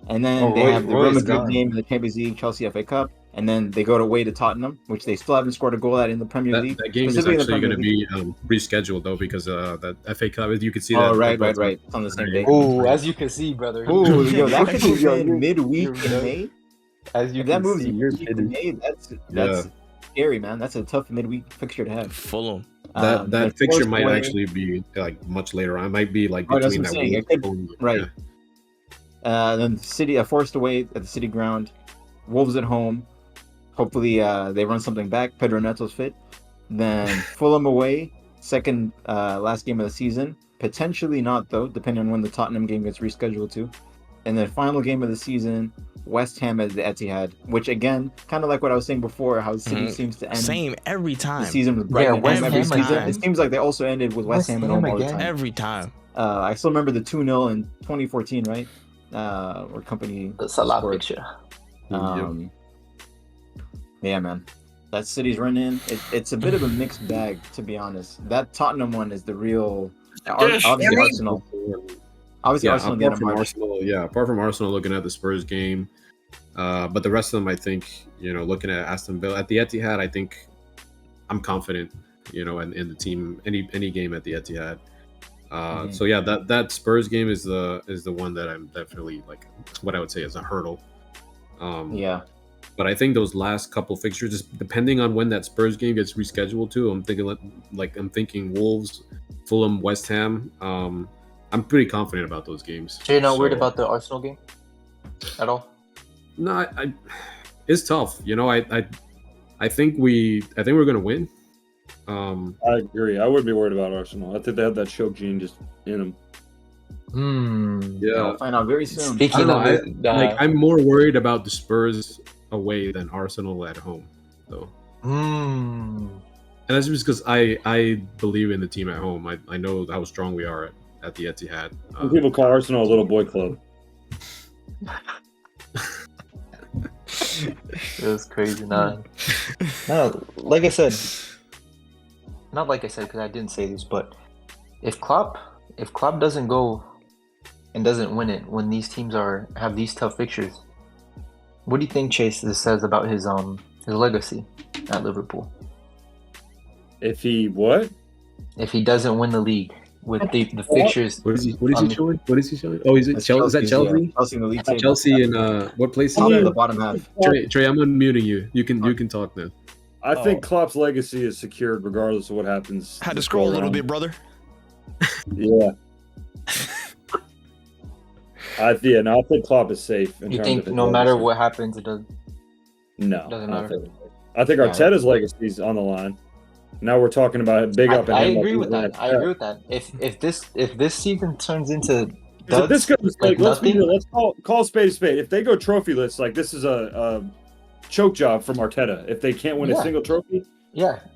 and then they have the Real Madrid game in the Champions League, Chelsea FA Cup. And then they go away to Tottenham, which they still haven't scored a goal at in the Premier League. That game is actually going to be rescheduled, though, because that FA Cup, you can see that. Oh, right. It's on the same day. Oh, as you can see, brother. Oh, yo, that could be midweek in May. As you that can moves see, in May, that's scary, man. That's a tough midweek fixture to have. Fulham. That fixture might actually be like much later on. It might be like between that week. Right. Then City, forced away at the City ground. Wolves at home. Hopefully they run something back. Pedro Neto's fit. Then Fulham away, second last game of the season. Potentially not, though, depending on when the Tottenham game gets rescheduled to. And then final game of the season, West Ham at the Etihad, which again, kind of like what I was saying before, how City seems to end. Same every time. The season with Brighton. West Ham season. It seems like they also ended with West Ham at home all the time. Every time. I still remember the 2-0 in 2014, right? Where Company That's a lot picture. Yeah, man. That City's run-in, it's a bit of a mixed bag, to be honest. That Tottenham one is the real... Obviously, Arsenal. Apart from Arsenal looking at the Spurs game. But the rest of them, I think, looking at Aston Villa. At the Etihad, I think I'm confident, in the team, any game at the Etihad. So yeah, that Spurs game is the one that I'm definitely like what I would say is a hurdle. But I think those last couple fixtures, just depending on when that Spurs game gets rescheduled to, I'm thinking Wolves, Fulham, West Ham. I'm pretty confident about those games. So you're not worried about the Arsenal game at all? No, it's tough. I think we're gonna win. I agree. I wouldn't be worried about Arsenal. I think they have that choke gene just in them. Yeah, we'll find out very soon. I Speaking don't know. of it, I'm more worried about the Spurs away than Arsenal at home, though. And that's just because I believe in the team at home. I know how strong we are at the Etihad. Some people call Arsenal a little boy club. it was crazy. No, like I said, not like I said because I didn't say this, but if Klopp doesn't go and doesn't win it when these teams have these tough fixtures, what do you think Chase this says about his legacy at Liverpool? If he what? If he doesn't win the league with the fixtures, What is he showing? What is he showing? Oh, is it Chelsea? Is that Chelsea? Yeah. Chelsea in the league table. Chelsea in what place? Top of the bottom half. Trey, I'm unmuting you. You can talk now. I think Klopp's legacy is secured regardless of what happens. Had to scroll a little bit, brother. Yeah. I think Klopp is safe. you think no matter what happens, it doesn't doesn't matter? I think Arteta's legacy is on the line. Now we're talking about big up. I agree with that. I agree with that. If this season turns into if this goes like let's be nothing, real, let's call spade a spade. If they go trophyless, like this is a choke job from Arteta. If they can't win a single trophy,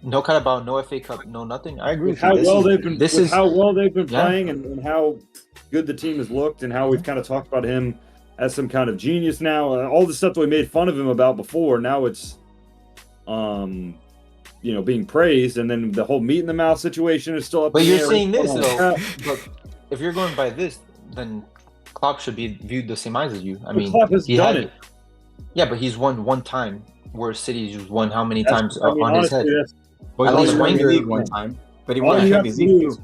no Carabao, no FA Cup, no nothing. I agree with how you. well they've been Yeah. playing and how good the team has looked and how we've kind of talked about him as some kind of genius now. All the stuff that we made fun of him about before, now it's being praised, and then the whole meat in the mouth situation is still up. But in you're the air. saying this though. But if you're going by this, then Klopp should be viewed the same eyes as you. I mean, Klopp has done it. Yeah, but he's won one time, where City's just won how many times on his head? Well, At he least won the Wenger league one time, but he All won the you have Champions to League do is- too.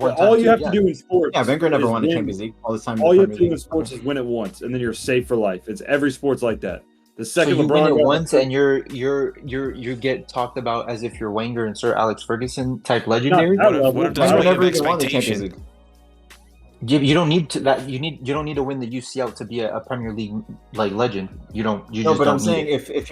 All you have to do in sports. Yeah, Wenger never is won the win. Champions League all the time. All you have to do in sports is win it once, and then you're safe for life. It's every sport's like that. The second So you LeBron win it got- once, and you get talked about as if you're Wenger and Sir Alex Ferguson type legendary. Not that level. What if there's Wenger weight of never even won the Champions expectation? League. You don't need to that. You don't need to win the UCL to be a Premier League like legend. You don't. You No, just but don't I'm saying need it. if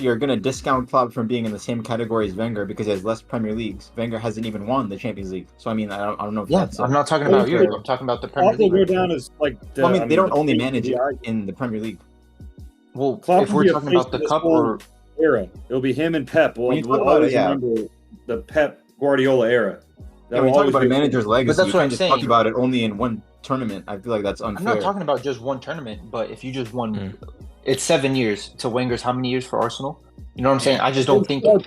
you're gonna discount Klopp from being in the same category as Wenger because he has less Premier Leagues, Wenger hasn't even won the Champions League. So I mean, I don't know if Yeah, that's. I'm not talking about you. fair. I'm talking about the Premier Klopp will League. go down as like. Well, I mean, they don't only the- manage it in the Premier League. Well, Klopp if will we're be a talking face about the of this cup whole or era. It'll be him and Pep. When you We'll talk about always it, yeah. remember the Pep Guardiola era. That Yeah, when you will talk always about a be- manager's legacy, that's you what can't I'm just saying. talk about it only in one tournament. I feel like that's I'm unfair. not talking about just one tournament, but if you just won, it's 7 years to Wenger's how many years for Arsenal? You know what I'm saying? I just don't think. I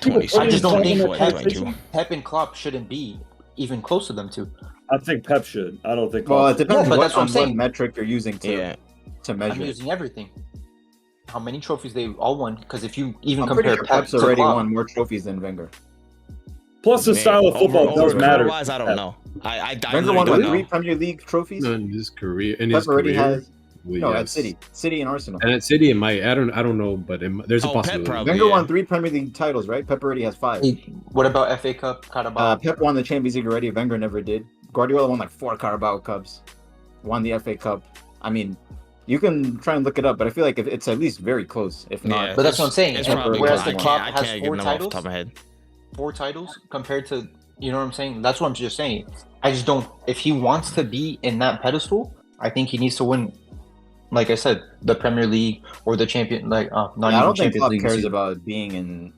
just don't think Pep and Klopp shouldn't be even close to them two. I think Pep should. I don't think. Well, Klopp it should. depends Yeah, but on that's what I'm what saying. metric you're using to I'm measure. using everything. How many trophies they all won? Because if you even I'm pretty compare sure Pep Pep's to already Klopp, won more trophies than Wenger. Plus, the style of football does matter. Wise, I don't know. I Wenger literally won don't what, 3 know. Premier League trophies. No, in his career, Pep already has. No, at yes. City and Arsenal. And at City, it might. I don't know, but there's a Oh, Pep possibility. probably. Wenger yeah. won 3 Premier League titles, right? Pep already has 5. what about FA Cup, Carabao? Pep won the Champions League already. Wenger never did. Guardiola won like 4 Carabao Cups. Won the FA Cup. I mean, you can try and look it up, but I feel like it's at least very close, if not. Yeah, But that's what I'm saying. It's And probably whereas close. the I Klopp can't has get 4 them off the titles, top of my head. 4 titles compared to, you know what I'm saying? That's what I'm just saying. I just don't. If he wants to be in that pedestal, I think he needs to win. Like I said, the Premier League or the champion. Like not I even don't think Champions Klopp League. cares about being in.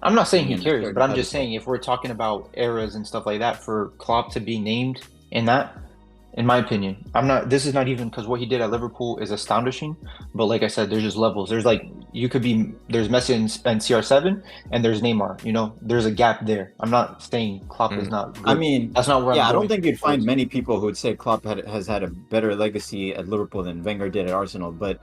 I'm not saying he being in cares, certain but I'm just pedestal. saying if we're talking about eras and stuff like that, for Klopp to be named in that, in my opinion, I'm not. This is not even because what he did at Liverpool is astonishing. But like I said, there's just levels. There's like there's Messi and CR7, and there's Neymar. You know, there's a gap there. I'm not saying Klopp is not good. I mean, that's not where yeah, I'm I don't going think you'd find towards. many people who would say Klopp has had a better legacy at Liverpool than Wenger did at Arsenal. But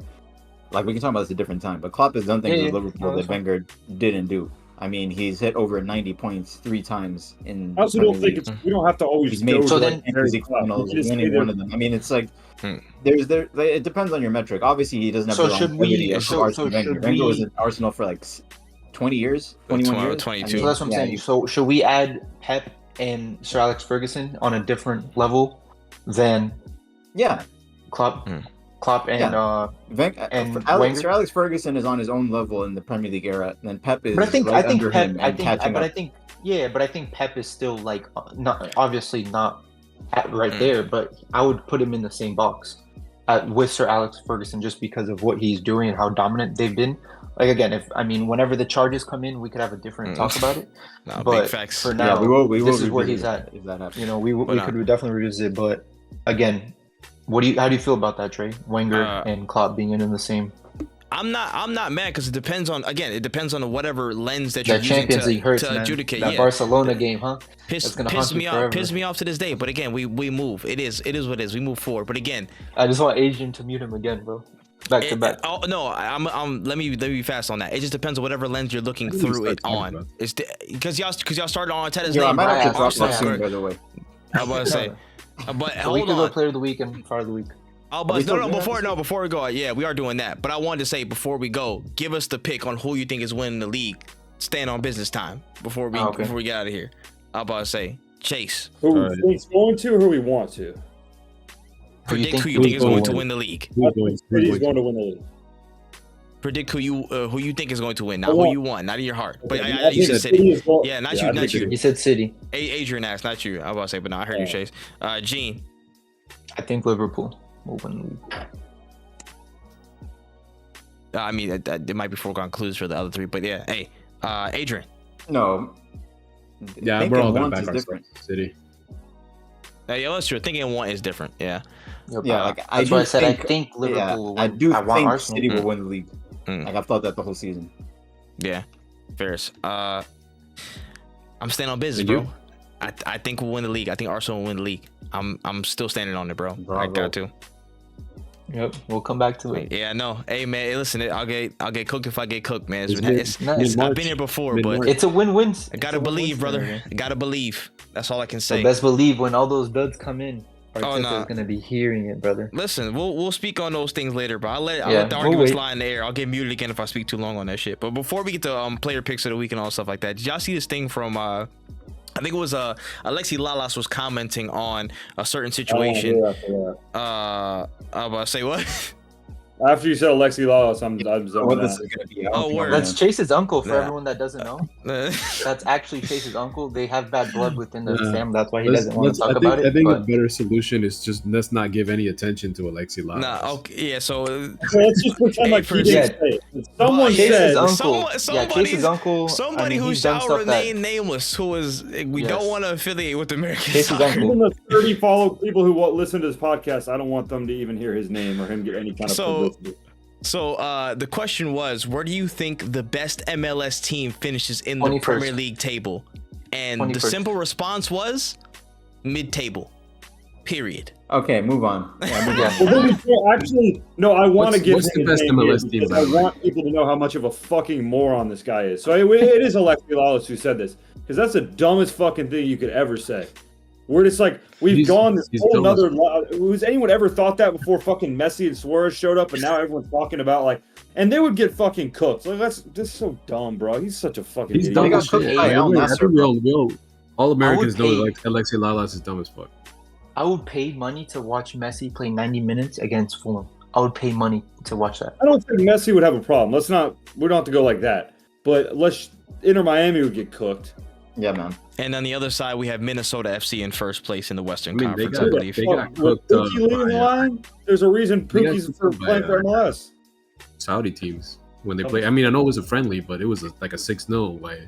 like we can talk about this a different time. But Klopp has done things Yeah, at yeah. Liverpool No, that that's fine. Wenger didn't do. I mean, he's hit over 90 points 3 times in. I also Premier don't think League. it's. We don't have to always He's go made to So so then- Champions League Klopp. finals, We just winning say one that- of them. I mean, it's like Hmm. it depends on your metric. Obviously, he doesn't have So the should longevity we- of so- Arsene so Wenger. should Wenger was we- at Arsenal for like 20 years, 21 years, 22. So that's what I'm yeah, saying. So should we add Pep and Sir Alex Ferguson on a different level than Yeah, Klopp and Sir Alex Ferguson is on his own level in the Premier League era. And then Pep is But I think right I think under Pep him I and think catching but I up. think Yeah, but I think Pep is still like not right there, but I would put him in the same box with Sir Alex Ferguson just because of what he's doing and how dominant they've been. Like again, whenever the charges come in, we could have a different talk about it. No, but big facts. for now, this is where he's at. If that happens. You know, we could definitely revisit it. But again, how do you feel about that, Trey? Wenger and Klopp being in the same. I'm not mad because it depends on whatever lens that you're using Champions League hurts, to adjudicate. That Barcelona game, huh? Piss me off to this day. But again, we move. It is what it is. We move forward. But again, I just want Adrian to mute him again, bro. Back to back. Oh no, let me be fast on that. It just depends on whatever lens you're looking through it on. It's because y'all started on Arteta's name. I might have to drop Arsenal, that soon, by the way. I was about to say, but So hold we could on. go player of the week and fire of the week. Before we go, yeah, we are doing that. But I wanted to say before we go, give us the pick on who you think is winning the league. Stand on business time before we get out of here. I'm about to say, Chase. Who we think's going to, or who we want to? Predict who you think is going to win the league. Who's going to win the league? Predict who you think is going to win, not who you want, not in your heart. But you said City. Yeah, not you. You said City. Adrian asked, not you. I was about to say, but no, I heard you, Chase. Gene. I think Liverpool will win the league. I mean, it might be foregone clues for the other three, but yeah. Hey, Adrian. No. Yeah, we're all gonna back our City. Yeah, that's true. Thinking one is different. Yeah. Yeah, that's why I said I think Liverpool will win. I do think Arsenal. City will win the league. Like I've thought that the whole season. Yeah, Ferris. I'm standing on business, bro. I think we'll win the league. I think Arsenal will win the league. I'm still standing on it, bro. Bravo. I got to. Yep, we'll come back to it. Yeah, no. Hey, man, hey, listen, I'll get cooked if I get cooked, man. Nice. I've been here before, but it's a win-win. I gotta believe, brother. I gotta believe. That's all I can say. So best believe when all those duds come in, Arteta's gonna be hearing it, brother. Listen, we'll speak on those things later, bro. I'll let the arguments lie in the air. I'll get muted again if I speak too long on that shit. But before we get to player picks of the week and all stuff like that, did y'all see this thing from I think it was Alexi Lalas was commenting on a certain situation. Oh, yeah. I'm about to say what? After you said Alexi Lalas, I'm What this is gonna be? word. That's Chase's uncle. For everyone that doesn't know, that's actually Chase's uncle. They have bad blood within the family. That's why he doesn't want to talk about it. I think a better solution is just let's not give any attention to Alexi Lalas. Nah, okay, yeah. So let's just pretend like he didn't say it. Someone said Chase's uncle. Somebody who shall remain nameless, who is we don't want to affiliate with American Chase's soccer. Even the 30 people who listen to this podcast, I don't want them to even hear his name or him get any kind of publicity. So the question was, where do you think the best MLS team finishes in the Premier League table? And 21st. The simple response was mid-table. Period. Okay, move on. Actually, no, I want to give what's the best MLS team. I want people to know how much of a fucking moron this guy is. So it is Alexi Lalas who said this, because that's the dumbest fucking thing you could ever say. We're just like, we've gone this whole another. Was anyone ever thought that before fucking Messi and Suarez showed up, and now everyone's talking about like, and they would get fucking cooked. Like that's so dumb, bro. He's such a fucking. He's idiot. dumb as shit. All Americans know like Alexi Lalas is dumb as fuck. I would pay money to watch Messi play 90 minutes against Fulham. I would pay money to watch that. I don't think Messi would have a problem. We don't have to go like that. But Inter Miami would get cooked. Yeah, man. And on the other side, we have Minnesota FC in first place in the Western Conference, I believe. They got cooked. Pookie leading the line? There's a reason Pookie's playing for MLS. Saudi teams when they play. I mean, I know it was a friendly, but it was like a 6-0 by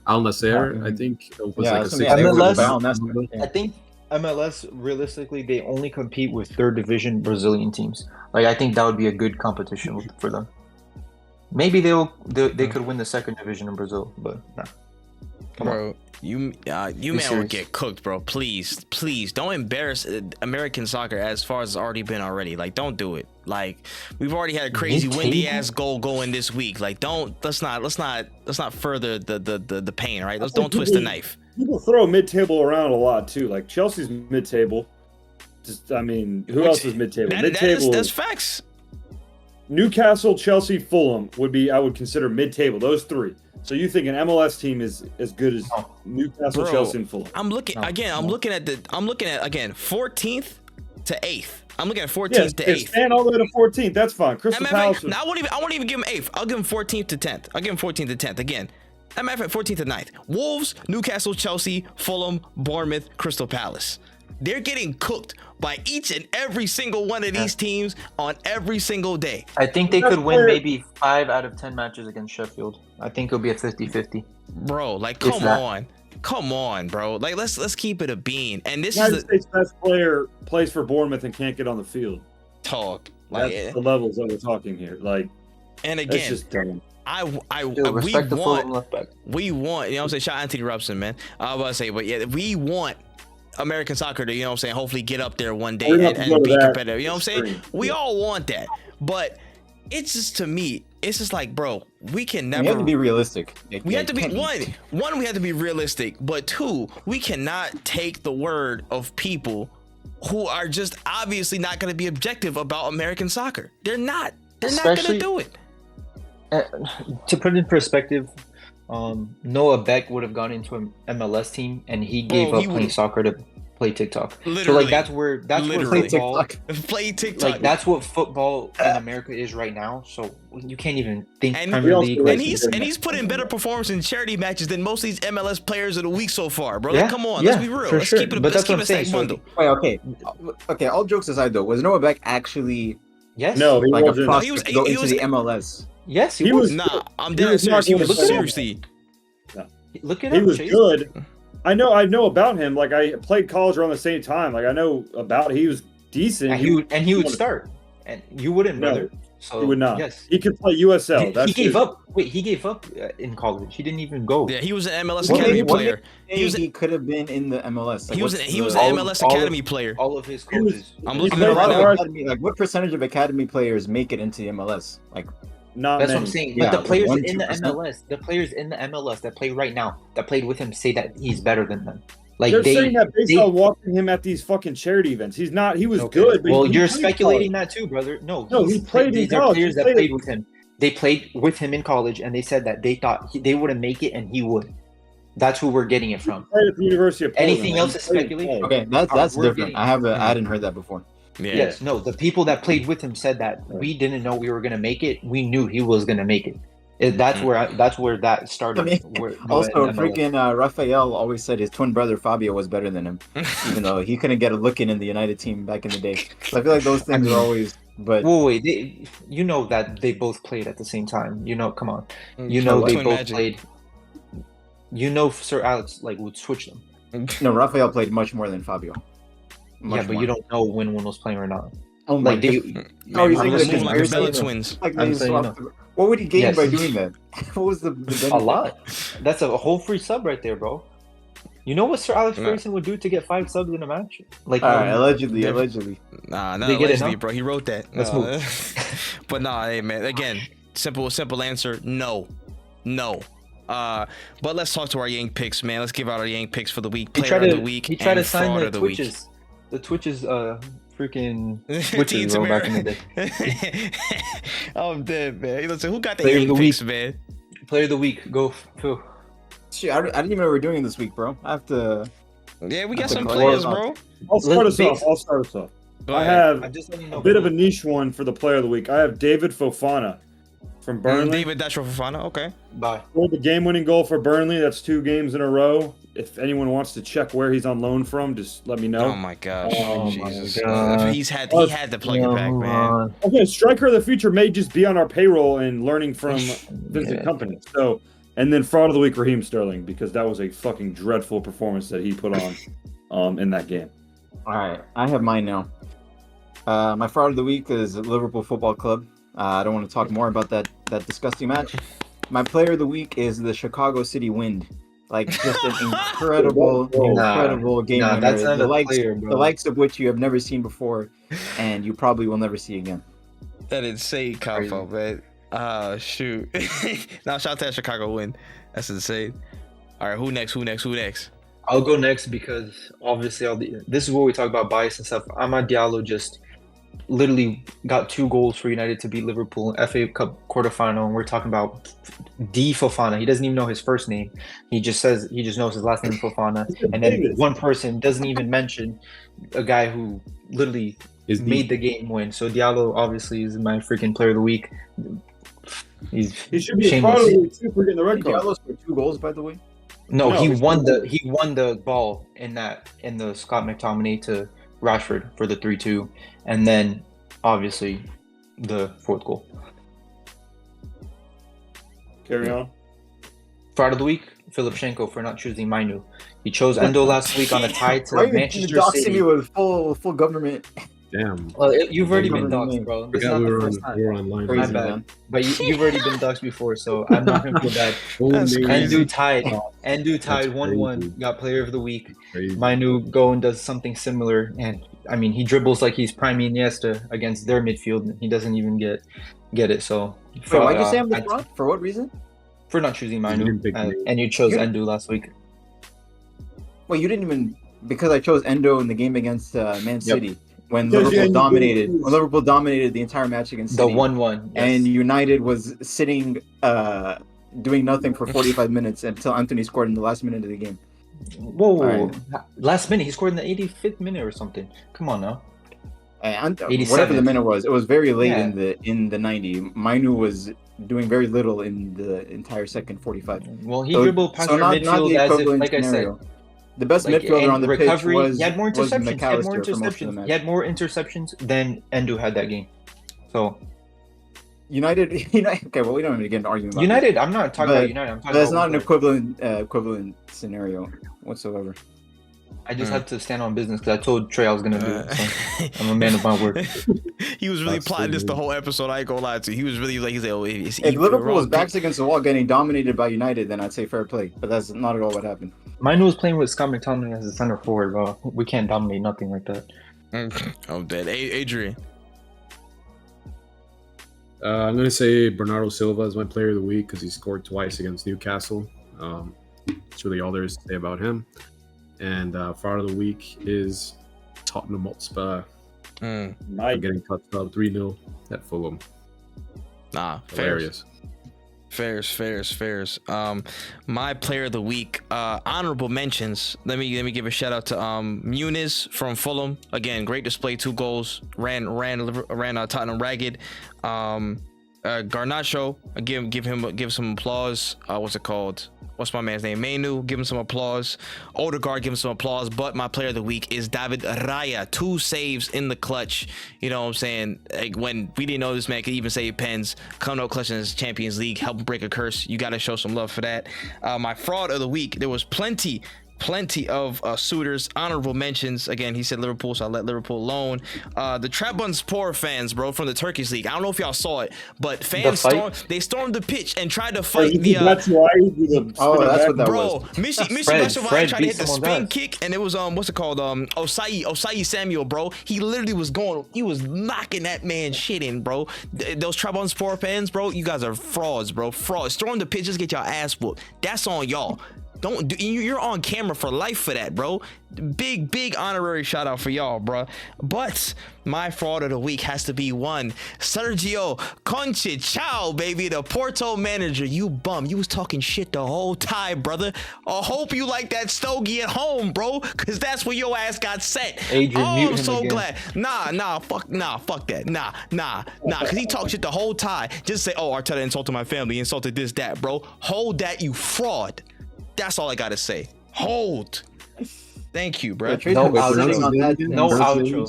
Al Nasser. I think it was like a 6-0. I think MLS realistically they only compete with third division Brazilian teams. Like I think that would be a good competition for them. Maybe they could win the second division in Brazil, but nah. Come on. You man would get cooked, bro. Please don't embarrass American soccer as far as it's already been already. Like, don't do it. Like, we've already had a crazy windy ass goal going this week. Like, let's not further the pain, right? Don't twist the knife. People throw mid-table around a lot too. Like Chelsea's mid-table. Who else is mid-table? Mid-table. That's facts. Newcastle, Chelsea, Fulham I would consider mid-table. Those three. So you think an MLS team is as good as Newcastle, Chelsea, and Fulham? I'm looking at 14th to 8th. I'm looking at 14th to 8th. Stand all the way to 14th. That's fine. Crystal Palace. I won't even give him 8th. I'll give him 14th to 10th. I'll give him 14th to 10th again. matter of fact, 14th and 9th. Wolves, Newcastle, Chelsea, Fulham, Bournemouth, Crystal Palace. They're getting cooked by each and every single one of these teams on every single day. I think they could win maybe 5 out of 10 matches against Sheffield. I think it'll be a 50-50. Bro, like, come on, bro. Like, let's keep it a bean. And this United is States' best player plays for Bournemouth and can't get on the field. talk. Like, That's the levels that we're talking here. Like, and it's again, just dumb. Respect the Fulham left back. we want, you know what I'm saying? Shout out Anthony Robson, man. I was about to say, but yeah, we want American soccer to, you know what I'm saying, hopefully get up there one day and be competitive. You know what I'm saying? We all want that. But it's just, to me, it's just like, bro, we can never. We have to be realistic. We have to be one. We have to be realistic, but two, we cannot take the word of people who are just obviously not going to be objective about American soccer. They're not. They're not going to do it. To put it in perspective, Noah Beck would have gone into an MLS team, and he gave up playing soccer to play TikTok. Literally. So like that's where football, play TikTok. like that's what football in America is right now. So you can't even think And, Premier League. and he's put in better performance in charity matches than most of these MLS players of the week so far, bro. Like, come on, let's be real. Let's keep it. Let's keep it a bundle. Wait, okay. All jokes aside, though, was Noah Beck actually Yes. No, he like wasn't. a prospect to go into the MLS? Yes, He was. Nah, I'm dead serious. He was seriously. Look at He him. was Chase. good. I know about him. Like, I played college around the same time. Like, I know about. He was decent. And he would start, and you wouldn't, No, brother. So He would not. Yes. He could play USL. He gave up. Wait, he gave up in college. He didn't even go. Yeah, he was an MLS What Academy made- what player. He could have been in the MLS. Like, He was what's he was the- an MLS Academy player. All of his He was- coaches. I'm He looking played at it right for now. Academy, like, what percentage of academy players make it into the MLS? Like, Not That's many. what I'm saying. Yeah, But the players 1-2%. in the MLS that play right now, that played with him, say that he's better than them. Like They're saying that based they- on watching him at these fucking charity events. He's not. He was Okay. good. But Well, he you're played speculating college. that too, brother. No, He played in these are college. players He that played played with him. They played with him in college, and they said that they thought they wouldn't make it, and he would. That's who we're getting it from. He played at the University of Portland. Anything else is He played speculation. college. okay, that's we're different. getting- I didn't heard that before. Yeah. Yes, no, the people that played with him said that we didn't know we were gonna make it. We knew he was gonna make it. That's where that started. I mean, where- Also, MLS. freaking Rafael always said his twin brother Fabio was better than him, even though he couldn't get a look in the United team back in the day. So I feel like those things are always. But Wait, you know that they both played at the same time. You know, come on. You know they Twin both magic. played. You know, Sir Alex would switch them. no, Rafael played much more than Fabio. Much But more. you don't know when one was playing or not. Oh my Like they, God. Man, he's I'm like moving the like the Bella conspiracy. twins. Like I'm they saying swapped the- What would he gain Yes. by doing that? What was the benefit? a lot. That's a whole free sub right there, bro. You know what Sir Alex No. Ferguson would do to get 5 subs in a match? Like, All right, allegedly. Nah, not They get it, allegedly, huh? bro. He wrote that. Let's No. But nah, hey man. Again, simple answer. No. But let's talk to our Yank picks, man. Let's give out our Yank picks for the week. he Player tried of to the week. he tried to and sign fraud the of the week. Twitches. The Twitches, freaking T. Twitches, bro, back in the day. I'm dead, man. Listen, who got the Player of Yank the picks, week. man? Player of the week, go Phil. Shit, I didn't even know we were doing this week, bro. I have to. Yeah, we got That's some a good players, one. bro. I'll start Let's us off. Go I ahead. have I just let you know. a bit of a niche one for the player of the week. I have David Fofana from Burnley. David Dashro Fofana. Okay. Bye. Scored the game-winning goal for Burnley. That's 2 games in a row. If anyone wants to check where he's on loan from, just let me know. Oh my gosh. Oh Jesus. my God. He had to plug it back, man. Okay, striker of the future may just be on our payroll and learning from Vincent Yeah. Company. So, and then fraud of the week, Raheem Sterling, because that was a fucking dreadful performance that he put on in that game. All right, I have mine now. My fraud of the week is Liverpool Football Club. I don't want to talk more about that disgusting match. My player of the week is the Chicago City Wind. Like, just an incredible game Nah, winner. that's not the a likes, player, bro. the likes of which you have never seen before, and you probably will never see again. That insane combo, man. Shoot. Now shout out to that Chicago win. That's insane. All right, who next? I'll go next because obviously this is where we talk about bias and stuff. Amad Diallo just literally got 2 goals for United to beat Liverpool in FA Cup quarterfinal, and we're talking about D Fofana. He doesn't even know his first name. He just knows his last name Fofana. And then one person doesn't even mention a guy who literally made the game win. So Diallo obviously is my freaking player of the week. He's He should be shameless. probably too for getting the red card. Diallo scored 2 goals, by the way. No, No, he it's won not. the ball in the Scott McTominay to Rashford for the 3-2, and then obviously the 4th goal. Carry on. Fraud of the week, Philip Schenko for not choosing Mainoo. He chose Endo last week on a tie to Why are you Manchester doxing City. me with full government? Damn. Well, you've already been Government doxed, name. bro. This is Forgot not we the were first on, time. we were online. Crazy, My bad. man. But you've already been doxed before, so I'm not gonna feel bad. That's crazy. Endu tied. Endu tied That's 1-1. crazy. Got Player of the Week. Crazy. Mainoo go and does something similar, and I mean he dribbles like he's prime Iniesta against their midfield. And he doesn't even get it. So Wait, why'd you say I'm the fraud? For what reason? for not choosing You Mainoo, didn't pick me. and you chose You- Endu last week. Well, you didn't even, because I chose Endo in the game against Man City when Because Liverpool you dominated. lose. When Liverpool dominated the entire match against The City, 1-1. Yes. and United was sitting, doing nothing for 45 minutes until Anthony scored in the last minute of the game. whoa, Alright. last minute he scored in the 85th minute or something. Come on now. And 87th. whatever the minute was, it was very late Yeah. in the 90. Mainoo was doing very little in the entire second 45. Well, he So- dribbled past so your not midfield the as if, equivalent like I said, scenario. The best like, midfielder and on the recovery. pitch was he had more was interceptions. He had more McAllister for most of the interceptions. match. He had more interceptions than Endu had that game. So United, okay, well, we don't even get an argument about United, I'm not talking But- about United. I'm talking But that's about not an equivalent scenario whatsoever. I just had to stand on business because I told Trey I was gonna do it. So I'm a man of my word. He was really That's plotting this the crazy. whole episode. I ain't gonna lie to you. He was really like, he's like, oh, it's If either Liverpool was wrong backs against the wall getting dominated by United, then I'd say fair play. But that's not at all what happened. Mainoo was playing with Scott McTominay as a center forward, bro. We can't dominate nothing like that. pick. I'm dead. Adrian. I'm gonna say Bernardo Silva is my player of the week because he scored twice against Newcastle. That's really all there is to say about him. And fraud of the week is Tottenham Hotspur. Mm, Mike. Getting touched up 3-0 at Fulham. nah, Hilarious. Fairs. My player of the week, honorable mentions. Let me give a shout out to Muniz from Fulham. Again, great display, 2 goals. Ran Tottenham ragged. Garnacho, give some applause. What's it called? What's my man's name? Mainoo, give him some applause. Odegaard, give him some applause. But my player of the week is David Raya. 2 saves in the clutch. You know what I'm saying? Like, when we didn't know this man could even save pens, come out clutch in his Champions League, help him break a curse. You got to show some love for that. My fraud of the week, there was plenty of suitors. Honorable mentions. Again, he said Liverpool, so I let Liverpool alone. The Trabzonspor fans, bro, from the Turkish league. I don't know if y'all saw it, but fans stormed the pitch and tried to fight the That's why he did the Oh, that's what that bro, was. Mishi Fred Batshuayi tried to beat hit the someone's spin ass. kick, and it was what's it called? Osai Samuel, bro. He literally was knocking that man shit in, bro. Those Trabzonspor fans, bro, you guys are frauds, bro. Frauds. Storm the pitch, just get your ass whooped. That's on y'all. Don't do, you're on camera for life for that, bro. Big honorary shout out for y'all, bro. But my fraud of the week has to be one Sergio Conceição, baby, the Porto manager. You bum, you was talking shit the whole time, brother. I hope you like that stogie at home, bro, because that's where your ass got set. Adrian, mute I'm him so again. glad. Fuck that. Because he talked shit the whole time. Just say, oh, Arteta insulted my family, insulted this, that, bro. Hold that, you fraud. That's all I gotta say. Hold. Thank you, bro. Yeah, Trace No was outro. sitting on that No since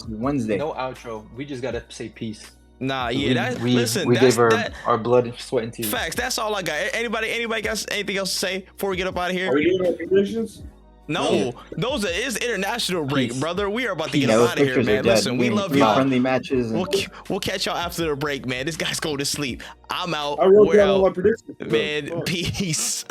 outro. Wednesday. No outro. We just gotta say peace. Nah, yeah, we that's gave that, our blood, sweat, and tears. facts. That's all I got. Anybody got anything else to say before we get up out of Are here? we doing our predictions? No, those is international break, Peace. brother. We are about to get Yeah, up those out of here, pictures are man. dead. Listen, we love Three y'all. friendly matches. And... We'll catch y'all after the break, man. This guy's going to sleep. I'm out. I wrote We're down all my out, predictions. man. Oh. Peace.